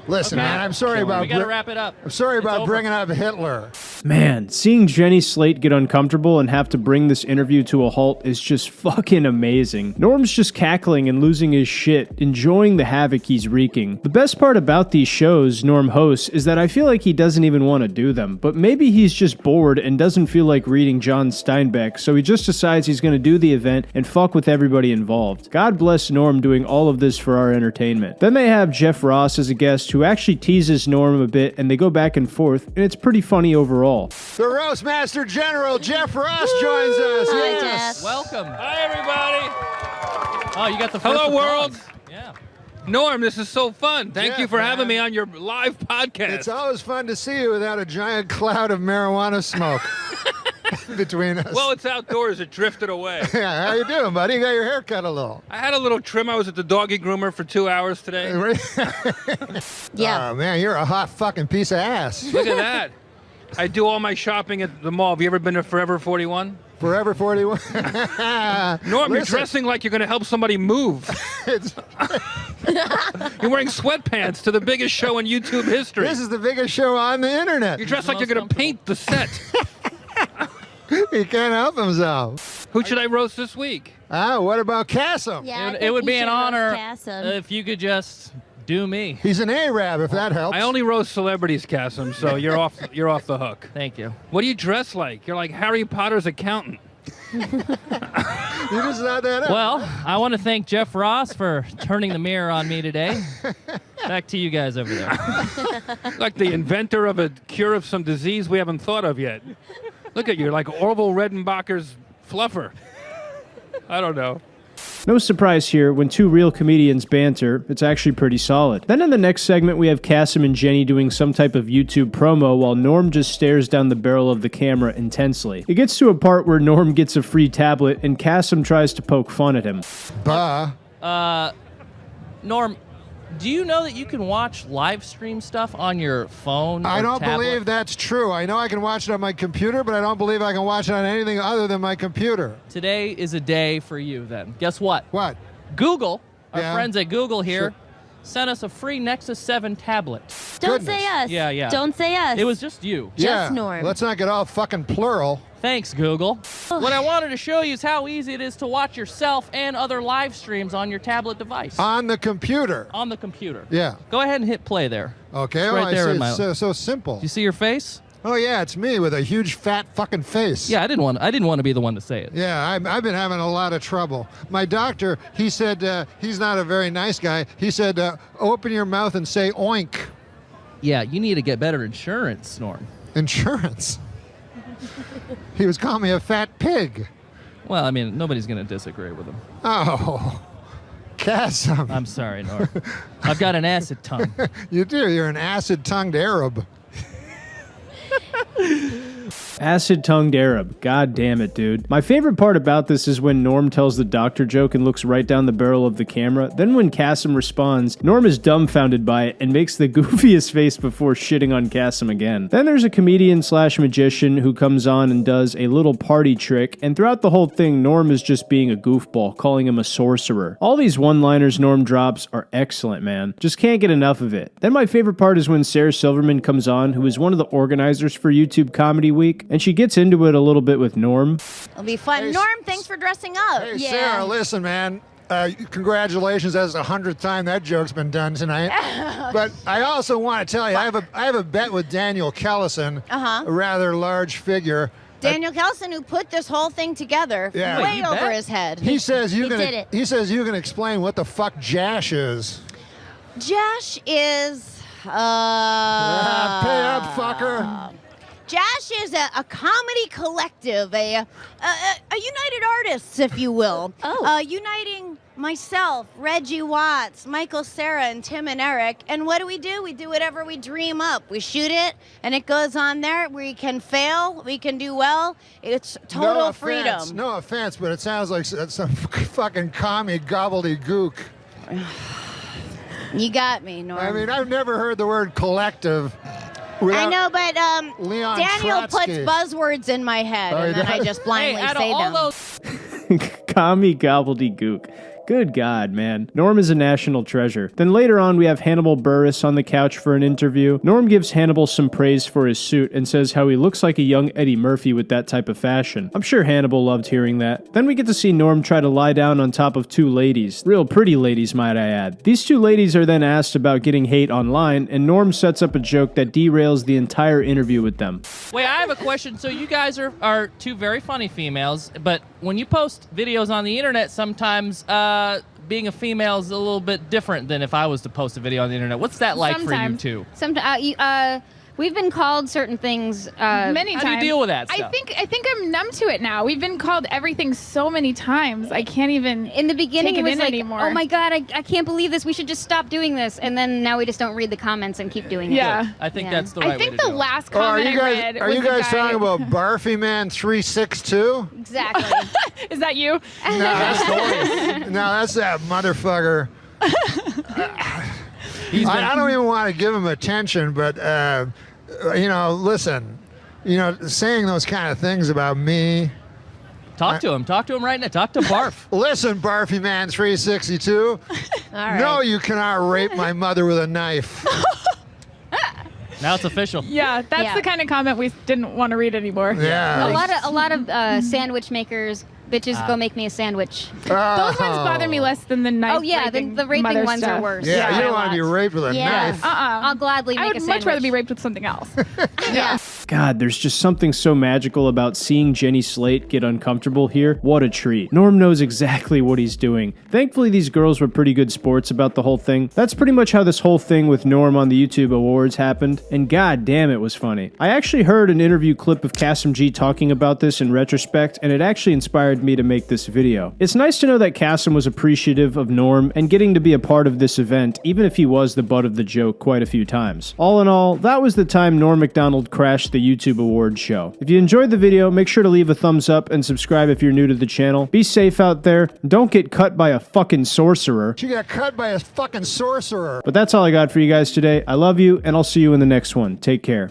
Listen, Okay. man, I'm sorry about We gotta wrap it up. I'm sorry It's about over. bringing up Hitler. Man, seeing Jenny Slate get uncomfortable and have to bring this interview to a halt is just fucking amazing. Norm's just cackling and losing his shit, enjoying the havoc he's wreaking. The best part about these shows Norm hosts is that I feel like he doesn't even want to do them, but maybe he's just bored and doesn't feel like reading John Steinbeck, so he just decides he's going to do the event and fuck with everybody involved. God bless Norm doing all of this for our entertainment. Then they have Jeff Ross as a guest who actually teases Norm a bit, and they go back and forth, and it's pretty funny overall. The Roastmaster General Jeff Ross joins us. Hi, Yes. Jeff. Welcome. Hi, everybody. Oh, you got the first Hello, applause. world. Yeah. Norm, this is so fun. Thank Yeah, you for having man. me on your live podcast. It's always fun to see you without a giant cloud of marijuana smoke between us. Well, it's outdoors. It drifted away. Yeah, how you doing, buddy? You got your hair cut a little. I had a little trim. I was at the doggy groomer for 2 hours today. Yeah. Oh, man, you're a hot fucking piece of ass. Look at that. I do all my shopping at the mall. Have you ever been to Forever 41? Forever 41. Norm, you're Listen. dressing like you're going to help somebody move. You're wearing sweatpants to the biggest show in YouTube history. This is the biggest show on the internet. You dress like you're going to paint the set. He can't help himself. Who should I roast this week? What about Cassim? Yeah, It would be an honor Cassim. if you could just do me. He's an Arab, if that helps. I only roast celebrities, Cassim, so you're off the hook. Thank you. What do you dress like? You're like Harry Potter's accountant. You're just not that up. Well, I want to thank Jeff Ross for turning the mirror on me today. Back to you guys over there. Like the inventor of a cure of some disease we haven't thought of yet. Look at you, like Orville Redenbacher's fluffer. I don't know. No surprise here, when two real comedians banter, it's actually pretty solid. Then in the next segment, we have Cassim and Jenny doing some type of YouTube promo while Norm just stares down the barrel of the camera intensely. It gets to a part where Norm gets a free tablet and Cassim tries to poke fun at him. Norm, do you know that you can watch live stream stuff on your phone? I or don't tablet? believe that's true. I know I can watch it on my computer, but I don't believe I can watch it on anything other than my computer. Today is a day for you then. Guess what? What? Google, our Yeah. friends at Google here, Sure. sent us a free Nexus 7 tablet. Don't say us. Yeah. Don't say us. It was just you. Just Norm. Let's not get all fucking plural. Thanks, Google. What I wanted to show you is how easy it is to watch yourself and other live streams on your tablet device. On the computer. On the computer. Yeah. Go ahead and hit play there. Okay. It's Oh, right I there see. in my. It's so simple. Do you see your face? Oh yeah, it's me with a huge fat fucking face. Yeah, I didn't want to be the one to say it. Yeah, I've been having a lot of trouble. My doctor, he said he's not a very nice guy. He said, open your mouth and say oink. Yeah, you need to get better insurance, Norm. Insurance? He was calling me a fat pig. Well, I mean, nobody's going to disagree with him. Oh, Cassim. I'm sorry, Norm. I've got an acid tongue. You do. You're an acid-tongued Arab. Acid-tongued Arab. God damn it, dude. My favorite part about this is when Norm tells the doctor joke and looks right down the barrel of the camera. Then when Cassim responds, Norm is dumbfounded by it and makes the goofiest face before shitting on Cassim again. Then there's a comedian/magician who comes on and does a little party trick, and throughout the whole thing, Norm is just being a goofball, calling him a sorcerer. All these one-liners Norm drops are excellent, man. Just can't get enough of it. Then my favorite part is when Sarah Silverman comes on, who is one of the organizers for YouTube Comedy Week, and she gets into it a little bit with Norm. It'll be fun. Norm, thanks for dressing up. Hey, Sarah, listen, man. Congratulations. That's the 100th time that joke's been done tonight. But I also want to tell you, I have a bet with Daniel Kellison, a rather large figure. Daniel Kelson, who put this whole thing together, Yeah. way over his head. He says you did it. He says you can explain what the fuck Jash is. Jash is. Pay up, fucker. Jash is a comedy collective, a United Artists, if you will. Uniting myself, Reggie Watts, Michael Cera, and Tim and Eric. And what do? We do whatever we dream up. We shoot it, and it goes on there. We can fail, we can do well. It's total freedom. No offense, but it sounds like some fucking commie gobbledygook. You got me, Norm. I mean, I've never heard the word collective. I know, but Leon Daniel puts Trotsky. buzzwords in my head, and then I just blindly say them. Commie gobbledygook. Good God, man. Norm is a national treasure. Then later on, we have Hannibal Buress on the couch for an interview. Norm gives Hannibal some praise for his suit and says how he looks like a young Eddie Murphy with that type of fashion. I'm sure Hannibal loved hearing that. Then we get to see Norm try to lie down on top of two ladies. Real pretty ladies, might I add. These two ladies are then asked about getting hate online, and Norm sets up a joke that derails the entire interview with them. Wait, I have a question. So you guys are two very funny females, but when you post videos on the internet, sometimes being a female is a little bit different than if I was to post a video on the internet. What's that like for you two? Sometimes we've been called certain things many times. How do you deal with that stuff? I think I'm numb to it now. We've been called everything so many times. I can't even. In the beginning, take it was like, anymore. oh my God, I can't believe this. We should just stop doing this. And then now we just don't read the comments and keep doing it. Yeah. I think that's the right I think way to the do it. last Oh, comment I read are was you the guys guy- talking about Barfy Man 362? Exactly. Is that you? No, that's that motherfucker. I don't even want to give him attention, but listen, saying those kind of things about me Talk to him right now. Talk to Barf. Listen, Barfy Man 362. right. No, you cannot rape my mother with a knife. Now it's official. Yeah, that's the kind of comment we didn't want to read anymore. Yeah. A lot of sandwich makers. Bitches, go make me a sandwich. Those ones bother me less than the knife. Oh yeah, the raping mother ones stuff. are worse. Yeah, you don't want to be raped with a knife. I'll gladly make I a would sandwich. much rather be raped with something else. Yeah. God, there's just something so magical about seeing Jenny Slate get uncomfortable here. What a treat. Norm knows exactly what he's doing. Thankfully, these girls were pretty good sports about the whole thing. That's pretty much how this whole thing with Norm on the YouTube Awards happened, and god damn it was funny. I actually heard an interview clip of Kasim G talking about this in retrospect, and it actually inspired me to make this video. It's nice to know that Kasim was appreciative of Norm and getting to be a part of this event, even if he was the butt of the joke quite a few times. All in all, that was the time Norm Macdonald crashed the YouTube Awards show. If you enjoyed the video, make sure to leave a thumbs up and subscribe if you're new to the channel. Be safe out there. Don't get cut by a fucking sorcerer. She got cut by a fucking sorcerer. But that's all I got for you guys today. I love you, and I'll see you in the next one. Take care.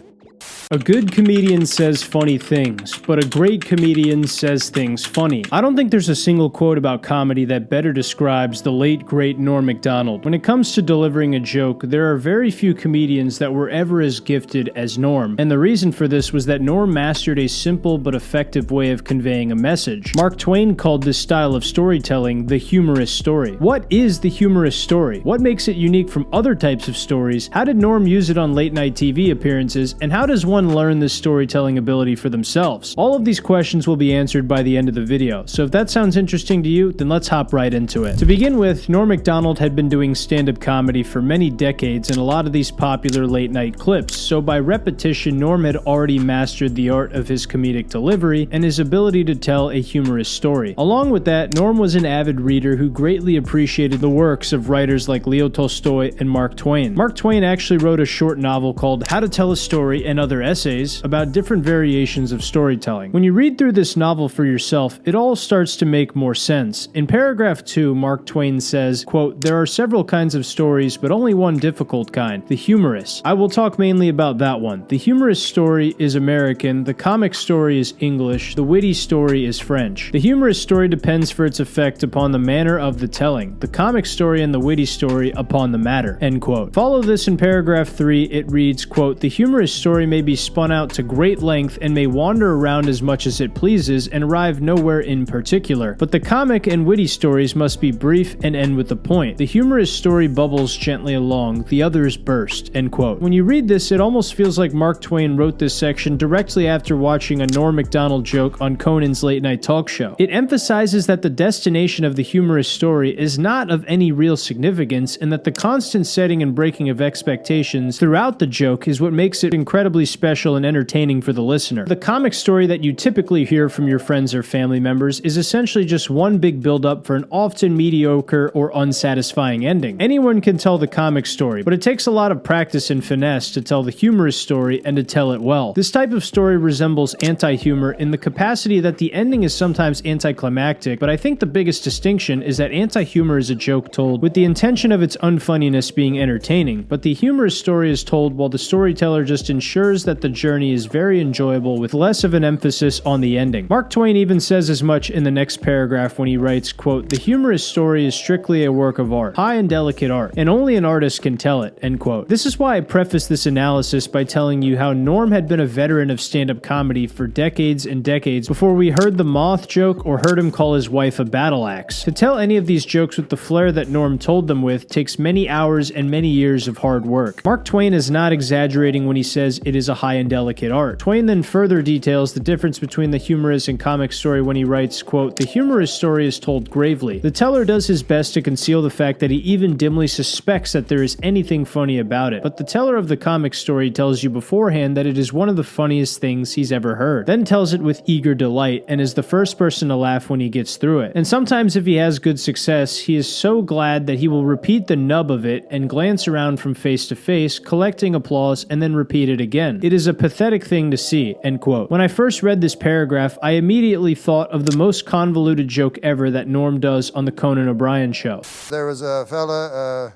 A good comedian says funny things, but a great comedian says things funny. I don't think there's a single quote about comedy that better describes the late, great Norm Macdonald. When it comes to delivering a joke, there are very few comedians that were ever as gifted as Norm. And the reason for this was that Norm mastered a simple but effective way of conveying a message. Mark Twain called this style of storytelling the humorous story. What is the humorous story? What makes it unique from other types of stories? How did Norm use it on late-night TV appearances? And how does one learn this storytelling ability for themselves? All of these questions will be answered by the end of the video, so if that sounds interesting to you, then let's hop right into it. To begin with, Norm Macdonald had been doing stand-up comedy for many decades in a lot of these popular late-night clips, so by repetition, Norm had already mastered the art of his comedic delivery and his ability to tell a humorous story. Along with that, Norm was an avid reader who greatly appreciated the works of writers like Leo Tolstoy and Mark Twain. Mark Twain actually wrote a short novel called How to Tell a Story and Other Essays about different variations of storytelling. When you read through this novel for yourself, it all starts to make more sense. In paragraph 2, Mark Twain says, quote, "There are several kinds of stories, but only one difficult kind, the humorous. I will talk mainly about that one. The humorous story is American, the comic story is English, the witty story is French. The humorous story depends for its effect upon the manner of the telling, the comic story and the witty story upon the matter." End quote. Follow this in paragraph 3, it reads, quote, "The humorous story may be spun out to great length and may wander around as much as it pleases and arrive nowhere in particular. But the comic and witty stories must be brief and end with a point. The humorous story bubbles gently along, the others burst." End quote. When you read this, it almost feels like Mark Twain wrote this section directly after watching a Norm Macdonald joke on Conan's late night talk show. It emphasizes that the destination of the humorous story is not of any real significance and that the constant setting and breaking of expectations throughout the joke is what makes it incredibly special and entertaining for the listener. The comic story that you typically hear from your friends or family members is essentially just one big build-up for an often mediocre or unsatisfying ending. Anyone can tell the comic story, but it takes a lot of practice and finesse to tell the humorous story and to tell it well. This type of story resembles anti-humor in the capacity that the ending is sometimes anticlimactic, but I think the biggest distinction is that anti-humor is a joke told with the intention of its unfunniness being entertaining, but the humorous story is told while the storyteller just ensures that the journey is very enjoyable with less of an emphasis on the ending. Mark Twain even says as much in the next paragraph when he writes, quote, "The humorous story is strictly a work of art, high and delicate art, and only an artist can tell it." End quote. This is why I preface this analysis by telling you how Norm had been a veteran of stand-up comedy for decades and decades before we heard the moth joke or heard him call his wife a battle axe. To tell any of these jokes with the flair that Norm told them with takes many hours and many years of hard work. Mark Twain is not exaggerating when he says it is a high and delicate art. Twain then further details the difference between the humorous and comic story when he writes, quote, "The humorous story is told gravely. The teller does his best to conceal the fact that he even dimly suspects that there is anything funny about it, but the teller of the comic story tells you beforehand that it is one of the funniest things he's ever heard, then tells it with eager delight and is the first person to laugh when he gets through it. And sometimes if he has good success, he is so glad that he will repeat the nub of it and glance around from face to face, collecting applause and then repeat it again. It is a pathetic thing to see." End quote. When I first read this paragraph, I immediately thought of the most convoluted joke ever that Norm does on the Conan O'Brien show. There was a fella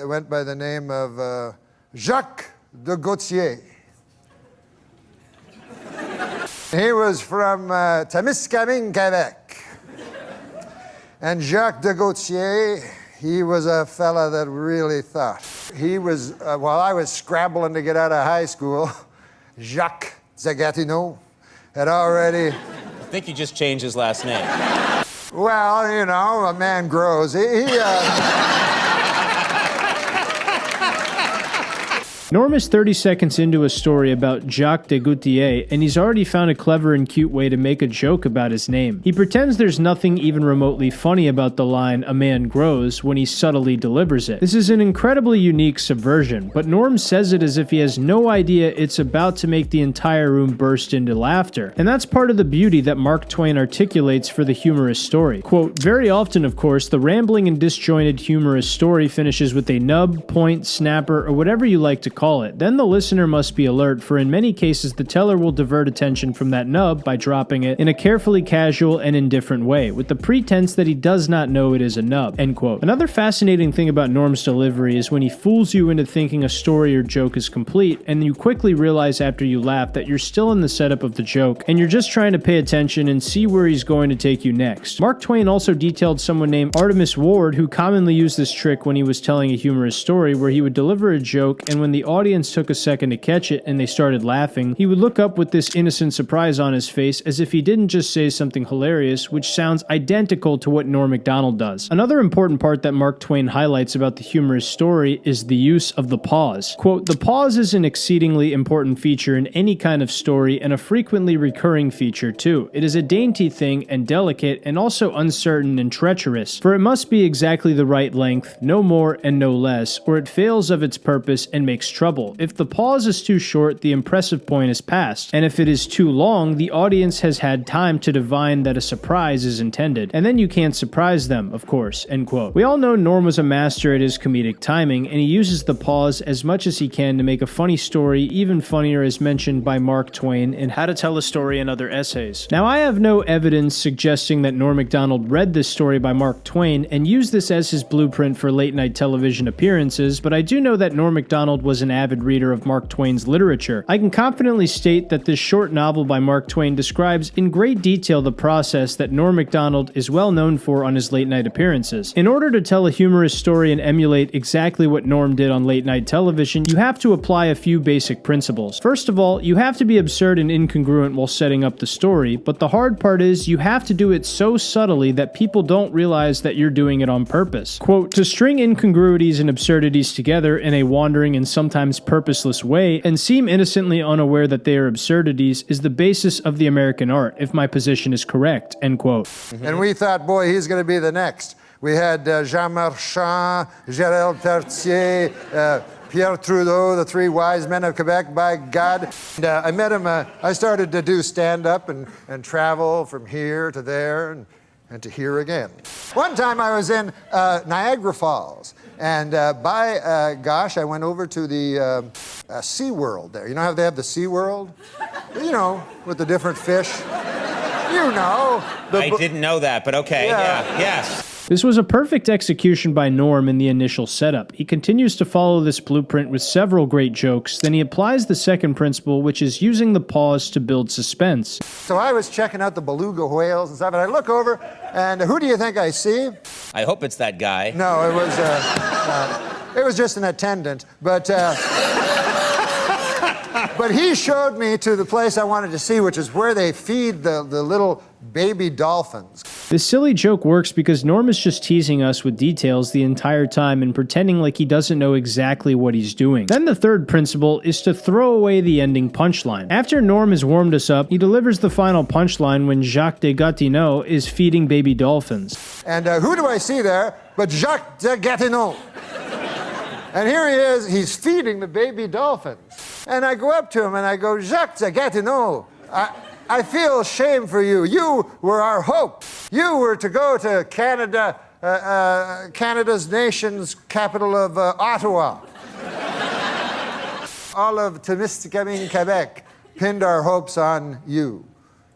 went by the name of Jacques de Gautier. He was from Témiscamingue, Quebec. And Jacques de Gautier, he was a fella that really thought. He was, while I was scrambling to get out of high school, Jacques de Gatineau had already... I think you just changed his last name. Well, you know, a man grows. Norm is 30 seconds into a story about Jacques de Gautier, and he's already found a clever and cute way to make a joke about his name. He pretends there's nothing even remotely funny about the line, "a man grows," when he subtly delivers it. This is an incredibly unique subversion, but Norm says it as if he has no idea it's about to make the entire room burst into laughter. And that's part of the beauty that Mark Twain articulates for the humorous story. Quote, "Very often, of course, the rambling and disjointed humorous story finishes with a nub, point, snapper, or whatever you like to call it. Then the listener must be alert, for in many cases the teller will divert attention from that nub by dropping it in a carefully casual and indifferent way, with the pretense that he does not know it is a nub." End quote. Another fascinating thing about Norm's delivery is when he fools you into thinking a story or joke is complete, and you quickly realize after you laugh that you're still in the setup of the joke, and you're just trying to pay attention and see where he's going to take you next. Mark Twain also detailed someone named Artemus Ward who commonly used this trick when he was telling a humorous story, where he would deliver a joke, and when the audience took a second to catch it and they started laughing, he would look up with this innocent surprise on his face as if he didn't just say something hilarious, which sounds identical to what Norm Macdonald does. Another important part that Mark Twain highlights about the humorous story is the use of the pause. Quote, "The pause is an exceedingly important feature in any kind of story, and a frequently recurring feature too. It is a dainty thing and delicate and also uncertain and treacherous, for it must be exactly the right length, no more and no less, or it fails of its purpose and makes trouble. If the pause is too short, the impressive point is past, and if it is too long, the audience has had time to divine that a surprise is intended, and then you can't surprise them, of course." End quote. We all know Norm was a master at his comedic timing, and he uses the pause as much as he can to make a funny story even funnier, as mentioned by Mark Twain in How to Tell a Story and Other Essays. Now, I have no evidence suggesting that Norm Macdonald read this story by Mark Twain and used this as his blueprint for late-night television appearances, but I do know that Norm Macdonald was an avid reader of Mark Twain's literature. I can confidently state that this short novel by Mark Twain describes in great detail the process that Norm Macdonald is well known for on his late-night appearances. In order to tell a humorous story and emulate exactly what Norm did on late-night television, you have to apply a few basic principles. First of all, you have to be absurd and incongruent while setting up the story, but the hard part is you have to do it so subtly that people don't realize that you're doing it on purpose. Quote, "To string incongruities and absurdities together in a wandering and sometimes purposeless way and seem innocently unaware that they are absurdities is the basis of the American art, if my position is correct." End quote. And we thought, boy, he's going to be the next. We had Jean Marchand, Gérald Tartier, Pierre Trudeau, the three wise men of Quebec, by God. And, I met him, I started to do stand-up and travel from here to there and to here again. One time I was in Niagara Falls, and gosh, I went over to the Sea World there. You know how they have the Sea World? You know, with the different fish. You know. I didn't know that, but okay, yeah, yes. This was a perfect execution by Norm in the initial setup. He continues to follow this blueprint with several great jokes, then he applies the second principle, which is using the pause to build suspense. So I was checking out the beluga whales and stuff, and I look over, and who do you think I see? I hope it's that guy. No, it was just an attendant, but he showed me to the place I wanted to see, which is where they feed the little baby dolphins. This silly joke works because Norm is just teasing us with details the entire time and pretending like he doesn't know exactly what he's doing. Then the third principle is to throw away the ending punchline. After Norm has warmed us up, he delivers the final punchline when Jacques de Gatineau is feeding baby dolphins. And who do I see there but Jacques de Gatineau? And here he is, he's feeding the baby dolphins. And I go up to him and I go, "Jacques de Gatineau, I feel shame for you. You were our hope. You were to go to Canada, Canada's nation's capital of Ottawa. All of Témiscamingue, Quebec, pinned our hopes on you.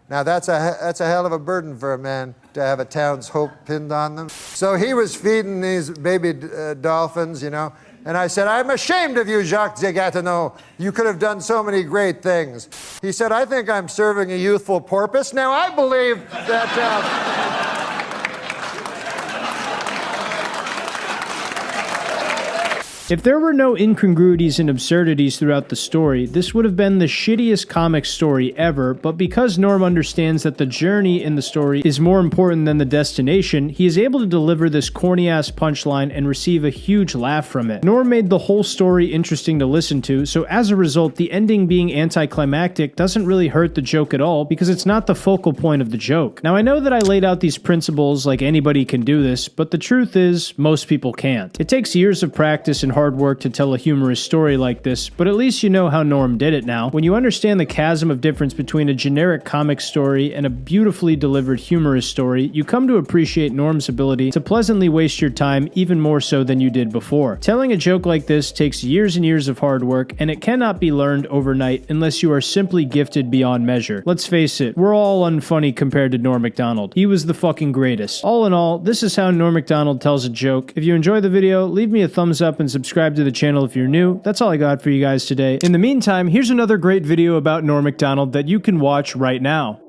Now that's a hell of a burden for a man to have a town's hope pinned on them." So he was feeding these baby dolphins, you know, And I said, I'm ashamed of you, Jacques Gatineau. You could have done so many great things. He said, I think I'm serving a youthful purpose. Now, I believe that... If there were no incongruities and absurdities throughout the story, this would have been the shittiest comic story ever, but because Norm understands that the journey in the story is more important than the destination, he is able to deliver this corny-ass punchline and receive a huge laugh from it. Norm made the whole story interesting to listen to, so as a result, the ending being anticlimactic doesn't really hurt the joke at all because it's not the focal point of the joke. Now, I know that I laid out these principles like anybody can do this, but the truth is, most people can't. It takes years of practice and hard work to tell a humorous story like this, but at least you know how Norm did it now. When you understand the chasm of difference between a generic comic story and a beautifully delivered humorous story, you come to appreciate Norm's ability to pleasantly waste your time even more so than you did before. Telling a joke like this takes years and years of hard work, and it cannot be learned overnight unless you are simply gifted beyond measure. Let's face it, we're all unfunny compared to Norm Macdonald. He was the fucking greatest. All in all, this is how Norm Macdonald tells a joke. If you enjoy the video, leave me a thumbs up and subscribe to the channel if you're new. That's all I got for you guys today. In the meantime, here's another great video about Norm Macdonald that you can watch right now.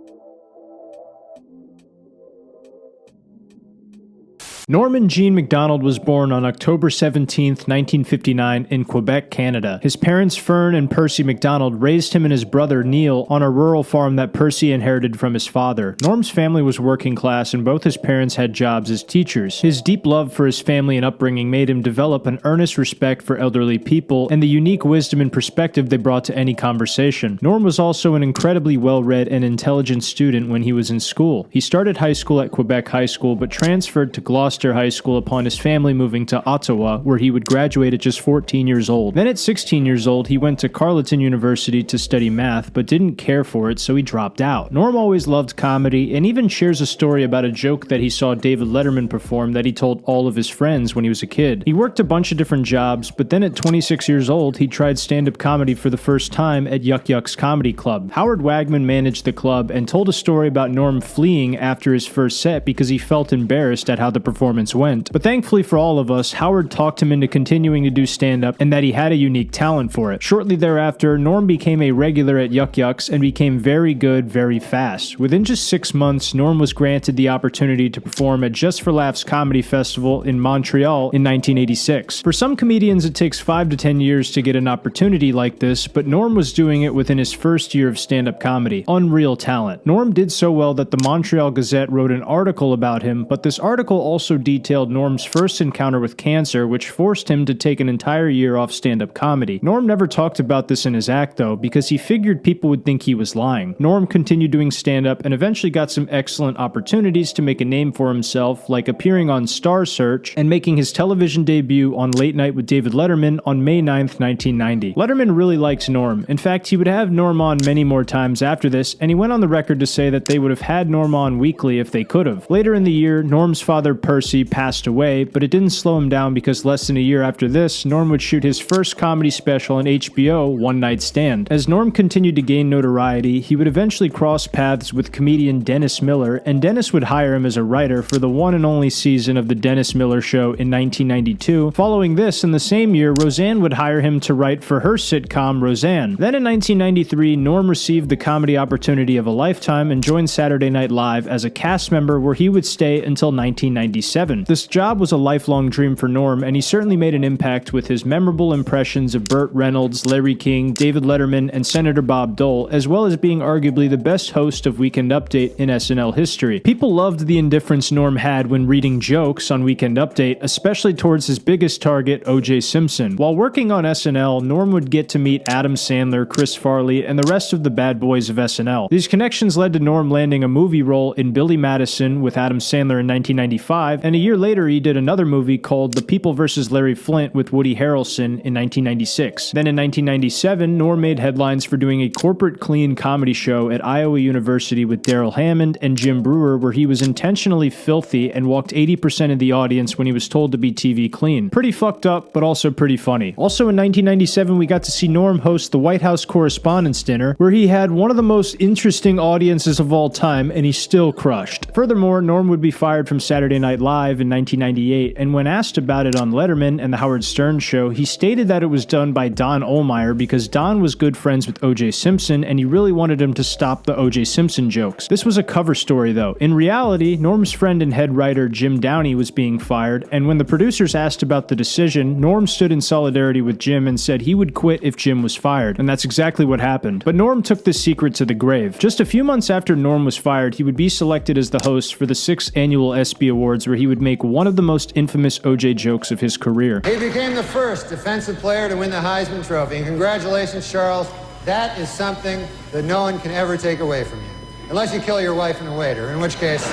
Norman Jean Macdonald was born on October 17, 1959 in Quebec, Canada. His parents Fern and Percy Macdonald raised him and his brother Neil on a rural farm that Percy inherited from his father. Norm's family was working class and both his parents had jobs as teachers. His deep love for his family and upbringing made him develop an earnest respect for elderly people and the unique wisdom and perspective they brought to any conversation. Norm was also an incredibly well-read and intelligent student when he was in school. He started high school at Quebec High School but transferred to Gloucester High School upon his family moving to Ottawa, where he would graduate at just 14 years old. Then at 16 years old, he went to Carleton University to study math, but didn't care for it, so he dropped out. Norm always loved comedy, and even shares a story about a joke that he saw David Letterman perform that he told all of his friends when he was a kid. He worked a bunch of different jobs, but then at 26 years old, he tried stand-up comedy for the first time at Yuck Yuck's Comedy Club. Howard Wagman managed the club and told a story about Norm fleeing after his first set because he felt embarrassed at how the performance went. But thankfully for all of us, Howard talked him into continuing to do stand-up and that he had a unique talent for it. Shortly thereafter, Norm became a regular at Yuck Yuck's and became very good very fast. Within just 6 months, Norm was granted the opportunity to perform at Just for Laughs Comedy Festival in Montreal in 1986. For some comedians, it takes 5 to 10 years to get an opportunity like this, but Norm was doing it within his first year of stand-up comedy. Unreal talent. Norm did so well that the Montreal Gazette wrote an article about him, but this article also detailed Norm's first encounter with cancer, which forced him to take an entire year off stand-up comedy. Norm never talked about this in his act, though, because he figured people would think he was lying. Norm continued doing stand-up and eventually got some excellent opportunities to make a name for himself, like appearing on Star Search and making his television debut on Late Night with David Letterman on May 9th, 1990. Letterman really liked Norm. In fact, he would have Norm on many more times after this, and he went on the record to say that they would have had Norm on weekly if they could have. Later in the year, Norm's father Percy passed away, but it didn't slow him down because less than a year after this, Norm would shoot his first comedy special on HBO, One Night Stand. As Norm continued to gain notoriety, he would eventually cross paths with comedian Dennis Miller, and Dennis would hire him as a writer for the one and only season of The Dennis Miller Show in 1992. Following this, in the same year, Roseanne would hire him to write for her sitcom, Roseanne. Then in 1993, Norm received the comedy opportunity of a lifetime and joined Saturday Night Live as a cast member where he would stay until 1997. This job was a lifelong dream for Norm, and he certainly made an impact with his memorable impressions of Burt Reynolds, Larry King, David Letterman, and Senator Bob Dole, as well as being arguably the best host of Weekend Update in SNL history. People loved the indifference Norm had when reading jokes on Weekend Update, especially towards his biggest target, O.J. Simpson. While working on SNL, Norm would get to meet Adam Sandler, Chris Farley, and the rest of the bad boys of SNL. These connections led to Norm landing a movie role in Billy Madison with Adam Sandler in 1995, and a year later he did another movie called The People vs. Larry Flynt with Woody Harrelson in 1996. Then in 1997, Norm made headlines for doing a corporate clean comedy show at Iowa University with Daryl Hammond and Jim Brewer, where he was intentionally filthy and walked 80% of the audience when he was told to be TV clean. Pretty fucked up, but also pretty funny. Also in 1997, we got to see Norm host the White House Correspondents' Dinner, where he had one of the most interesting audiences of all time, and he still crushed. Furthermore, Norm would be fired from Saturday Night Live Live in 1998, and when asked about it on Letterman and The Howard Stern Show, he stated that it was done by Don Ohlmeyer because Don was good friends with O.J. Simpson and he really wanted him to stop the O.J. Simpson jokes. This was a cover story though. In reality, Norm's friend and head writer Jim Downey was being fired, and when the producers asked about the decision, Norm stood in solidarity with Jim and said he would quit if Jim was fired, and that's exactly what happened. But Norm took this secret to the grave. Just a few months after Norm was fired, he would be selected as the host for the 6th annual ESPY Awards, where he would make one of the most infamous OJ jokes of his career. He became the first defensive player to win the Heisman Trophy. And congratulations, Charles. That is something that no one can ever take away from you. Unless you kill your wife and a waiter, in which case...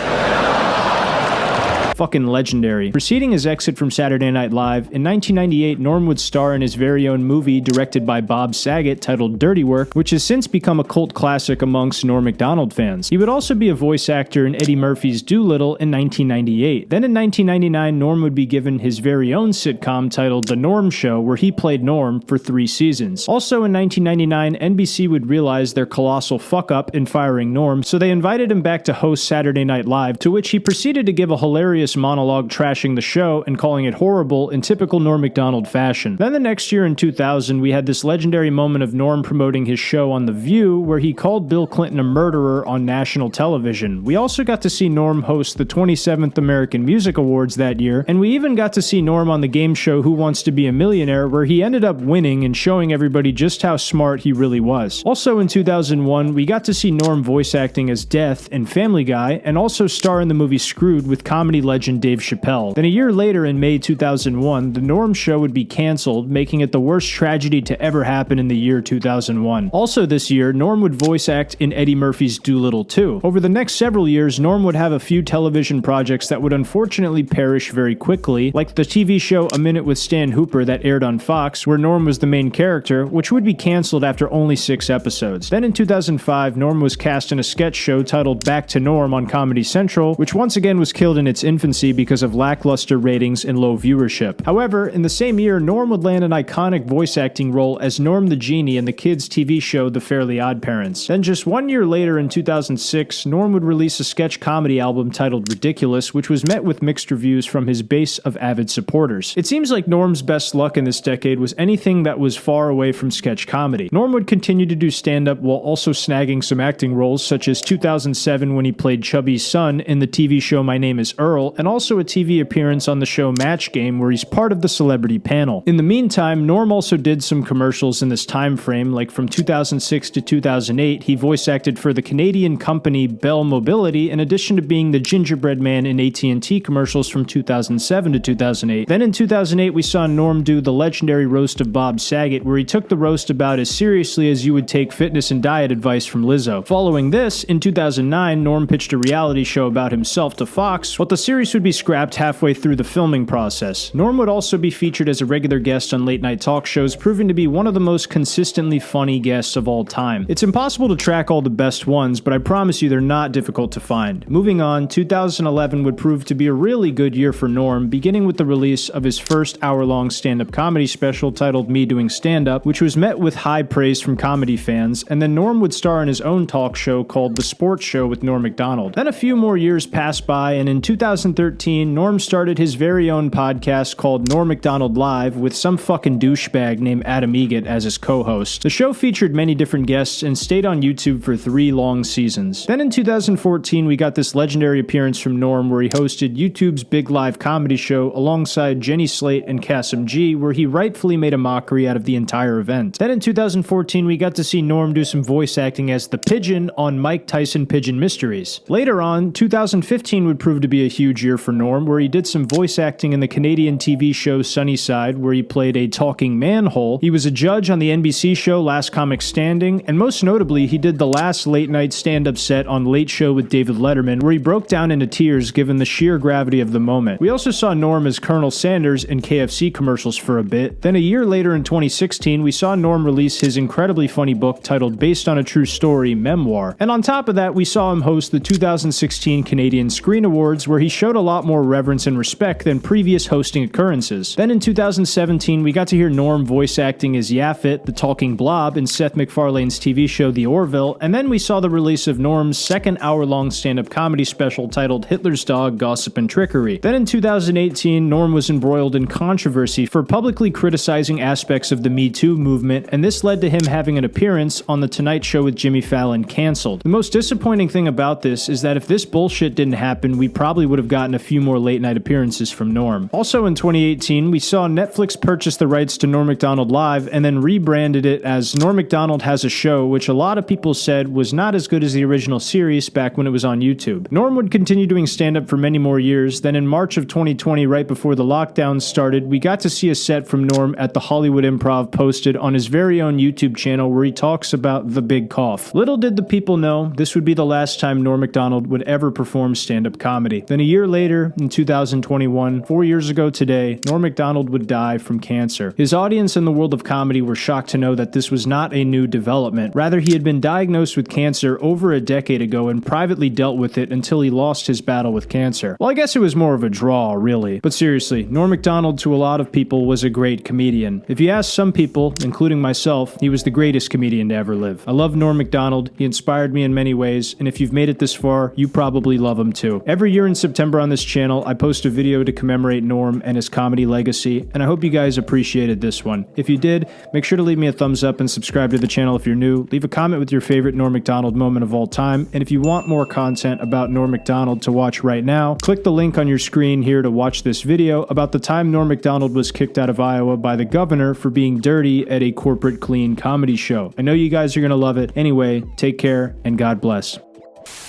Fucking legendary. Preceding his exit from Saturday Night Live, in 1998, Norm would star in his very own movie directed by Bob Saget titled Dirty Work, which has since become a cult classic amongst Norm Macdonald fans. He would also be a voice actor in Eddie Murphy's Doolittle in 1998. Then in 1999, Norm would be given his very own sitcom titled The Norm Show, where he played Norm for 3 seasons. Also in 1999, NBC would realize their colossal fuck-up in firing Norm, so they invited him back to host Saturday Night Live, to which he proceeded to give a hilarious monologue trashing the show and calling it horrible in typical Norm Macdonald fashion. Then the next year in 2000, we had this legendary moment of Norm promoting his show on The View, where he called Bill Clinton a murderer on national television. We also got to see Norm host the 27th American Music Awards that year, and we even got to see Norm on the game show Who Wants to Be a Millionaire, where he ended up winning and showing everybody just how smart he really was. Also in 2001, we got to see Norm voice acting as Death in Family Guy, and also star in the movie Screwed with comedy legend Dave Chappelle. Then a year later, in May 2001, The Norm Show would be canceled, making it the worst tragedy to ever happen in the year 2001. Also this year, Norm would voice act in Eddie Murphy's Doolittle 2. Over the next several years, Norm would have a few television projects that would unfortunately perish very quickly, like the TV show A Minute with Stan Hooper that aired on Fox, where Norm was the main character, which would be canceled after only 6 episodes. Then in 2005, Norm was cast in a sketch show titled Back to Norm on Comedy Central, which once again was killed in its infancy because of lackluster ratings and low viewership. However, in the same year, Norm would land an iconic voice acting role as Norm the Genie in the kids' TV show The Fairly Odd Parents. Then just 1 year later, in 2006, Norm would release a sketch comedy album titled Ridiculous, which was met with mixed reviews from his base of avid supporters. It seems like Norm's best luck in this decade was anything that was far away from sketch comedy. Norm would continue to do stand-up while also snagging some acting roles, such as 2007 when he played Chubby's son in the TV show My Name is Earl, and also a TV appearance on the show Match Game, where he's part of the celebrity panel. In the meantime, Norm also did some commercials in this time frame, like from 2006 to 2008, he voice acted for the Canadian company Bell Mobility, in addition to being the gingerbread man in AT&T commercials from 2007 to 2008. Then in 2008, we saw Norm do the legendary roast of Bob Saget, where he took the roast about as seriously as you would take fitness and diet advice from Lizzo. Following this, in 2009, Norm pitched a reality show about himself to Fox, but the series would be scrapped halfway through the filming process. Norm would also be featured as a regular guest on late-night talk shows, proving to be one of the most consistently funny guests of all time. It's impossible to track all the best ones, but I promise you they're not difficult to find. Moving on, 2011 would prove to be a really good year for Norm, beginning with the release of his first hour-long stand-up comedy special titled Me Doing Stand-Up, which was met with high praise from comedy fans, and then Norm would star in his own talk show called The Sports Show with Norm Macdonald. Then a few more years passed by, and in 2013, Norm started his very own podcast called Norm Macdonald Live with some fucking douchebag named Adam Egget as his co-host. The show featured many different guests and stayed on YouTube for 3 long seasons. Then in 2014, we got this legendary appearance from Norm where he hosted YouTube's big live comedy show alongside Jenny Slate and Kasim G, where he rightfully made a mockery out of the entire event. Then in 2014, we got to see Norm do some voice acting as the Pigeon on Mike Tyson Pigeon Mysteries. Later on, 2015 would prove to be a huge year for Norm, where he did some voice acting in the Canadian TV show Sunnyside, where he played a talking manhole. He was a judge on the NBC show Last Comic Standing, and most notably, he did the last late-night stand-up set on Late Show with David Letterman, where he broke down into tears given the sheer gravity of the moment. We also saw Norm as Colonel Sanders in KFC commercials for a bit. Then a year later in 2016, we saw Norm release his incredibly funny book titled Based on a True Story, Memoir. And on top of that, we saw him host the 2016 Canadian Screen Awards, where he showed showed a lot more reverence and respect than previous hosting occurrences. Then in 2017, we got to hear Norm voice acting as Yaphet, the talking blob, in Seth MacFarlane's TV show The Orville, and then we saw the release of Norm's second hour-long stand-up comedy special titled Hitler's Dog, Gossip and Trickery. Then in 2018, Norm was embroiled in controversy for publicly criticizing aspects of the Me Too movement, and this led to him having an appearance on The Tonight Show with Jimmy Fallon canceled. The most disappointing thing about this is that if this bullshit didn't happen, we probably would have gotten a few more late-night appearances from Norm. Also in 2018, we saw Netflix purchase the rights to Norm Macdonald Live and then rebranded it as Norm Macdonald Has a Show, which a lot of people said was not as good as the original series back when it was on YouTube. Norm would continue doing stand-up for many more years. Then in March of 2020, right before the lockdown started, we got to see a set from Norm at the Hollywood Improv posted on his very own YouTube channel where he talks about the big cough. Little did the people know this would be the last time Norm Macdonald would ever perform stand-up comedy. Then a year later, in 2021, 4 years ago today, Norm Macdonald would die from cancer. His audience in the world of comedy were shocked to know that this was not a new development. Rather, he had been diagnosed with cancer over a decade ago and privately dealt with it until he lost his battle with cancer. Well, I guess it was more of a draw, really. But seriously, Norm Macdonald to a lot of people was a great comedian. If you ask some people, including myself, he was the greatest comedian to ever live. I love Norm Macdonald. He inspired me in many ways, and if you've made it this far, you probably love him too. Every year in September on this channel, I post a video to commemorate Norm and his comedy legacy, and I hope you guys appreciated this one. If you did, make sure to leave me a thumbs up and subscribe to the channel if you're new. Leave a comment with your favorite Norm Macdonald moment of all time, and if you want more content about Norm Macdonald to watch right now, click the link on your screen here to watch this video about the time Norm Macdonald was kicked out of Iowa by the governor for being dirty at a corporate clean comedy show. I know you guys are going to love it. Anyway, take care and God bless.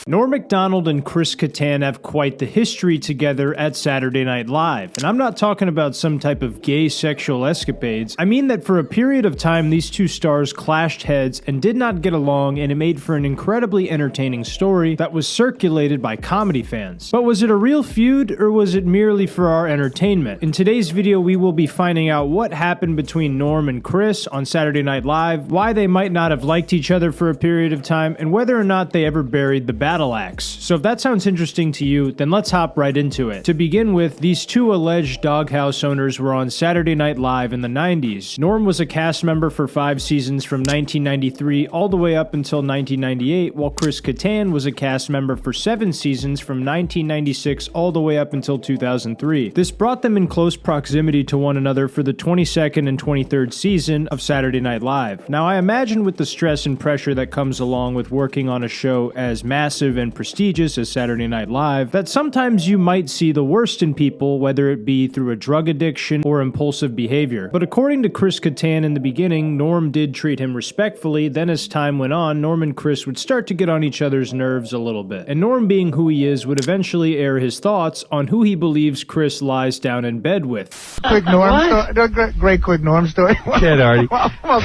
Norm Macdonald and Chris Kattan have quite the history together at Saturday Night Live. And I'm not talking about some type of gay sexual escapades. I mean that for a period of time, these two stars clashed heads and did not get along, and it made for an incredibly entertaining story that was circulated by comedy fans. But was it a real feud, or was it merely for our entertainment? In today's video, we will be finding out what happened between Norm and Chris on Saturday Night Live, why they might not have liked each other for a period of time, and whether or not they ever buried the battle axe. So if that sounds interesting to you, then let's hop right into it. To begin with, these two alleged doghouse owners were on Saturday Night Live in the 90s. Norm was a cast member for 5 seasons from 1993 all the way up until 1998, while Chris Kattan was a cast member for 7 seasons from 1996 all the way up until 2003. This brought them in close proximity to one another for the 22nd and 23rd season of Saturday Night Live. Now, I imagine with the stress and pressure that comes along with working on a show as massive and prestigious as Saturday Night Live, that sometimes you might see the worst in people, whether it be through a drug addiction or impulsive behavior. But according to Chris Kattan in the beginning, Norm did treat him respectfully. Then as time went on, Norm and Chris would start to get on each other's nerves a little bit. And Norm, being who he is, would eventually air his thoughts on who he believes Chris lies down in bed with. Quick Norm story. Great quick Norm story. Get Artie. Well,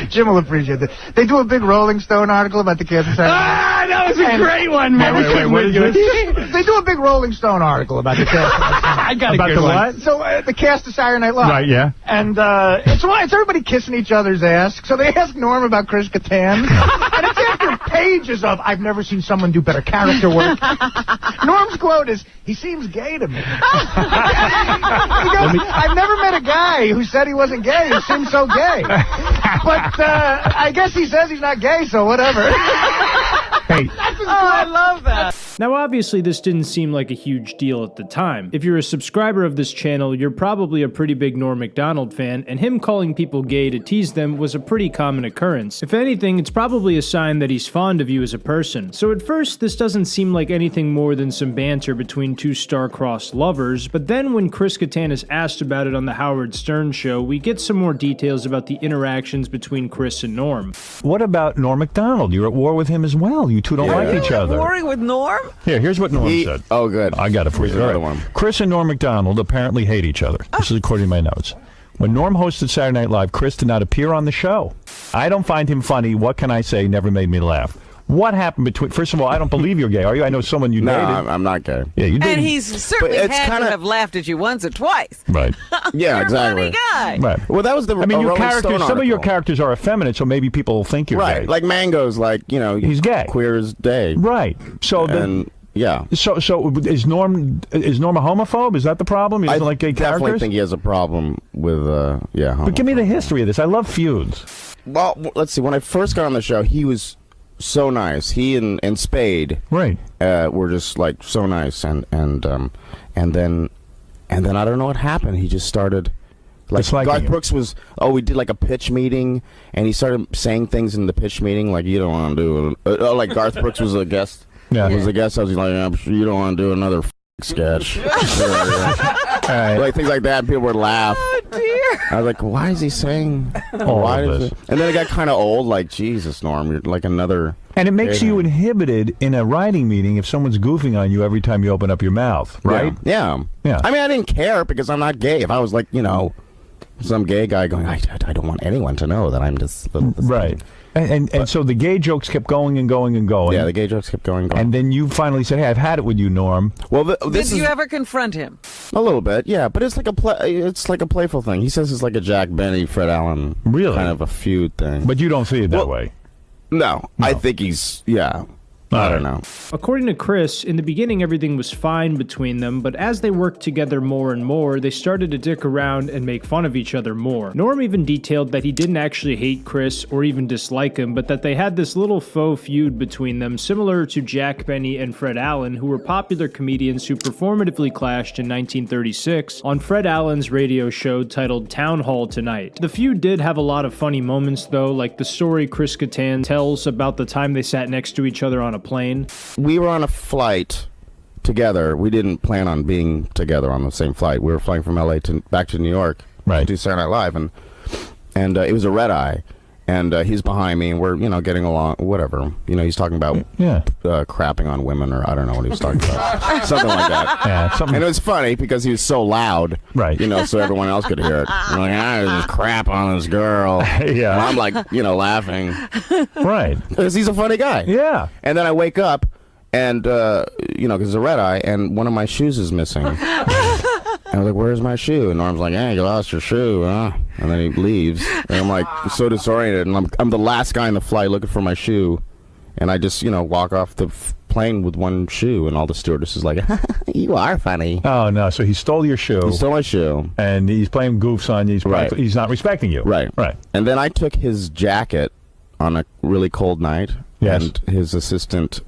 Jim will appreciate that. They do a big Rolling Stone article about the Kansas City. That was a great one, man. What is this? They do a big Rolling Stone article about the cast. I got a good one. So the cast of Saturday Night Live. Right, yeah. And it's everybody kissing each other's ass. So they ask Norm about Chris Kattan. And it's after pages of, I've never seen someone do better character work. Norm's quote is, he seems gay to me. He goes, I've never met a guy who said he wasn't gay. He seems so gay. But I guess he says he's not gay, so whatever. Hey. I love that. Now, obviously, this didn't seem like a huge deal at the time. If you're a subscriber of this channel, you're probably a pretty big Norm Macdonald fan, and him calling people gay to tease them was a pretty common occurrence. If anything, it's probably a sign that he's fond of you as a person. So at first, this doesn't seem like anything more than some banter between two star-crossed lovers, but then when Chris Kattan is asked about it on the Howard Stern show, we get some more details about the interactions between Chris and Norm. What about Norm Macdonald? You're at war with him as well. You two don't like each other. Warring with Norm? Here's what Norm said. Oh, good. I got it for you. All right. Chris and Norm Macdonald apparently hate each other. This is according to my notes. When Norm hosted Saturday Night Live, Chris did not appear on the show. I don't find him funny. What can I say? Never made me laugh. What happened between... First of all, I don't believe you're gay, are you? I know someone you dated. No, I'm not gay. Yeah, you did. And he's certainly had to have laughed at you once or twice. Right. Yeah, You're exactly. a funny guy. Right. Well, that was the I mean, your Rolling characters, Stone some of your article. characters are effeminate, so maybe people will think you're Right. gay. Like Mango's like, you know, he's gay. Queer as day. Right. So then... Yeah. So is Norm a homophobe? Is that the problem? He doesn't like gay definitely characters? think he has a problem with But give me the history of this. I love feuds. Well, let's see. When I first got on the show, he was so nice. He and Spade, right, were just like so nice, and then I don't know what happened. He just started. Like Garth Brooks was, we did like a pitch meeting, and he started saying things in the pitch meeting like, you don't want to do it. Like Garth Brooks was a guest. Yeah. Was a guest. I was like, I'm sure you don't want to do another sketch. Like things like that. People would laugh. Oh, dear. I was like, why is he saying All why of is this? it? And then it got kind of old. Like, Jesus, Norm, you're like another. And it makes you inhibited in a writing meeting if someone's goofing on you every time you open up your mouth, right? Yeah. I mean, I didn't care because I'm not gay. If I was like, some gay guy going, I don't want anyone to know that I'm just right. And so the gay jokes kept going and going and going. Yeah, the gay jokes kept going and going. And then you finally said, "Hey, I've had it with you, Norm." Well, Did you ever confront him? A little bit, yeah, but it's like a playful thing. He says it's like a Jack Benny, Fred Allen, kind of a feud thing. But you don't see it that way. No, I think he's I don't know. According to Chris, in the beginning everything was fine between them, but as they worked together more and more, they started to dick around and make fun of each other more. Norm even detailed that he didn't actually hate Chris or even dislike him, but that they had this little faux feud between them, similar to Jack Benny and Fred Allen, who were popular comedians who performatively clashed in 1936 on Fred Allen's radio show titled Town Hall Tonight. The feud did have a lot of funny moments though, like the story Chris Kattan tells about the time they sat next to each other on a plane. We were on a flight together. We didn't plan on being together on the same flight. We were flying from LA back to New York to do Saturday Night Live, and it was a red eye, and he's behind me, and we're getting along, whatever. He's talking about crapping on women, or I don't know what he was talking about, something like that. Yeah, and it was funny because he was so loud, right? So everyone else could hear it. I'm like, I just crap on this girl. Yeah, and I'm like, laughing, right? Because he's a funny guy. Yeah. And then I wake up, and because it's a red eye, and one of my shoes is missing. And I was like, where's my shoe? And Norm's like, hey, you lost your shoe, huh? And then he leaves. And I'm like, so disoriented. And I'm the last guy in the flight looking for my shoe. And I just, walk off the plane with one shoe. And all the stewardesses like, you are funny. Oh, no. So he stole your shoe. He stole my shoe. And he's playing goofs on you. He's not respecting you. Right. Right. And then I took his jacket on a really cold night. Yes. And his assistant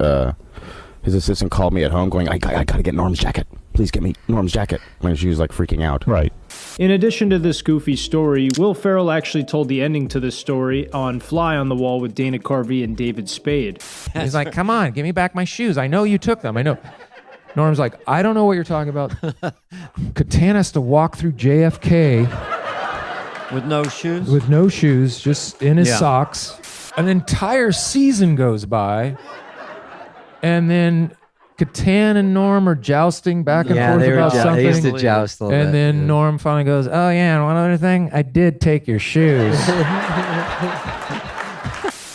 called me at home going, I got to get Norm's jacket. Please get me Norm's jacket. And she was like freaking out. Right. In addition to this goofy story, Will Ferrell actually told the ending to this story on Fly on the Wall with Dana Carvey and David Spade. He's like, come on, give me back my shoes. I know you took them. I know. Norm's like, I don't know what you're talking about. Kattan has to walk through JFK. With no shoes? With no shoes, just in his socks. An entire season goes by. And then Kattan and Norm are jousting back and forth about something. They used to joust a little bit. And then Norm finally goes, oh yeah, and one other thing, I did take your shoes.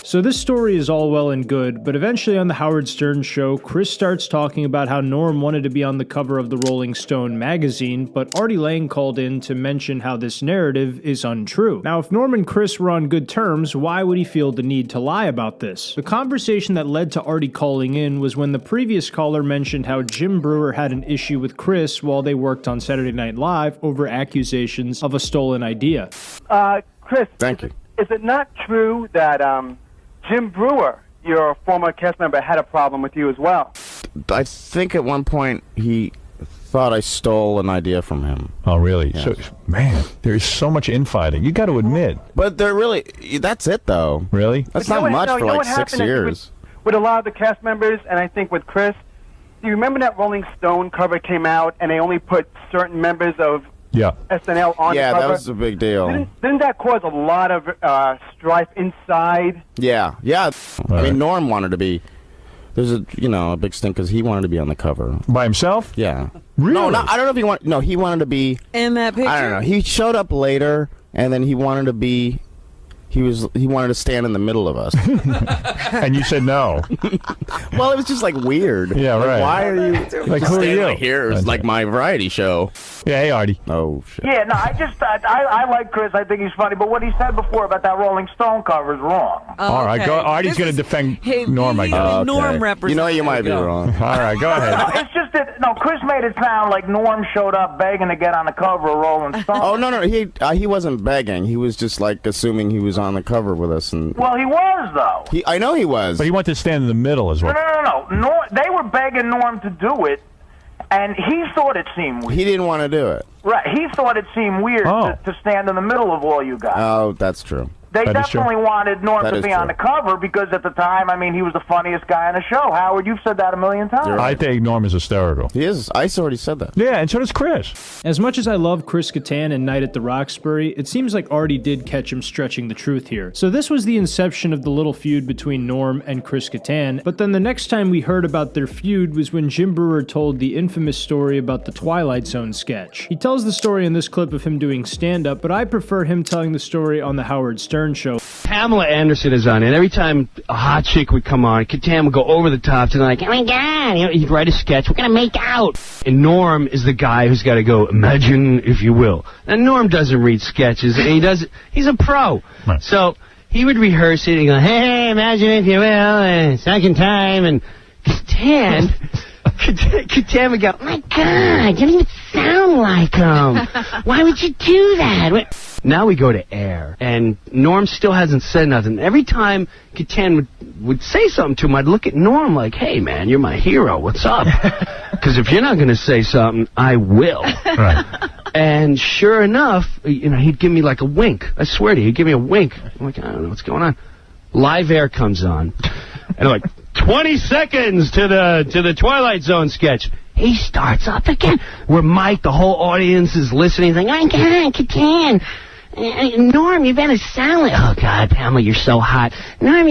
So this story is all well and good, but eventually on the Howard Stern show, Chris starts talking about how Norm wanted to be on the cover of the Rolling Stone magazine, but Artie Lang called in to mention how this narrative is untrue. Now, if Norm and Chris were on good terms, why would he feel the need to lie about this? The conversation that led to Artie calling in was when the previous caller mentioned how Jim Breuer had an issue with Chris while they worked on Saturday Night Live over accusations of a stolen idea. Chris, thank you. Is it not true that Jim Breuer, your former cast member, had a problem with you as well? I think at one point he thought I stole an idea from him. Oh, really? Yeah. So, man, there's so much infighting. You got to admit. But they're really, that's it though. Really? That's not much for like 6 years. With a lot of the cast members, and I think with Chris, do you remember that Rolling Stone cover came out and they only put certain members of SNL on the cover? Yeah, that was a big deal. Didn't that cause a lot of strife inside? Yeah. I mean, Norm wanted to be. There's a big stink because he wanted to be on the cover by himself. Yeah. Really? No, I don't know if he wanted. No, he wanted to be in that picture. I don't know. He showed up later, and then he wanted to be he wanted to stand in the middle of us. And you said no. Well, it was just like weird. Yeah, Like, right. why are you Like, who are standing you? Like here? It's like my variety show. Yeah, hey, Artie. Oh, shit. Yeah, no, I like Chris. I think he's funny. But what he said before about that Rolling Stone cover is wrong. All right, go. Artie's going to defend Norm, I guess. Norm represents. You know you might be wrong. All right, go ahead. No, it's just that Chris made it sound like Norm showed up begging to get on the cover of Rolling Stone. Oh no, he wasn't begging. He was just like assuming he was on the cover with us, and Well, he was though. I know he was. But he wanted to stand in the middle as well. No. They were begging Norm to do it, and he thought it seemed weird. He didn't want to do it. Right, he thought it seemed weird to stand in the middle of all you guys. Oh, that's true. They definitely wanted Norm to be on the cover because at the time, I mean, he was the funniest guy on the show. Howard, you've said that a million times. I think Norm is hysterical. He is. I already said that. Yeah, and so does Chris. As much as I love Chris Kattan and Night at the Roxbury, it seems like Artie did catch him stretching the truth here. So this was the inception of the little feud between Norm and Chris Kattan, but then the next time we heard about their feud was when Jim Breuer told the infamous story about the Twilight Zone sketch. He tells the story in this clip of him doing stand-up, but I prefer him telling the story on the Howard Stern show. Pamela Anderson is on it. Every time a hot chick would come on, Kattan would go over the top to like, oh my God, he'd write a sketch, we're going to make out. And Norm is the guy who's got to go, imagine if you will. And Norm doesn't read sketches, and he's a pro. Right. So he would rehearse it and go, hey, imagine if you will, second time, and Kattan would go, oh my God, you don't even sound like him. Why would you do that? Now we go to air, and Norm still hasn't said nothing. Every time Kattan would say something to him, I'd look at Norm like, hey, man, you're my hero. What's up? Because if you're not going to say something, I will. Right. And sure enough, he'd give me like a wink. I swear to you, he'd give me a wink. I'm like, I don't know what's going on. Live air comes on, and I'm like, 20 seconds to the Twilight Zone sketch. He starts up again. Where Mike, the whole audience is listening. He's like, oh, God, Kattan. Norm, you better sound like... Oh, God, Pamela, you're so hot. Norm,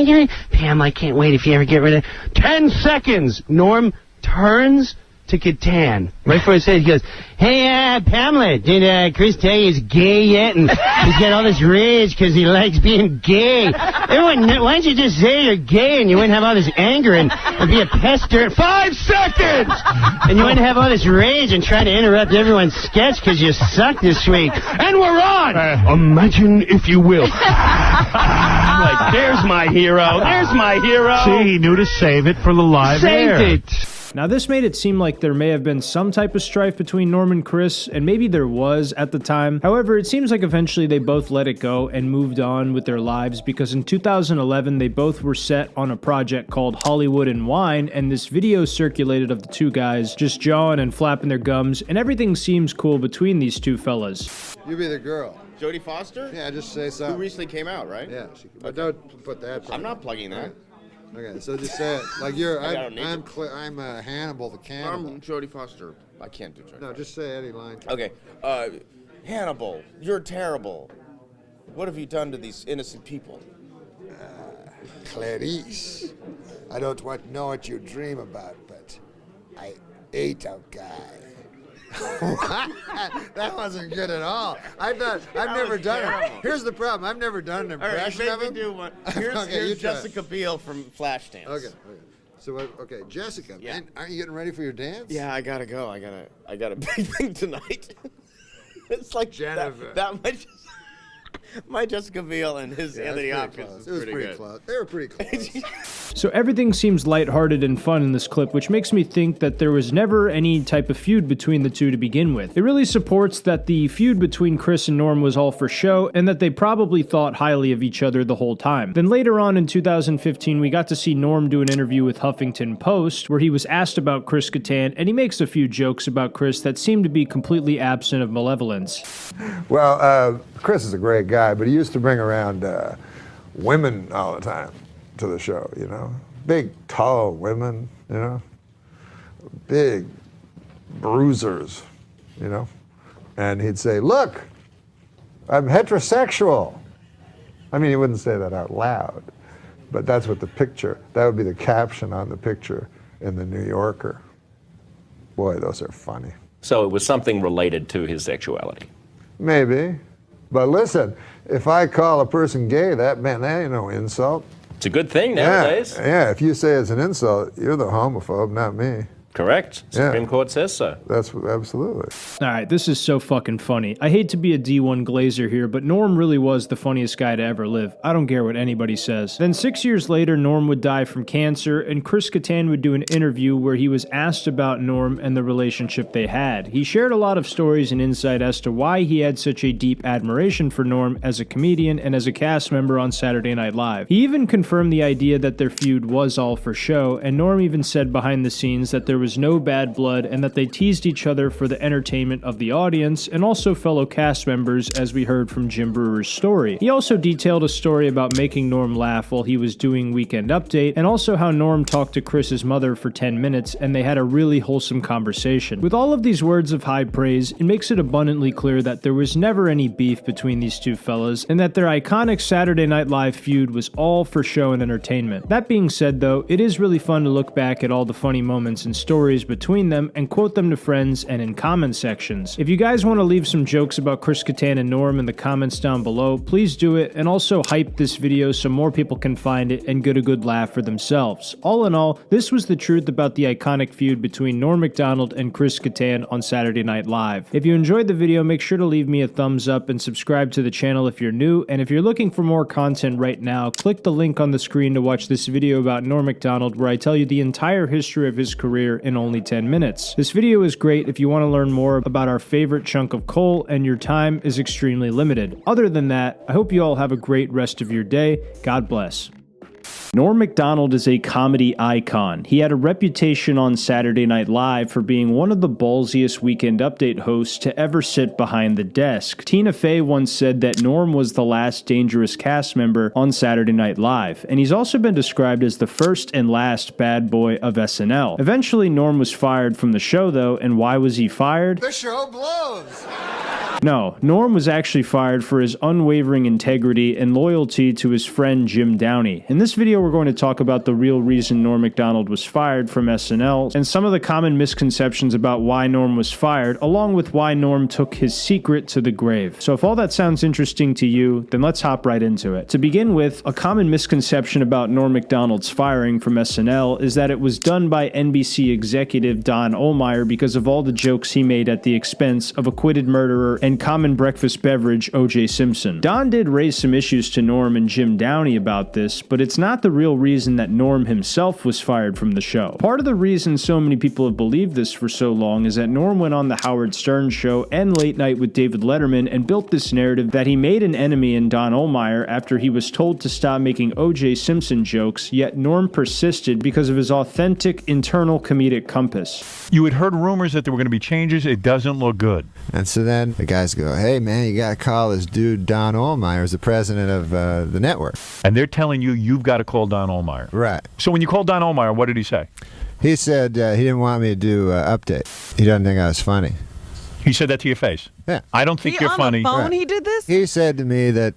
Pamela, I can't wait if you ever get rid of... 10 seconds. Norm turns to Kattan. Right for his head, he goes, hey, Pamela, did Chris tell you he's gay yet? And he's got all this rage because he likes being gay. Everyone, why don't you just say you're gay and you wouldn't have all this anger and be a pester? 5 seconds! And you wouldn't have all this rage and try to interrupt everyone's sketch because you suck this week. And we're on! Imagine if you will. I'm like, there's my hero. There's my hero. See, he knew to save it for the live air. Saved it. Now this made it seem like there may have been some type of strife between Norm and Chris, and maybe there was at the time. However, it seems like eventually they both let it go and moved on with their lives, because in 2011 they both were set on a project called Hollywood and Wine, and this video circulated of the two guys just jawing and flapping their gums, and everything seems cool between these two fellas. You be the girl. Jodie Foster? Yeah, just say something. Who recently came out, right? Yeah, but don't put that. I'm not plugging that. Okay, so just say it like you're. I'm I'm Hannibal the cannibal. I'm Jodie Foster. I can't do Jodie Foster. No, just say any line. Okay, Hannibal, you're terrible. What have you done to these innocent people? Clarice, I don't know what you dream about, but I ate a guy. That wasn't good at all. I've never done it. Here's the problem. I've never done an impression of him. Do one. Here's Here's Jessica Biel from Flashdance. Okay. So okay, Jessica. Yeah. Man, aren't you getting ready for your dance? Yeah, I gotta go. I got a big thing tonight. It's like Jennifer. That much. My Jessica Biel and his Anthony Hopkins. It was pretty close. They were pretty close. So everything seems lighthearted and fun in this clip, which makes me think that there was never any type of feud between the two to begin with. It really supports that the feud between Chris and Norm was all for show, and that they probably thought highly of each other the whole time. Then later on in 2015, we got to see Norm do an interview with Huffington Post, where he was asked about Chris Kattan, and he makes a few jokes about Chris that seem to be completely absent of malevolence. Well, Chris is a great guy, but he used to bring around women all the time to the show, Big, tall women, Big bruisers, And he'd say, look, I'm heterosexual. I mean, he wouldn't say that out loud, but that's what that would be the caption on the picture in the New Yorker. Boy, those are funny. So it was something related to his sexuality. Maybe. But listen, if I call a person gay, that ain't no insult. It's a good thing nowadays. Yeah, if you say it's an insult, you're the homophobe, not me. Correct. Supreme Court says so. That's absolutely. All right, this is so fucking funny. I hate to be a D1 Glazer here, but Norm really was the funniest guy to ever live. I don't care what anybody says. Then 6 years later, Norm would die from cancer, and Chris Kattan would do an interview where he was asked about Norm and the relationship they had. He shared a lot of stories and insight as to why he had such a deep admiration for Norm as a comedian and as a cast member on Saturday Night Live. He even confirmed the idea that their feud was all for show, and Norm even said behind the scenes that there was no bad blood and that they teased each other for the entertainment of the audience and also fellow cast members, as we heard from Jim Breuer's story. He also detailed a story about making Norm laugh while he was doing Weekend Update, and also how Norm talked to Chris's mother for 10 minutes and they had a really wholesome conversation. With all of these words of high praise, it makes it abundantly clear that there was never any beef between these two fellas and that their iconic Saturday Night Live feud was all for show and entertainment. That being said though, it is really fun to look back at all the funny moments and stories between them and quote them to friends and in comment sections. If you guys want to leave some jokes about Chris Kattan and Norm in the comments down below, please do it, and also hype this video so more people can find it and get a good laugh for themselves. All in all, this was the truth about the iconic feud between Norm Macdonald and Chris Kattan on Saturday Night Live. If you enjoyed the video, make sure to leave me a thumbs up and subscribe to the channel if you're new, and if you're looking for more content right now, click the link on the screen to watch this video about Norm Macdonald where I tell you the entire history of his career in only 10 minutes. This video is great if you want to learn more about our favorite chunk of coal and your time is extremely limited. Other than that, I hope you all have a great rest of your day. God bless. Norm Macdonald is a comedy icon. He had a reputation on Saturday Night Live for being one of the ballsiest Weekend Update hosts to ever sit behind the desk. Tina Fey once said that Norm was the last dangerous cast member on Saturday Night Live, and he's also been described as the first and last bad boy of SNL. Eventually, Norm was fired from the show though, and why was he fired? The show blows. No, Norm was actually fired for his unwavering integrity and loyalty to his friend Jim Downey. In this video, we're going to talk about the real reason Norm Macdonald was fired from SNL and some of the common misconceptions about why Norm was fired, along with why Norm took his secret to the grave. So if all that sounds interesting to you, then let's hop right into it. To begin with, a common misconception about Norm Macdonald's firing from SNL is that it was done by NBC executive Don Ohlmeyer because of all the jokes he made at the expense of acquitted murderer and common breakfast beverage O.J. Simpson. Don did raise some issues to Norm and Jim Downey about this, but it's not the real reason that Norm himself was fired from the show. Part of the reason so many people have believed this for so long is that Norm went on the Howard Stern show and Late Night with David Letterman and built this narrative that he made an enemy in Don Ohlmeyer after he was told to stop making O.J. Simpson jokes, yet Norm persisted because of his authentic internal comedic compass. You had heard rumors that there were going to be changes. It doesn't look good. And so then the guys go, hey, man, you got to call this dude Don Ohlmeyer, who's the president of the network. And they're telling you you've got to call Don Ohlmeyer. Right. So when you called Don Ohlmeyer, what did he say? He said he didn't want me to do Update. He doesn't think I was funny. He said that to your face? Yeah. I don't think you're funny. On the phone he did this? He said to me that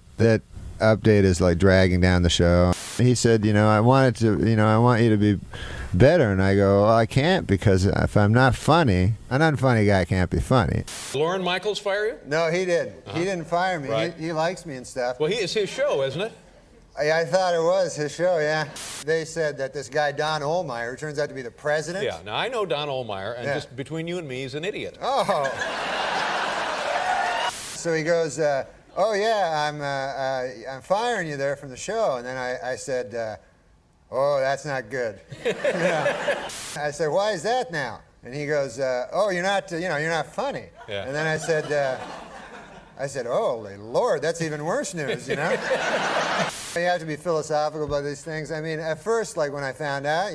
Update is like dragging down the show. He said, I want you to be better. And I go, well, I can't, because if I'm not funny, an unfunny guy can't be funny. Lorne Michaels fire you? No, he didn't. He didn't fire me. Right. He likes me and stuff. Well, it's his show, isn't it? I thought it was his show, yeah. They said that this guy, Don Ohlmeyer, who turns out to be the president. Yeah, now I know Don Ohlmeyer, and just between you and me, he's an idiot. Oh. So he goes, oh, yeah, I'm firing you there from the show. And then I said, oh, that's not good. I said, why is that now? And he goes, oh, you're not funny. Yeah. And then I said, oh, Lord, that's even worse news, You have to be philosophical about these things. I mean, at first, like when I found out,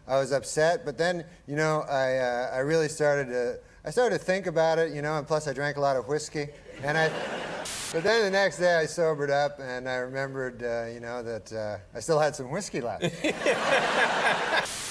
I was upset. But then, I really started to think about it, and plus I drank a lot of whiskey. But then the next day I sobered up and I remembered, that I still had some whiskey left.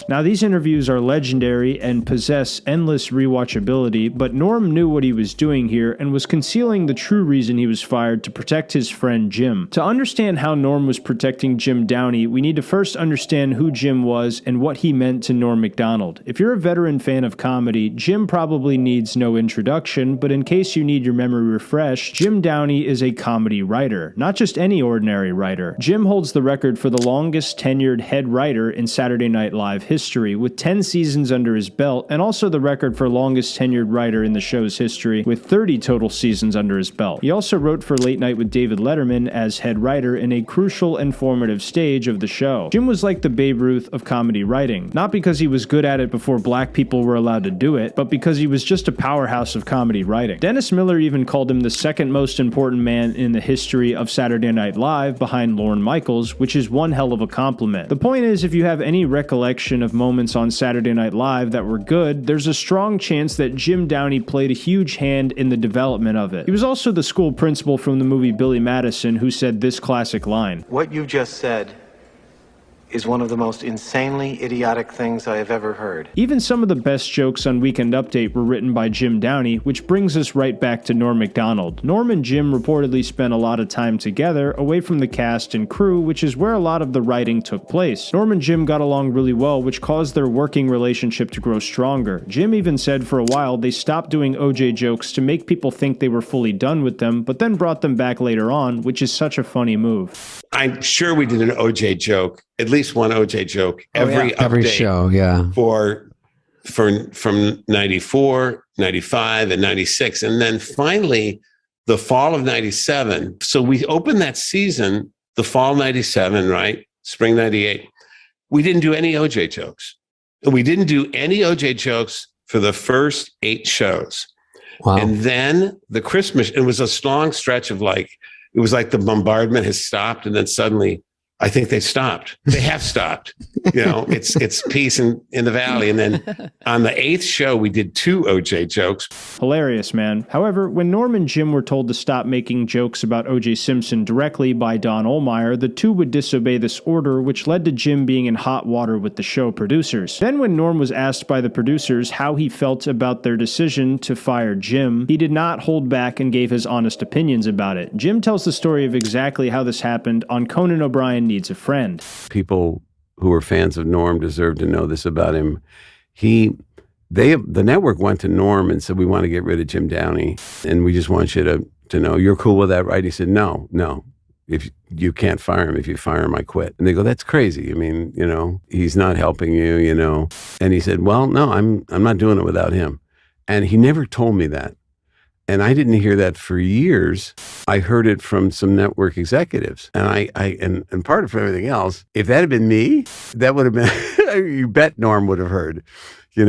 Now, these interviews are legendary and possess endless rewatchability, but Norm knew what he was doing here and was concealing the true reason he was fired to protect his friend Jim. To understand how Norm was protecting Jim Downey, we need to first understand who Jim was and what he meant to Norm Macdonald. If you're a veteran fan of comedy, Jim probably needs no introduction, but in case you need your memory refreshed, Jim Downey is a comedy writer, not just any ordinary writer. Jim holds the record for the longest tenured head writer in Saturday Night Live history, with 10 seasons under his belt, and also the record for longest tenured writer in the show's history, with 30 total seasons under his belt. He also wrote for Late Night with David Letterman as head writer in a crucial and formative stage of the show. Jim was like the Babe Ruth of comedy writing, not because he was good at it before black people were allowed to do it, but because he was just a powerhouse of comedy writing. Dennis Miller even called him the second most important man in the history of Saturday Night Live behind Lorne Michaels, which is one hell of a compliment. The point is, if you have any recollection of moments on Saturday Night Live that were good, there's a strong chance that Jim Downey played a huge hand in the development of it. He was also the school principal from the movie Billy Madison who said this classic line: "What you just said is one of the most insanely idiotic things I have ever heard." Even some of the best jokes on Weekend Update were written by Jim Downey, which brings us right back to Norm Macdonald. Norm and Jim reportedly spent a lot of time together, away from the cast and crew, which is where a lot of the writing took place. Norm and Jim got along really well, which caused their working relationship to grow stronger. Jim even said for a while they stopped doing OJ jokes to make people think they were fully done with them, but then brought them back later on, which is such a funny move. I'm sure we did an OJ joke, at least one OJ joke every show, yeah. From 94, 95, and 96. And then finally, the fall of 97. So we opened that season, the fall 97, right? Spring 98. We didn't do any OJ jokes. We didn't do any OJ jokes for the first 8 shows. Wow. And then the Christmas, it was a long stretch of it was like the bombardment has stopped, and then suddenly, I think they stopped. They have stopped. It's peace in the valley. And then on the 8th show, we did 2 OJ jokes. Hilarious, man. However, when Norm and Jim were told to stop making jokes about OJ Simpson directly by Don Ohlmeyer, the two would disobey this order, which led to Jim being in hot water with the show producers. Then when Norm was asked by the producers how he felt about their decision to fire Jim, he did not hold back and gave his honest opinions about it. Jim tells the story of exactly how this happened on Conan O'Brien Needs a Friend. People who were fans of Norm deserve to know this about him. The network went to Norm and said, "We want to get rid of Jim Downey, and we just want you to know you're cool with that, right?" He said, No. If you can't fire him, if you fire him, I quit." And they go, "That's crazy. I mean, he's not helping you, And he said, "Well, no, I'm not doing it without him." And he never told me that. And I didn't hear that for years. I heard it from some network executives. And and part of everything else, if that had been me, that would have been, you bet Norm would have heard. You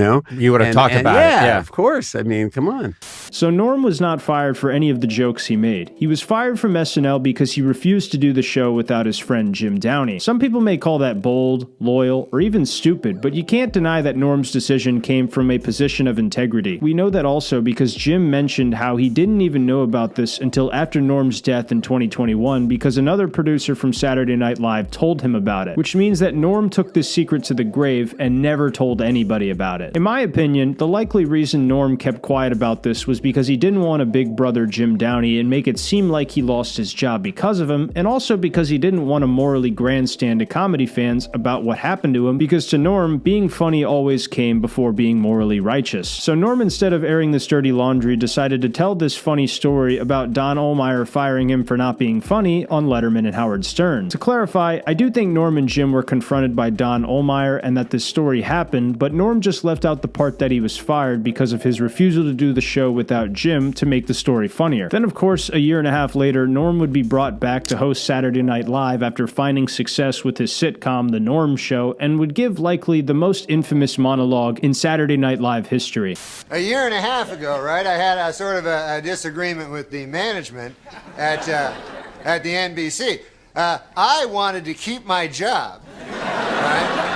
would have talked about it. Yeah, of course. I mean, come on. So Norm was not fired for any of the jokes he made. He was fired from SNL because he refused to do the show without his friend Jim Downey. Some people may call that bold, loyal, or even stupid, but you can't deny that Norm's decision came from a position of integrity. We know that also because Jim mentioned how he didn't even know about this until after Norm's death in 2021 because another producer from Saturday Night Live told him about it, which means that Norm took this secret to the grave and never told anybody about it. In my opinion, the likely reason Norm kept quiet about this was because he didn't want a big brother Jim Downey and make it seem like he lost his job because of him, and also because he didn't want to morally grandstand to comedy fans about what happened to him, because to Norm, being funny always came before being morally righteous. So Norm, instead of airing this dirty laundry, decided to tell this funny story about Don Ohlmeyer firing him for not being funny on Letterman and Howard Stern. To clarify, I do think Norm and Jim were confronted by Don Ohlmeyer and that this story happened, but Norm just left out the part that he was fired because of his refusal to do the show without Jim to make the story funnier. Then, of course, a year and a half later, Norm would be brought back to host Saturday Night Live after finding success with his sitcom, The Norm Show, and would give likely the most infamous monologue in Saturday Night Live history. A year and a half ago, right, I had a sort of a disagreement with the management at the NBC. I wanted to keep my job, right?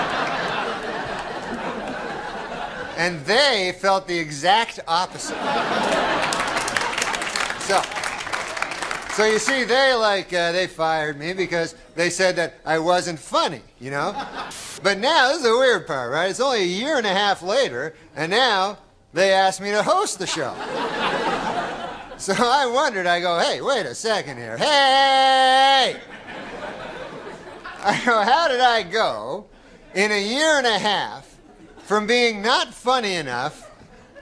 And they felt the exact opposite. So you see, they fired me because they said that I wasn't funny, But now, this is the weird part, right? It's only a year and a half later, and now they asked me to host the show. So I wondered, I go, hey, wait a second here. Hey! I go, how did I go in a year and a half from being not funny enough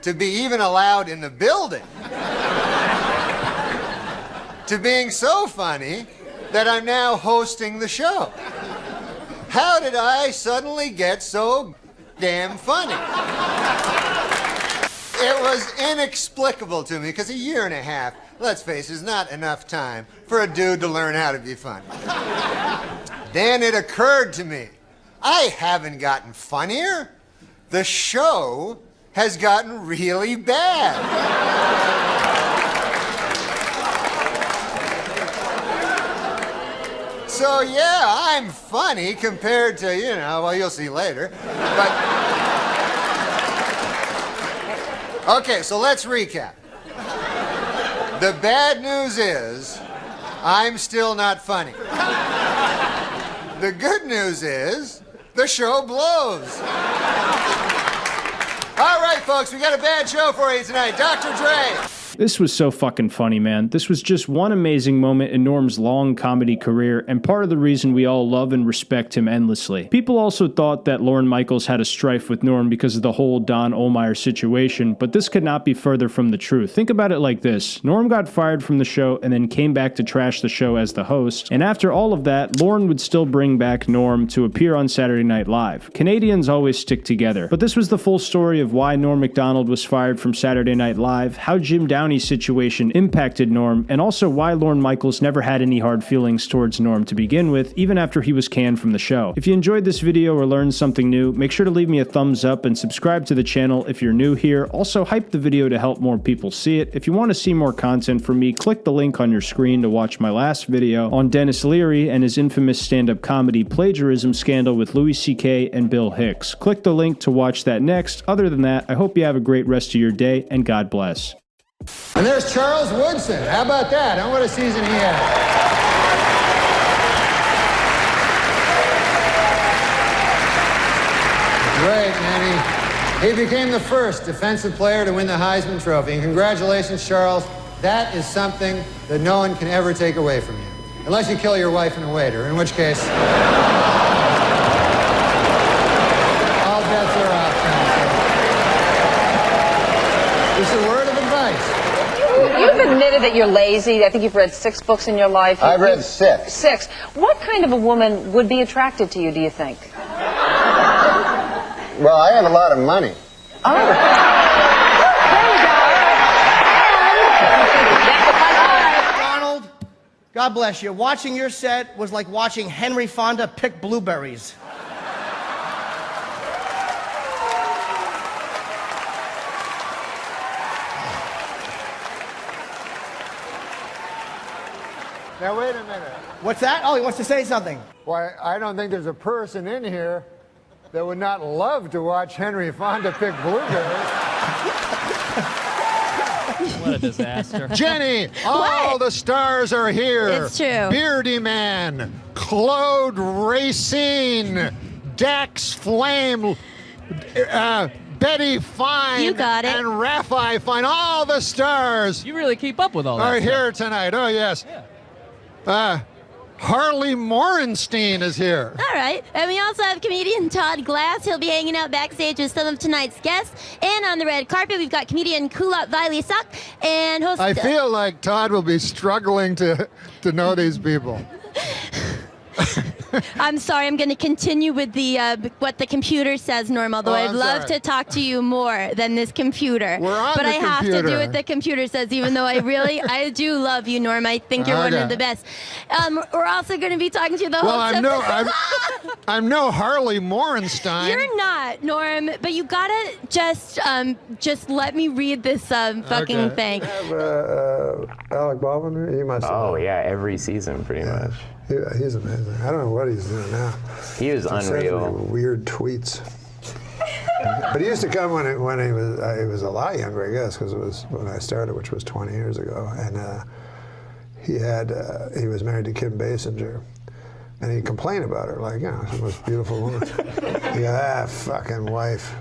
to be even allowed in the building to being so funny that I'm now hosting the show. How did I suddenly get so damn funny? It was inexplicable to me, because a year and a half, let's face it, is not enough time for a dude to learn how to be funny. Then it occurred to me, I haven't gotten funnier. The show has gotten really bad. So yeah, I'm funny compared to, well, you'll see later. But okay, so let's recap. The bad news is I'm still not funny. The good news is the show blows. All right, folks, we got a bad show for you tonight. Dr. Dre. This was so fucking funny, man. This was just one amazing moment in Norm's long comedy career, and part of the reason we all love and respect him endlessly. People also thought that Lorne Michaels had a strife with Norm because of the whole Don Ohlmeyer situation, but this could not be further from the truth. Think about it like this. Norm got fired from the show and then came back to trash the show as the host, and after all of that, Lorne would still bring back Norm to appear on Saturday Night Live. Canadians always stick together. But this was the full story of why Norm Macdonald was fired from Saturday Night Live, how Jim Downey's situation impacted Norm, and also why Lorne Michaels never had any hard feelings towards Norm to begin with, even after he was canned from the show. If you enjoyed this video or learned something new, make sure to leave me a thumbs up and subscribe to the channel if you're new here. Also, hype the video to help more people see it. If you want to see more content from me, click the link on your screen to watch my last video on Dennis Leary and his infamous stand-up comedy plagiarism scandal with Louis C.K. and Bill Hicks. Click the link to watch that next. Other than that, I hope you have a great rest of your day, and God bless. And there's Charles Woodson. How about that? What a season he had. Great, man. He became the first defensive player to win the Heisman Trophy. And congratulations, Charles. That is something that no one can ever take away from you. Unless you kill your wife and a waiter, in which case... all bets are off. Just a word of advice. You've admitted that you're lazy. I think you've read 6 books in your life. I've read 6. 6. What kind of a woman would be attracted to you, do you think? Well, I had a lot of money. Oh. Macdonald, God bless you. Watching your set was like watching Henry Fonda pick blueberries. Now, wait a minute. What's that? Oh, he wants to say something. Why, I don't think there's a person in here that would not love to watch Henry Fonda pick blueberries. What a disaster. Jenny, all the stars are here. It's true. Beardy Man, Claude Racine, Dax Flame, Betty Fine, You got it. and Raffi Fine. All the stars You really keep up with all that are stuff. here tonight. Oh, yes. Harley Morenstein is here. All right. And we also have comedian Todd Glass. He'll be hanging out backstage with some of tonight's guests. And on the red carpet, we've got comedian Kulap Vailesak and host... I feel like Todd will be struggling to know these people. I'm sorry, I'm going to continue with the what the computer says, Norm, although I'd love to talk to you more than this computer. We're on but the I have to do computer. what the computer says, even though I do love you, Norm. I think you're one of the best. We're also going to be talking to the host I'm no Harley Morenstein. You're not, Norm, but you gotta just let me read this fucking thing. Alec Baldwin, he must have. Oh, yeah, every season, pretty much. He's amazing. I don't know what he's doing now. He was unreal. Weird tweets. But he used to come when he was a lot younger, I guess, because it was when I started, which was 20 years ago. And he was married to Kim Basinger. And he'd complain about her, like, she's the most beautiful woman. He goes, fucking wife.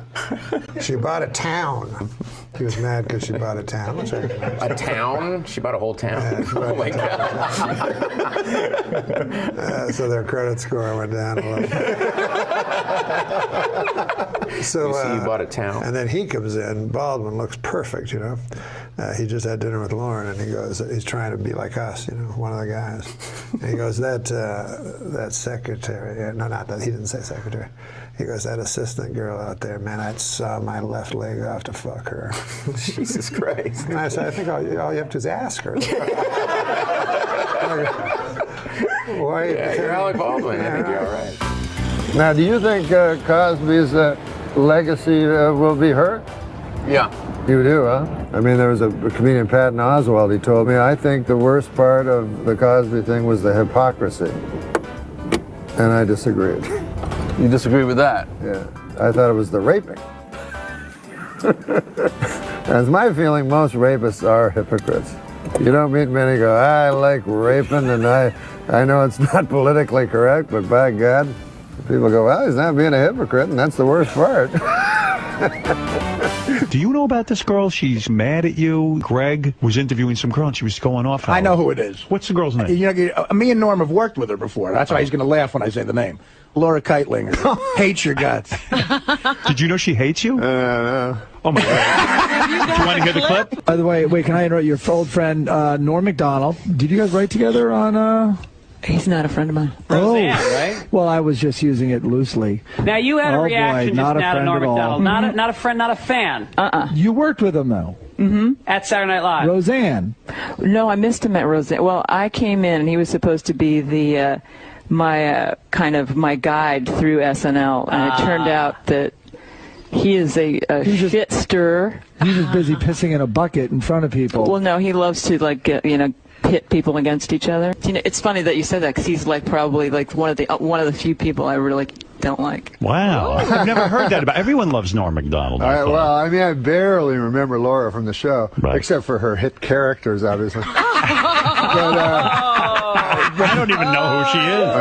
She bought a town. He was mad because she bought a town. Which A town? She bought a whole town? Yeah, oh my God. So their credit score went down a little. So You see you bought a town. And then he comes in. Baldwin looks perfect, you know. He just had dinner with Lauren, and he goes, he's trying to be like us, you know, one of the guys. And he goes, that secretary, no, not that, he didn't say secretary. He goes, that assistant girl out there, man, I'd saw my left leg off to fuck her. Jesus Christ. And I said, I think all you have to do is ask her. Why? Yeah, you're Alec Baldwin. I think you're all right. Now, do you think Cosby's legacy will be hurt? Yeah. You do, huh? I mean, there was a comedian, Patton Oswalt, he told me, I think the worst part of the Cosby thing was the hypocrisy. And I disagreed. You disagree with that? Yeah. I thought it was the raping. As my feeling, most rapists are hypocrites. You don't meet many go, I like raping, and I know it's not politically correct, but by God, people go, well, he's not being a hypocrite, and that's the worst part. Do you know about this girl? She's mad at you. Greg was interviewing some girl, and she was going off. I know who it is. What's the girl's name? You know, me and Norm have worked with her before. That's why he's going to laugh when I say the name. Laura Keitlinger. Hates your guts. Did you know she hates you? No. Oh, my God. Do you want to hear the clip? By the way, wait, can I interrupt your old friend, Norm Macdonald? Did you guys write together on, He's not a friend of mine. Roseanne, right? Well, I was just using it loosely. Now, you had a reaction boy, not just a now to friend Norm at all. Macdonald. Not a friend, not a fan. You worked with him, though. At Saturday Night Live. Roseanne. No, I missed him at Roseanne. Well, I came in, and he was supposed to be the my guide through SNL, and it turned out that he is a shit stirrer. He was busy pissing in a bucket in front of people. Well, no, he loves to pit people against each other. You know, it's funny that you said that because he's probably one of the few people I really don't like. Wow, I've never heard that about. Everyone loves Norm Macdonald. Well, I mean, I barely remember Laura from the show, except for her hit characters, obviously. I don't even know who she is.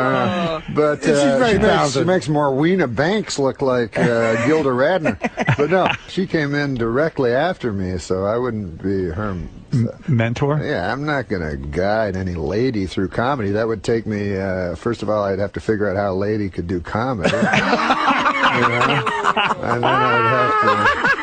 But She's very talented. she makes Morweena Banks look like Gilda Radner. But no, she came in directly after me, so I wouldn't be her mentor. Yeah, I'm not going to guide any lady through comedy. That would take me, first of all, I'd have to figure out how a lady could do comedy. You know? And then I'd have to...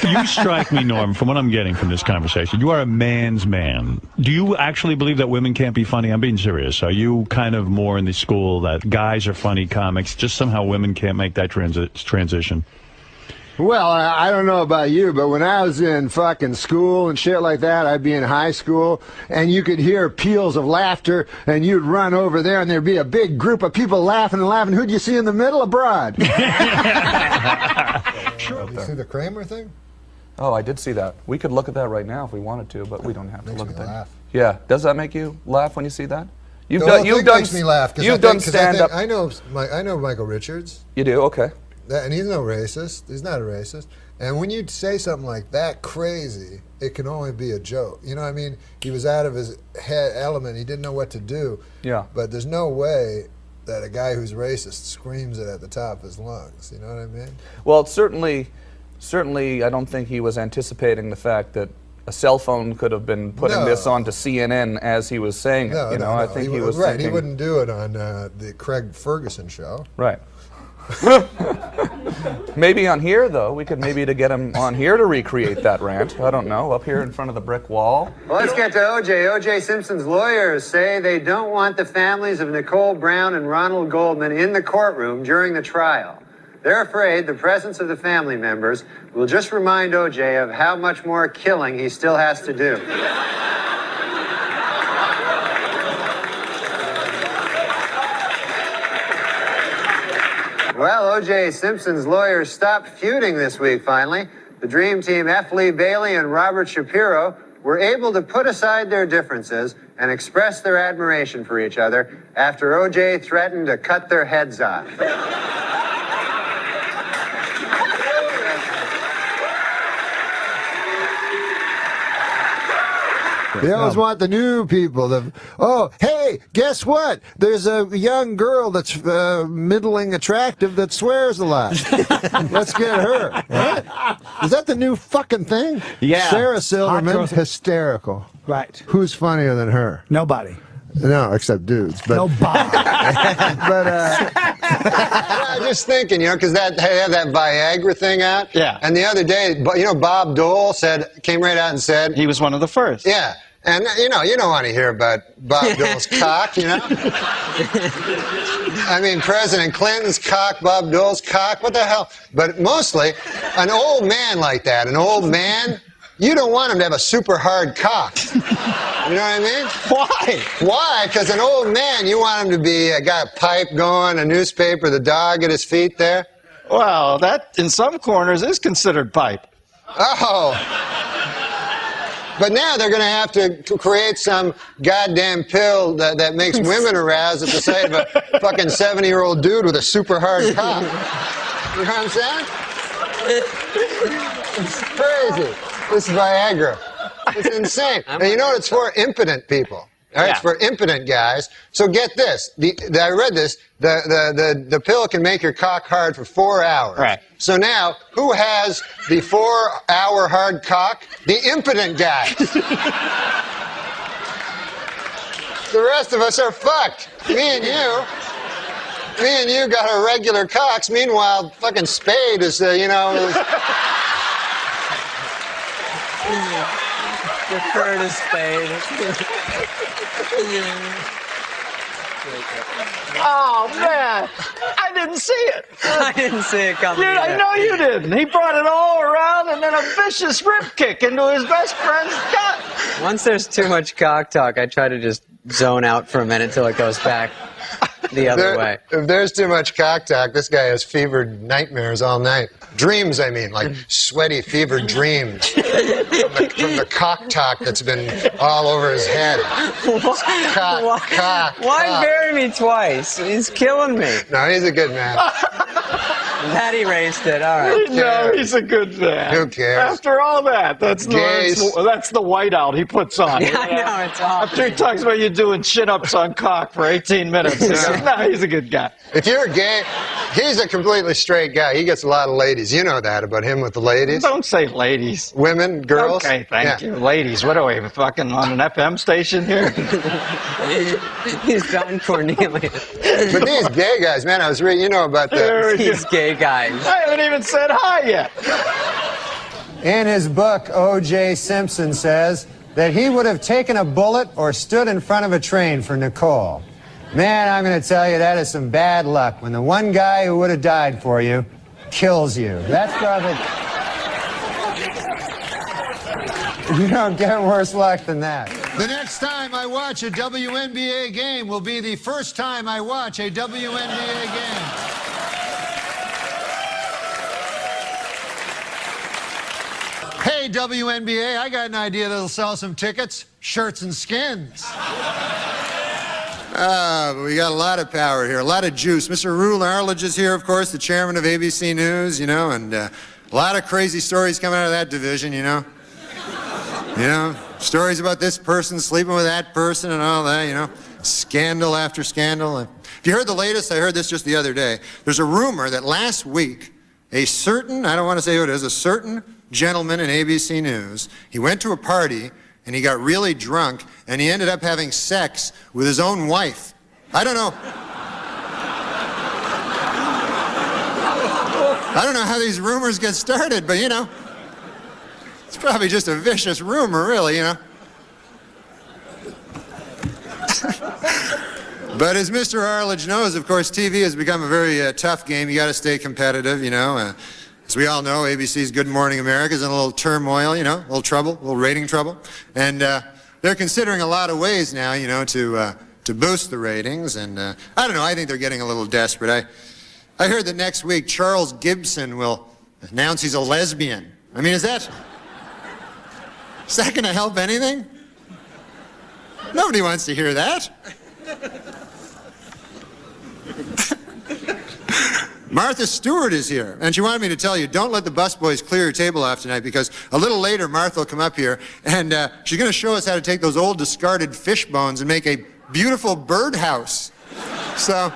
You strike me, Norm, from what I'm getting from this conversation. You are a man's man. Do you actually believe that women can't be funny? I'm being serious. Are you kind of more in the school that guys are funny comics, just somehow women can't make that transition? Well, I don't know about you, but when I was in fucking school and shit like that, I'd be in high school, and you could hear peals of laughter, and you'd run over there, and there'd be a big group of people laughing and laughing. Who'd you see in the middle? A broad. Sure. Did you see the Kramer thing? Oh, I did see that. We could look at that right now if we wanted to, but we don't have to look at that. Laugh. Yeah. Does that make you laugh when you see that? You've makes me laugh. You've done stand-up. I know Michael Richards. You do? Okay. And he's no racist. He's not a racist. And when you say something like that crazy, it can only be a joke. You know what I mean? He was out of his head element. He didn't know what to do. Yeah. But there's no way that a guy who's racist screams it at the top of his lungs. You know what I mean? Well, certainly, I don't think he was anticipating the fact that a cell phone could have been putting this onto CNN as he was saying it. I think he was right. He wouldn't do it on the Craig Ferguson show. Right. Maybe on here, though. We could maybe to get him on here to recreate that rant. I don't know, up here in front of the brick wall. Well, let's get to O.J. O.J. Simpson's lawyers say they don't want the families of Nicole Brown and Ronald Goldman in the courtroom during the trial. They're afraid the presence of the family members will just remind O.J. of how much more killing he still has to do. Well, O.J. Simpson's lawyers stopped feuding this week, finally. The Dream Team, F. Lee Bailey and Robert Shapiro, were able to put aside their differences and express their admiration for each other after O.J. threatened to cut their heads off. They always want the new people. Hey, guess what? There's a young girl that's middling attractive that swears a lot. Let's get her. What? Is that the new fucking thing? Yeah. Sarah Silverman, hysterical. Right. Who's funnier than her? Nobody. No, except dudes. But, Nobody. but I'm just thinking, because they have that Viagra thing out. Yeah. And the other day, Bob Dole came right out and said he was one of the first. Yeah. And, you don't want to hear about Bob Dole's cock, I mean, President Clinton's cock, Bob Dole's cock, what the hell? But mostly, an old man like that, you don't want him to have a super hard cock. You know what I mean? Why? Why? Because an old man, you want him to be, got a pipe going, a newspaper, the dog at his feet there. Well, that, in some corners, is considered pipe. Oh. But now they're going to have to create some goddamn pill that makes women aroused at the sight of a fucking 70-year-old dude with a super hard cock. You know what I'm saying? It's crazy. This is Viagra. It's insane. And you know what it's for? Impotent people. All right, It's for impotent guys. So get this. I read this. The pill can make your cock hard for 4 hours. Right. So now, who has the 4-hour hard cock? The impotent guy. The rest of us are fucked. Me and you got our regular cocks. Meanwhile, fucking Spade is, Defer to Spade. Oh, man. I didn't see it. I didn't see it coming. I know you didn't. He brought it all around and then a vicious rib kick into his best friend's gut. Once there's too much cock talk, I try to just zone out for a minute till it goes back the other way. If there's too much cock talk, this guy has fevered nightmares all night. Dreams, I mean, like sweaty, fevered dreams from the cock talk that's been all over his head. Why bury me twice? He's killing me. No, he's a good man. That erased it. All right. No, he's a good man. Who cares? After all that, that's the whiteout he puts on. Yeah, I know, it's awful. After he talks about you doing chin-ups on cock for 18 minutes. No, he's a good guy. If you're gay, he's a completely straight guy. He gets a lot of ladies. You know that about him with the ladies. Don't say ladies. Women, girls. Okay, thank you. Ladies, what are we, fucking on an FM station here? He's Don Cornelius. But these gay guys, man, I was reading, about These gay guys. I haven't even said hi yet. In his book, O.J. Simpson says that he would have taken a bullet or stood in front of a train for Nicole. Man, I'm going to tell you, that is some bad luck when the one guy who would have died for you kills you. That's probably... You don't get worse luck than that. The next time I watch a WNBA game will be the first time I watch a WNBA game. Hey, WNBA, I got an idea that'll sell some tickets. Shirts and skins. But we got a lot of power here, a lot of juice. Mr. Rule Arledge is here, of course, the chairman of ABC News, and a lot of crazy stories coming out of that division, stories about this person sleeping with that person and all that, scandal after scandal. If you heard the latest, I heard this just the other day. There's a rumor that last week, a certain gentleman in ABC News, he went to a party and he got really drunk and he ended up having sex with his own wife. I don't know how these rumors get started, but it's probably just a vicious rumor, really, But as Mr. Arledge knows, of course, TV has become a very tough game. You got to stay competitive, As we all know, ABC's Good Morning America is in a little turmoil, a little trouble, a little rating trouble. And they're considering a lot of ways now, to boost the ratings. And I don't know, I think they're getting a little desperate. I heard that next week Charles Gibson will announce he's a lesbian. I mean, is that going to help anything? Nobody wants to hear that. Martha Stewart is here, and she wanted me to tell you, don't let the busboys clear your table off tonight, because a little later Martha will come up here, and she's going to show us how to take those old discarded fish bones and make a beautiful birdhouse. So...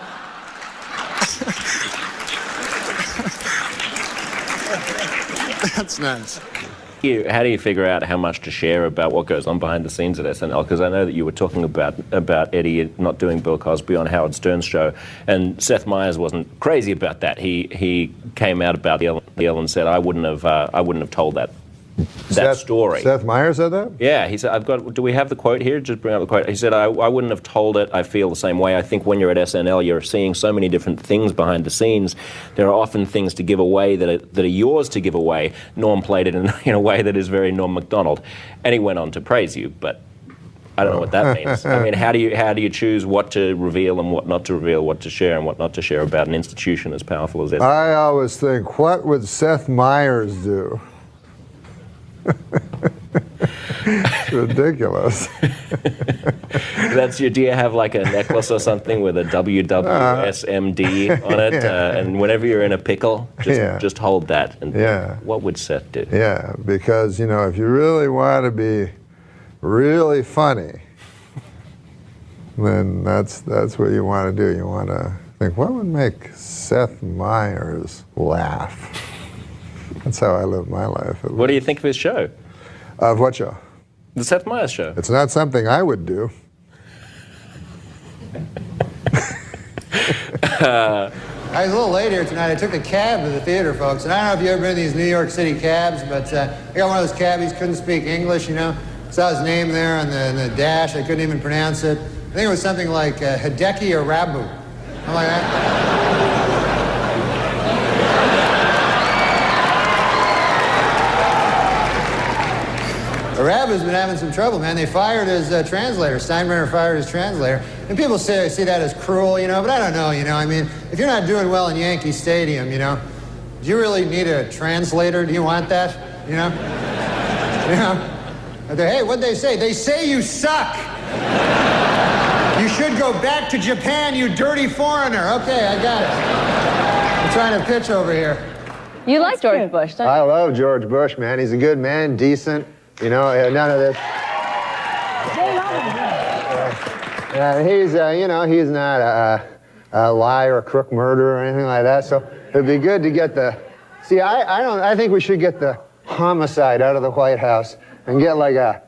That's nice. How do you figure out how much to share about what goes on behind the scenes at SNL? Because I know that you were talking about Eddie not doing Bill Cosby on Howard Stern's show, and Seth Meyers wasn't crazy about that. He came out about the Ellen and said, I wouldn't have told that story. Seth Meyers said that? Yeah, he said, do we have the quote here? Just bring up the quote. He said, I wouldn't have told it. I feel the same way. I think when you're at SNL, you're seeing so many different things behind the scenes. There are often things to give away that are yours to give away. Norm played it in a way that is very Norm Macdonald. And he went on to praise you, but I don't know what that means. I mean, how do you choose what to reveal and what not to reveal, what to share and what not to share about an institution as powerful as SNL? I always think, what would Seth Meyers do? Ridiculous. Do you have like a necklace or something with a WWSMD on it? And whenever you're in a pickle, just hold that. And what would Seth do? Yeah, because, if you really want to be really funny, then that's what you want to do. You want to think, what would make Seth Meyers laugh? That's how I live my life. What do you think of his show? Of what show? The Seth Meyers show. It's not something I would do. I was a little late here tonight. I took a cab to the theater, folks. And I don't know if you've ever been in these New York City cabs, but I got one of those cabbies, couldn't speak English, Saw his name there on the dash. I couldn't even pronounce it. I think it was something like Hideki Arabu. Something like that. Arabu's been having some trouble, man. They fired his translator. Steinbrenner fired his translator. And people see that as cruel, but I don't know, I mean, if you're not doing well in Yankee Stadium, do you really need a translator? Do you want that, Hey, what'd they say? They say you suck. You should go back to Japan, you dirty foreigner. Okay, I got it. I'm trying to pitch over here. You like George Bush, don't you? I love George Bush, man. He's a good man, decent. None of this. He's not a liar, a crook, murderer, or anything like that. So it'd be good to get I think we should get the homicide out of the White House and get like a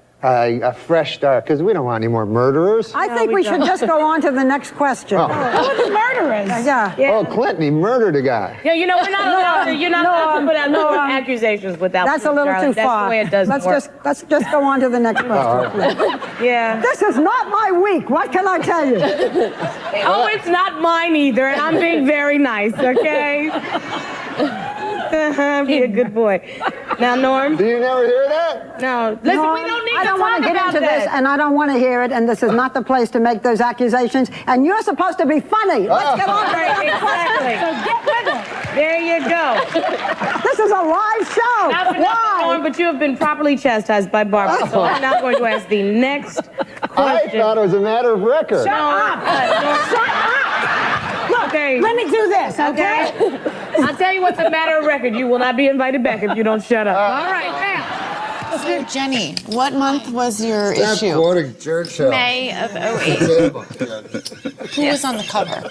fresh start, because we don't want any more murderers. I think we should just go on to the next question. Who are the murderers? Yeah. Oh, Clinton, he murdered a guy. Yeah, we're not allowed to. You're not allowed to put out no accusations without. That's a little too far. That's the way it doesn't work. Let's just go on to the next question. Yeah. This is not my week. What can I tell you? Oh, it's not mine either, and I'm being very nice. Okay. Be a good boy. Now, Norm. Do you never hear that? No. Listen, Norm, we don't need to I don't talk want to get about into that. this, and I don't want to hear it, and this is not the place to make those accusations, and you're supposed to be funny. Let's get on to the next question. So get with it. There you go. This is a live show. Not for nothing, Norm, but you have been properly chastised by Barbara, so I'm not going to ask the next question. I thought it was a matter of record. Shut up. Shut up. Look, Okay. let me do this, okay? I'll tell you what's a matter of record. You will not be invited back if you don't shut up. All right, now. So, Jenny, what month was your issue? Quoting Churchill. May of 08. Who was on the cover?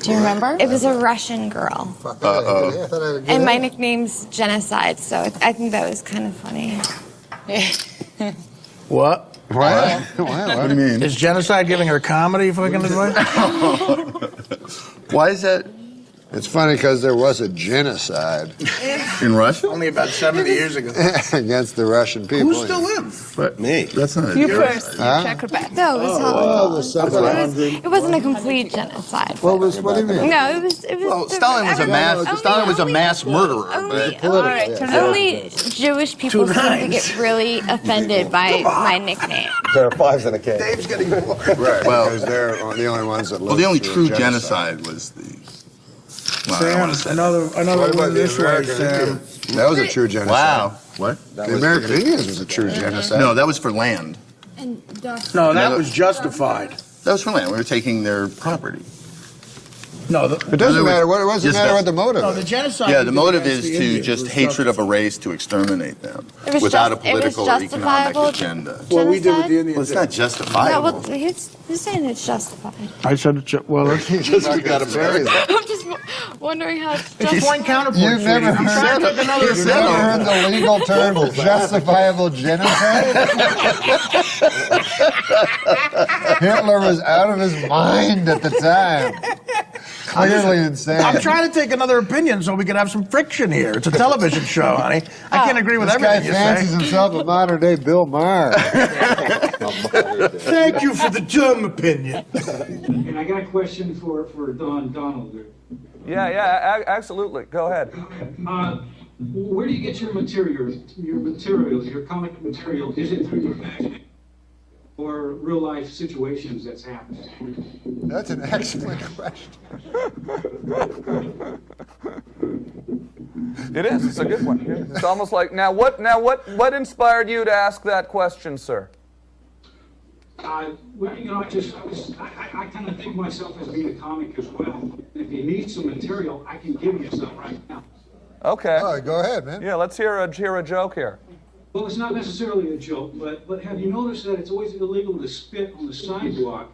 Do you remember? It was a Russian girl. Uh-oh. And my nickname's Genocide, so I think that was kind of funny. What? What? What do you mean? Is Genocide giving her comedy fucking advice? Why is that? It's funny because there was a genocide In Russia? Only about 70 years ago. against the Russian people. Who still lives? But me. That's not You first. Czechoslovakia. No, it was Holocaust. It wasn't a complete genocide. What do you mean? No, it was. Well, Stalin was a mass murderer. Only Jewish people seem to get really offended by my nickname. There are fives in a cave. Dave's getting Right, because they're the only ones that live. Well, the only true genocide was the. Sam, another one this way, Sam. That was a true genocide. Wow. What? The American Indians was a true genocide. No, that was for land. No, that was justified. That was for land. We were taking their property. No, it doesn't matter. What doesn't matter what the motive No, is. the genocide. Yeah, the motive is against the to Indians just was hatred of a race to exterminate them It was without a just- it was political or economic justifiable agenda. Well, we did with the Indians. Well, it's not No, justifiable. well, who's saying it's justified? I said, well, let's Just we got to bury them. Wondering how it's Just point counterpoint. You've never heard the legal term justifiable genocide? Hitler was out of his mind at the time. Clearly insane. I'm trying to take another opinion so we can have some friction here. It's a television show, honey. I can't agree with everything you say. This guy fancies himself a modern-day Bill Maher. Thank you for the dumb opinion. And I got a question for Don Donald. Yeah, absolutely. Go ahead. Where do you get your material, your comic material? Is it through your imagination or real life situations that's happened? That's an excellent question. It is. It's a good one. It's almost like now. What inspired you to ask that question, sir? Well, you know, I kind of think of myself as being a comic as well. If you need some material, I can give you some right now. Okay. Oh, go ahead, man. Yeah, let's hear a joke here. Well, it's not necessarily a joke, but have you noticed that it's always illegal to spit on the sidewalk?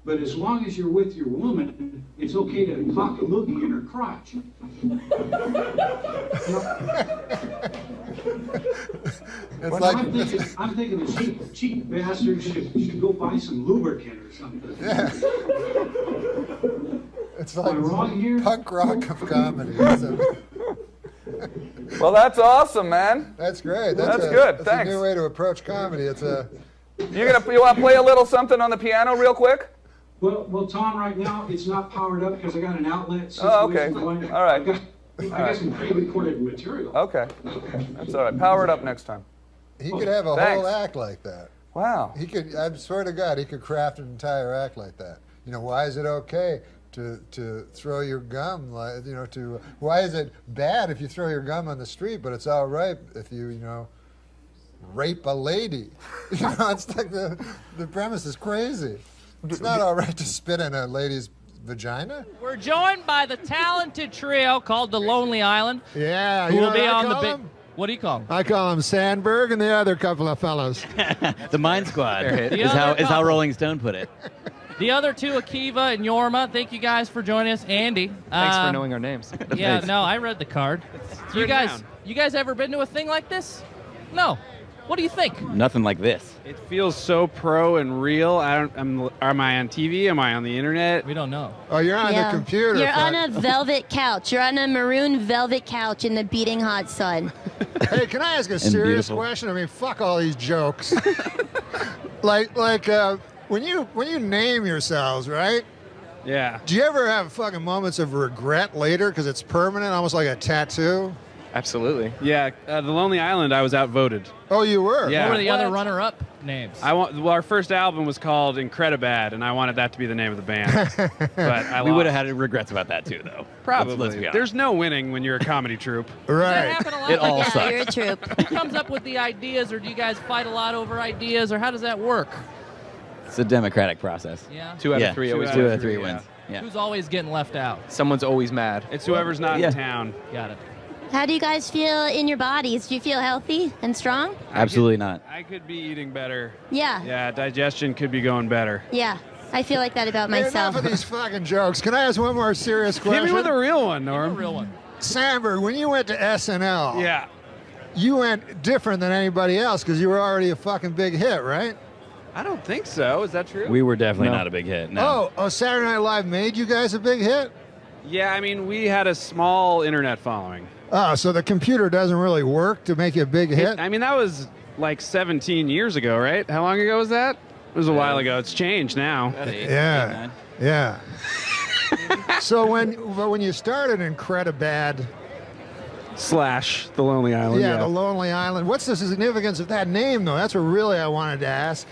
But as long as you're with your woman, it's okay to cock a loogie in her crotch. I'm thinking the cheap bastards should go buy some lubricant or something. Yeah. It's like punk rock of comedy. Well, that's awesome, man. That's great. That's good. That's Thanks. a new way to approach comedy. It's a. You want to play a little something on the piano real quick? Well, Tom, right now it's not powered up because I got an outlet situation. Oh, okay. All right. I got some pre-recorded material. Okay. That's all right. Power it up next time. He could have a whole act like that. Wow. He could. I swear to God, he could craft an entire act like that. You know, why is it okay to throw your gum? Like, you know, why is it bad if you throw your gum on the street, but it's all right if you rape a lady? You know, it's like the premise is crazy. It's not all right to spit in a lady's vagina. We're joined by the talented trio called the Lonely Island. Yeah, who you know will be what I on the call big. them? What do you call them? I call them Sandberg and the other couple of fellows. The Mind Squad The is other how Rolling Stone put it. The other two, Akiva and Yorma. Thank you guys for joining us. Andy. Thanks for knowing our names. Yeah, Thanks. no, I read the card. You guys ever been to a thing like this? No. What do you think? Nothing like this. It feels so pro and real. Am I on TV? Am I on the internet? We don't know. Oh, you're on the computer. You're on a velvet couch. You're on a maroon velvet couch in the beating hot sun. Hey, can I ask a serious question? I mean, fuck all these jokes. like when you name yourselves, right? Yeah. Do you ever have fucking moments of regret later because it's permanent, almost like a tattoo? Absolutely. Yeah, the Lonely Island, I was outvoted. Oh, you were? Yeah. What were the other runner-up names? Our first album was called Incredibad, and I wanted that to be the name of the band. But we would have had regrets about that too, though. Probably. Let's be honest. There's no winning when you're a comedy troupe. Does that happen a lot? It all Yeah, sucks. you're a troupe. Who comes up with the ideas, or do you guys fight a lot over ideas, or how does that work? It's a democratic process. Yeah. 2 out of 3 always. 2 out of 3 wins. Yeah. Who's always getting left out? Someone's always mad. It's whoever's not in town. Got it. How do you guys feel in your bodies? Do you feel healthy and strong? Absolutely not. I could be eating better. Yeah. Yeah, digestion could be going better. Yeah. I feel like that about Hey, myself. enough of these fucking jokes. Can I ask one more serious question? Hit me with a real one, Norm. A real one. Sandberg, when you went to SNL, yeah, you went different than anybody else because you were already a fucking big hit, right? I don't think so. Is that true? We were definitely not a big hit. No. Oh, Saturday Night Live made you guys a big hit? Yeah, I mean, we had a small internet following. Oh, so the computer doesn't really work to make you a big hit? I mean, that was like 17 years ago, right? How long ago was that? It was a while ago. It's changed now. Yeah. So when you started Incredibad / The Lonely Island. Yeah, The Lonely Island. What's the significance of that name, though? That's what really I wanted to ask.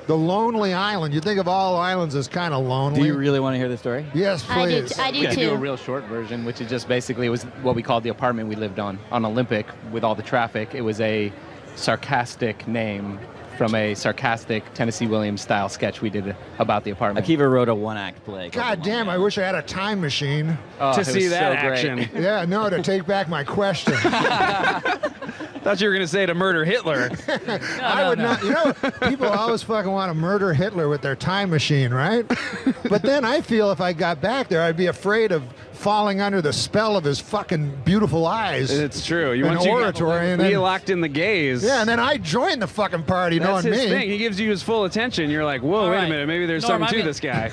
The Lonely Island. You think of all islands as kind of lonely. Do you really want to hear the story? Yes, please. I do Yeah, I do too. a real short version, which is just basically was what we called the apartment we lived on Olympic with all the traffic. It was a sarcastic name from a sarcastic Tennessee Williams style sketch we did about the apartment. Akiva wrote a one-act play. God damn, I wish I had a time machine. Oh, to it see was that so great. action. Yeah, no, to take back my question. Thought you were going to say to murder Hitler. I would not. You know, people always fucking want to murder Hitler with their time machine, right? But then I feel if I got back there, I'd be afraid of falling under the spell of his fucking beautiful eyes. It's true. And oratory, and he then, locked in the gaze. Yeah, and then I joined the fucking party, That's knowing his me. thing. He gives you his full attention. You're like, whoa, wait a minute. Maybe there's Norm, something to I'm this guy.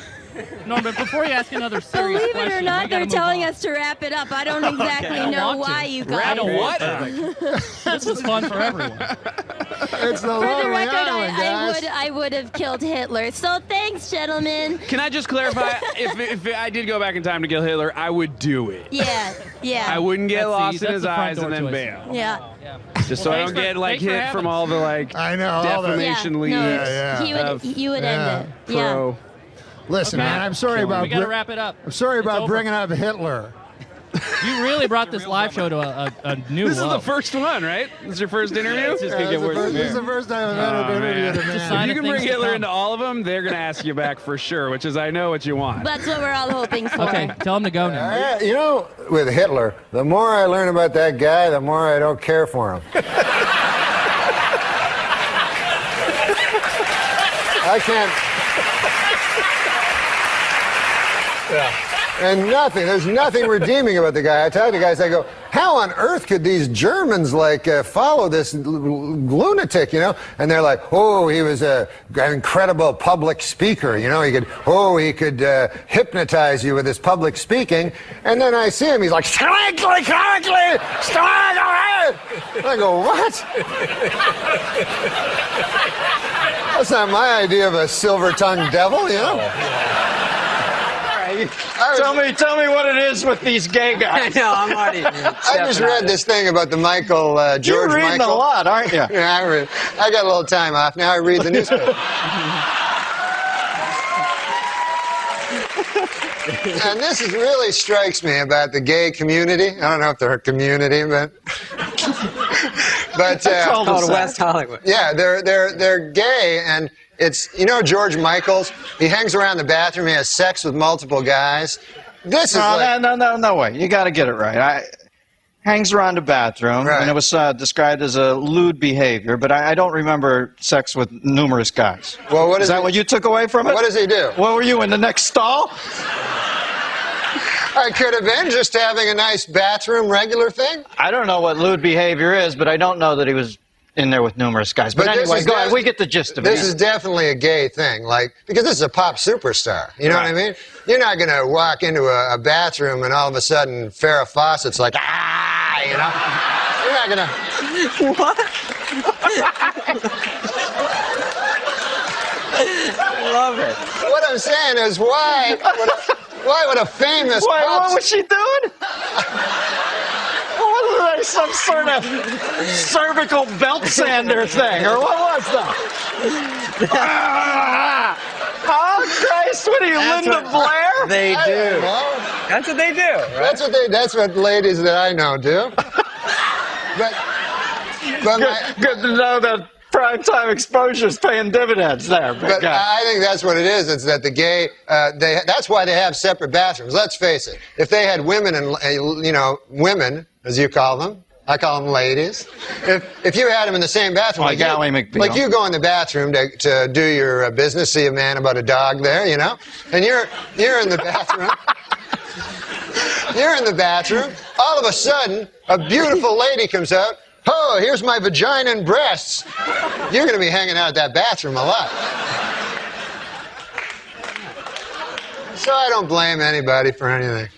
Norm, but before you ask another serious Believe it question, or we not, gotta they're move telling on. us to wrap it up. I don't exactly I know want to. why you Wrap guys. what? This was fun for everyone. It's the For the Lonely record, Island, guys. I would have killed Hitler. So thanks, gentlemen. Can I just clarify? if I did go back in time to kill Hitler, I would do it. Yeah, yeah. I wouldn't get That's lost the- in that's his the front eyes door and then choice. bail. Yeah. Just so I don't get like thanks for hit having from us. all the like I know, all the- defamation Yeah, leagues. no, Yeah, you would end it. Pro. Listen, Okay. man, I'm sorry about. We got to wrap it up. I'm sorry It's about over. bringing up Hitler. You really brought this live show to a new This is low. the first one, right? This is your first interview? It's just gonna get worse from This is here. the first time I've ever interviewed a man. If you can bring things to Hitler come. into all of them, they're going to ask you back for sure, which is I know what you want. That's what we're all hoping for. Okay, tell him to go now. You know, with Hitler, the more I learn about that guy, the more I don't care for him. I can't. Yeah. And there's nothing redeeming about the guy. I talk to guys, I go, how on earth could these Germans follow this lunatic, you know? And they're like, oh, he was an incredible public speaker, you know? He could hypnotize you with his public speaking. And then I see him, he's like, strangely, I go, what? That's not my idea of a silver-tongued devil, you know? Tell me what it is with these gay guys. I know, I'm already. I just read this thing about the George You're reading Michael. a lot, aren't you? Yeah, I got a little time off. Now I read the newspaper. And this really strikes me about the gay community. I don't know if they're a community, but Called West Hollywood. yeah, they're gay, and it's, you know, George Michaels. He hangs around the bathroom. He has sex with multiple guys. This is no way. You got to get it right. Hangs around the bathroom, Right. and it was described as a lewd behavior, but I don't remember sex with numerous guys. Well, what is that what you took away from it? What does he do? What were you, in the next stall? I could have been just having a nice bathroom regular thing. I don't know what lewd behavior is, but I don't know that he was in there with numerous guys. But this anyway, is go ahead. We get the gist of it. This is definitely a gay thing, because this is a pop superstar. You know what I mean? You're not going to walk into a bathroom and all of a sudden Farrah Fawcett's like, you know? You're not going to... What? I love it. What I'm saying is, why would a famous What was she doing? What was that, some sort of cervical belt sander thing, or what was that? Oh, Christ, what are you, Linda Blair? They I don't do. know. That's what they do. Right? That's what ladies that I know do. Good to know that primetime exposure is paying dividends there. But I think that's what it is. It's that the gay, that's why they have separate bathrooms. Let's face it. If they had women and, women, as you call them, I call them ladies. If you had them in the same bathroom, Like Ally McBeal. like you go in the bathroom to do your business, see a man about a dog there, you know, and you're in the bathroom. You're in the bathroom. All of a sudden, a beautiful lady comes out. Oh, here's my vagina and breasts. You're going to be hanging out at that bathroom a lot. So I don't blame anybody for anything.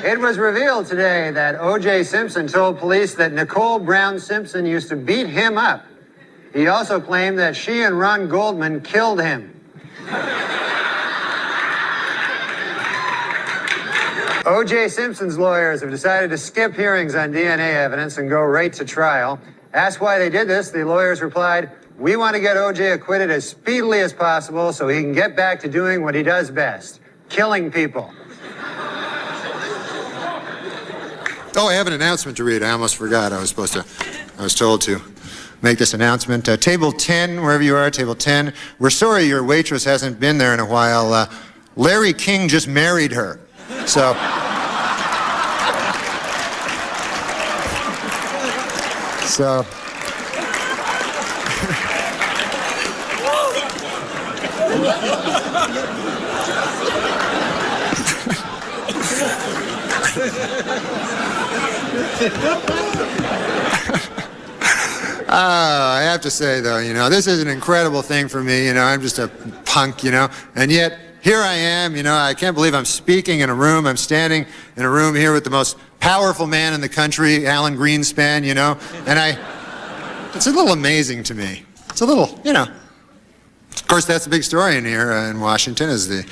It was revealed today that O.J. Simpson told police that Nicole Brown Simpson used to beat him up. He also claimed that she and Ron Goldman killed him. O.J. Simpson's lawyers have decided to skip hearings on DNA evidence and go right to trial. Asked why they did this, the lawyers replied, "We want to get O.J. acquitted as speedily as possible so he can get back to doing what he does best, killing people." Oh, I have an announcement to read. I almost forgot. I was told to make this announcement. Table 10, wherever you are, table 10. We're sorry your waitress hasn't been there in a while. Larry King just married her. So... I have to say, though, you know, this is an incredible thing for me. You know, I'm just a punk, you know, and yet here I am, you know, I can't believe I'm speaking in a room. I'm standing in a room here with the most powerful man in the country, Alan Greenspan, you know, and it's a little amazing to me. It's a little, you know. Of course, that's the big story in here in Washington is the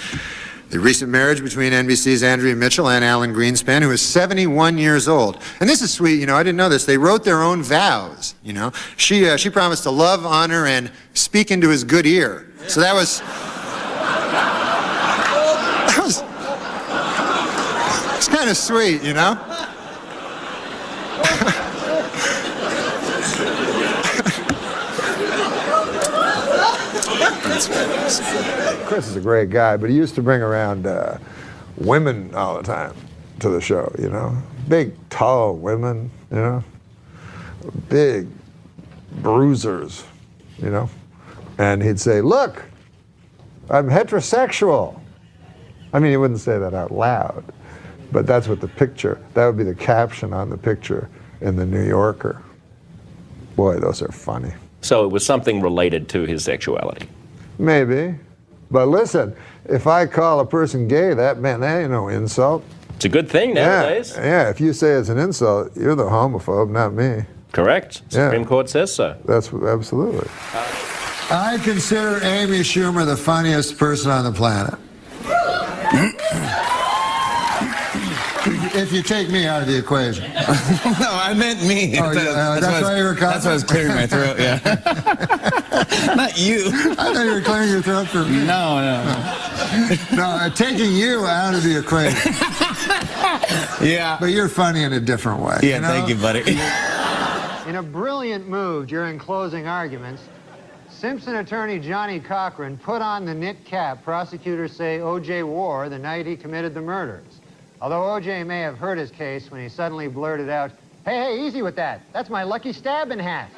recent marriage between NBC's Andrea Mitchell and Alan Greenspan, who is 71 years old. And this is sweet, you know, I didn't know this. They wrote their own vows, you know. She promised to love, honor, and speak into his good ear. So that was it's kind of sweet, you know. Chris is a great guy, but he used to bring around women all the time to the show, you know. Big, tall women, you know. Big bruisers, you know. And he'd say, look, I'm heterosexual. I mean, he wouldn't say that out loud, but that's what that would be the caption on the picture in the New Yorker. Boy, those are funny. So it was something related to his sexuality. Maybe. But listen, if I call a person gay, that ain't no insult. It's a good thing nowadays. Yeah, if you say it's an insult, you're the homophobe, not me. Correct. Supreme Court says so. That's absolutely. I consider Amy Schumer the funniest person on the planet. If you take me out of the equation. No, I meant me. Oh, that's why you were coughing? That's why I was clearing my throat, yeah. Not you. I thought you were clearing your throat for me. No. Taking you out of the equation. Yeah. But you're funny in a different way. Yeah, you know? thank you, buddy. In a brilliant move during closing arguments, Simpson attorney Johnny Cochran put on the knit cap prosecutors say O.J. wore the night he committed the murders. Although O.J. may have hurt his case when he suddenly blurted out, hey, easy with that. That's my lucky stabbing hat.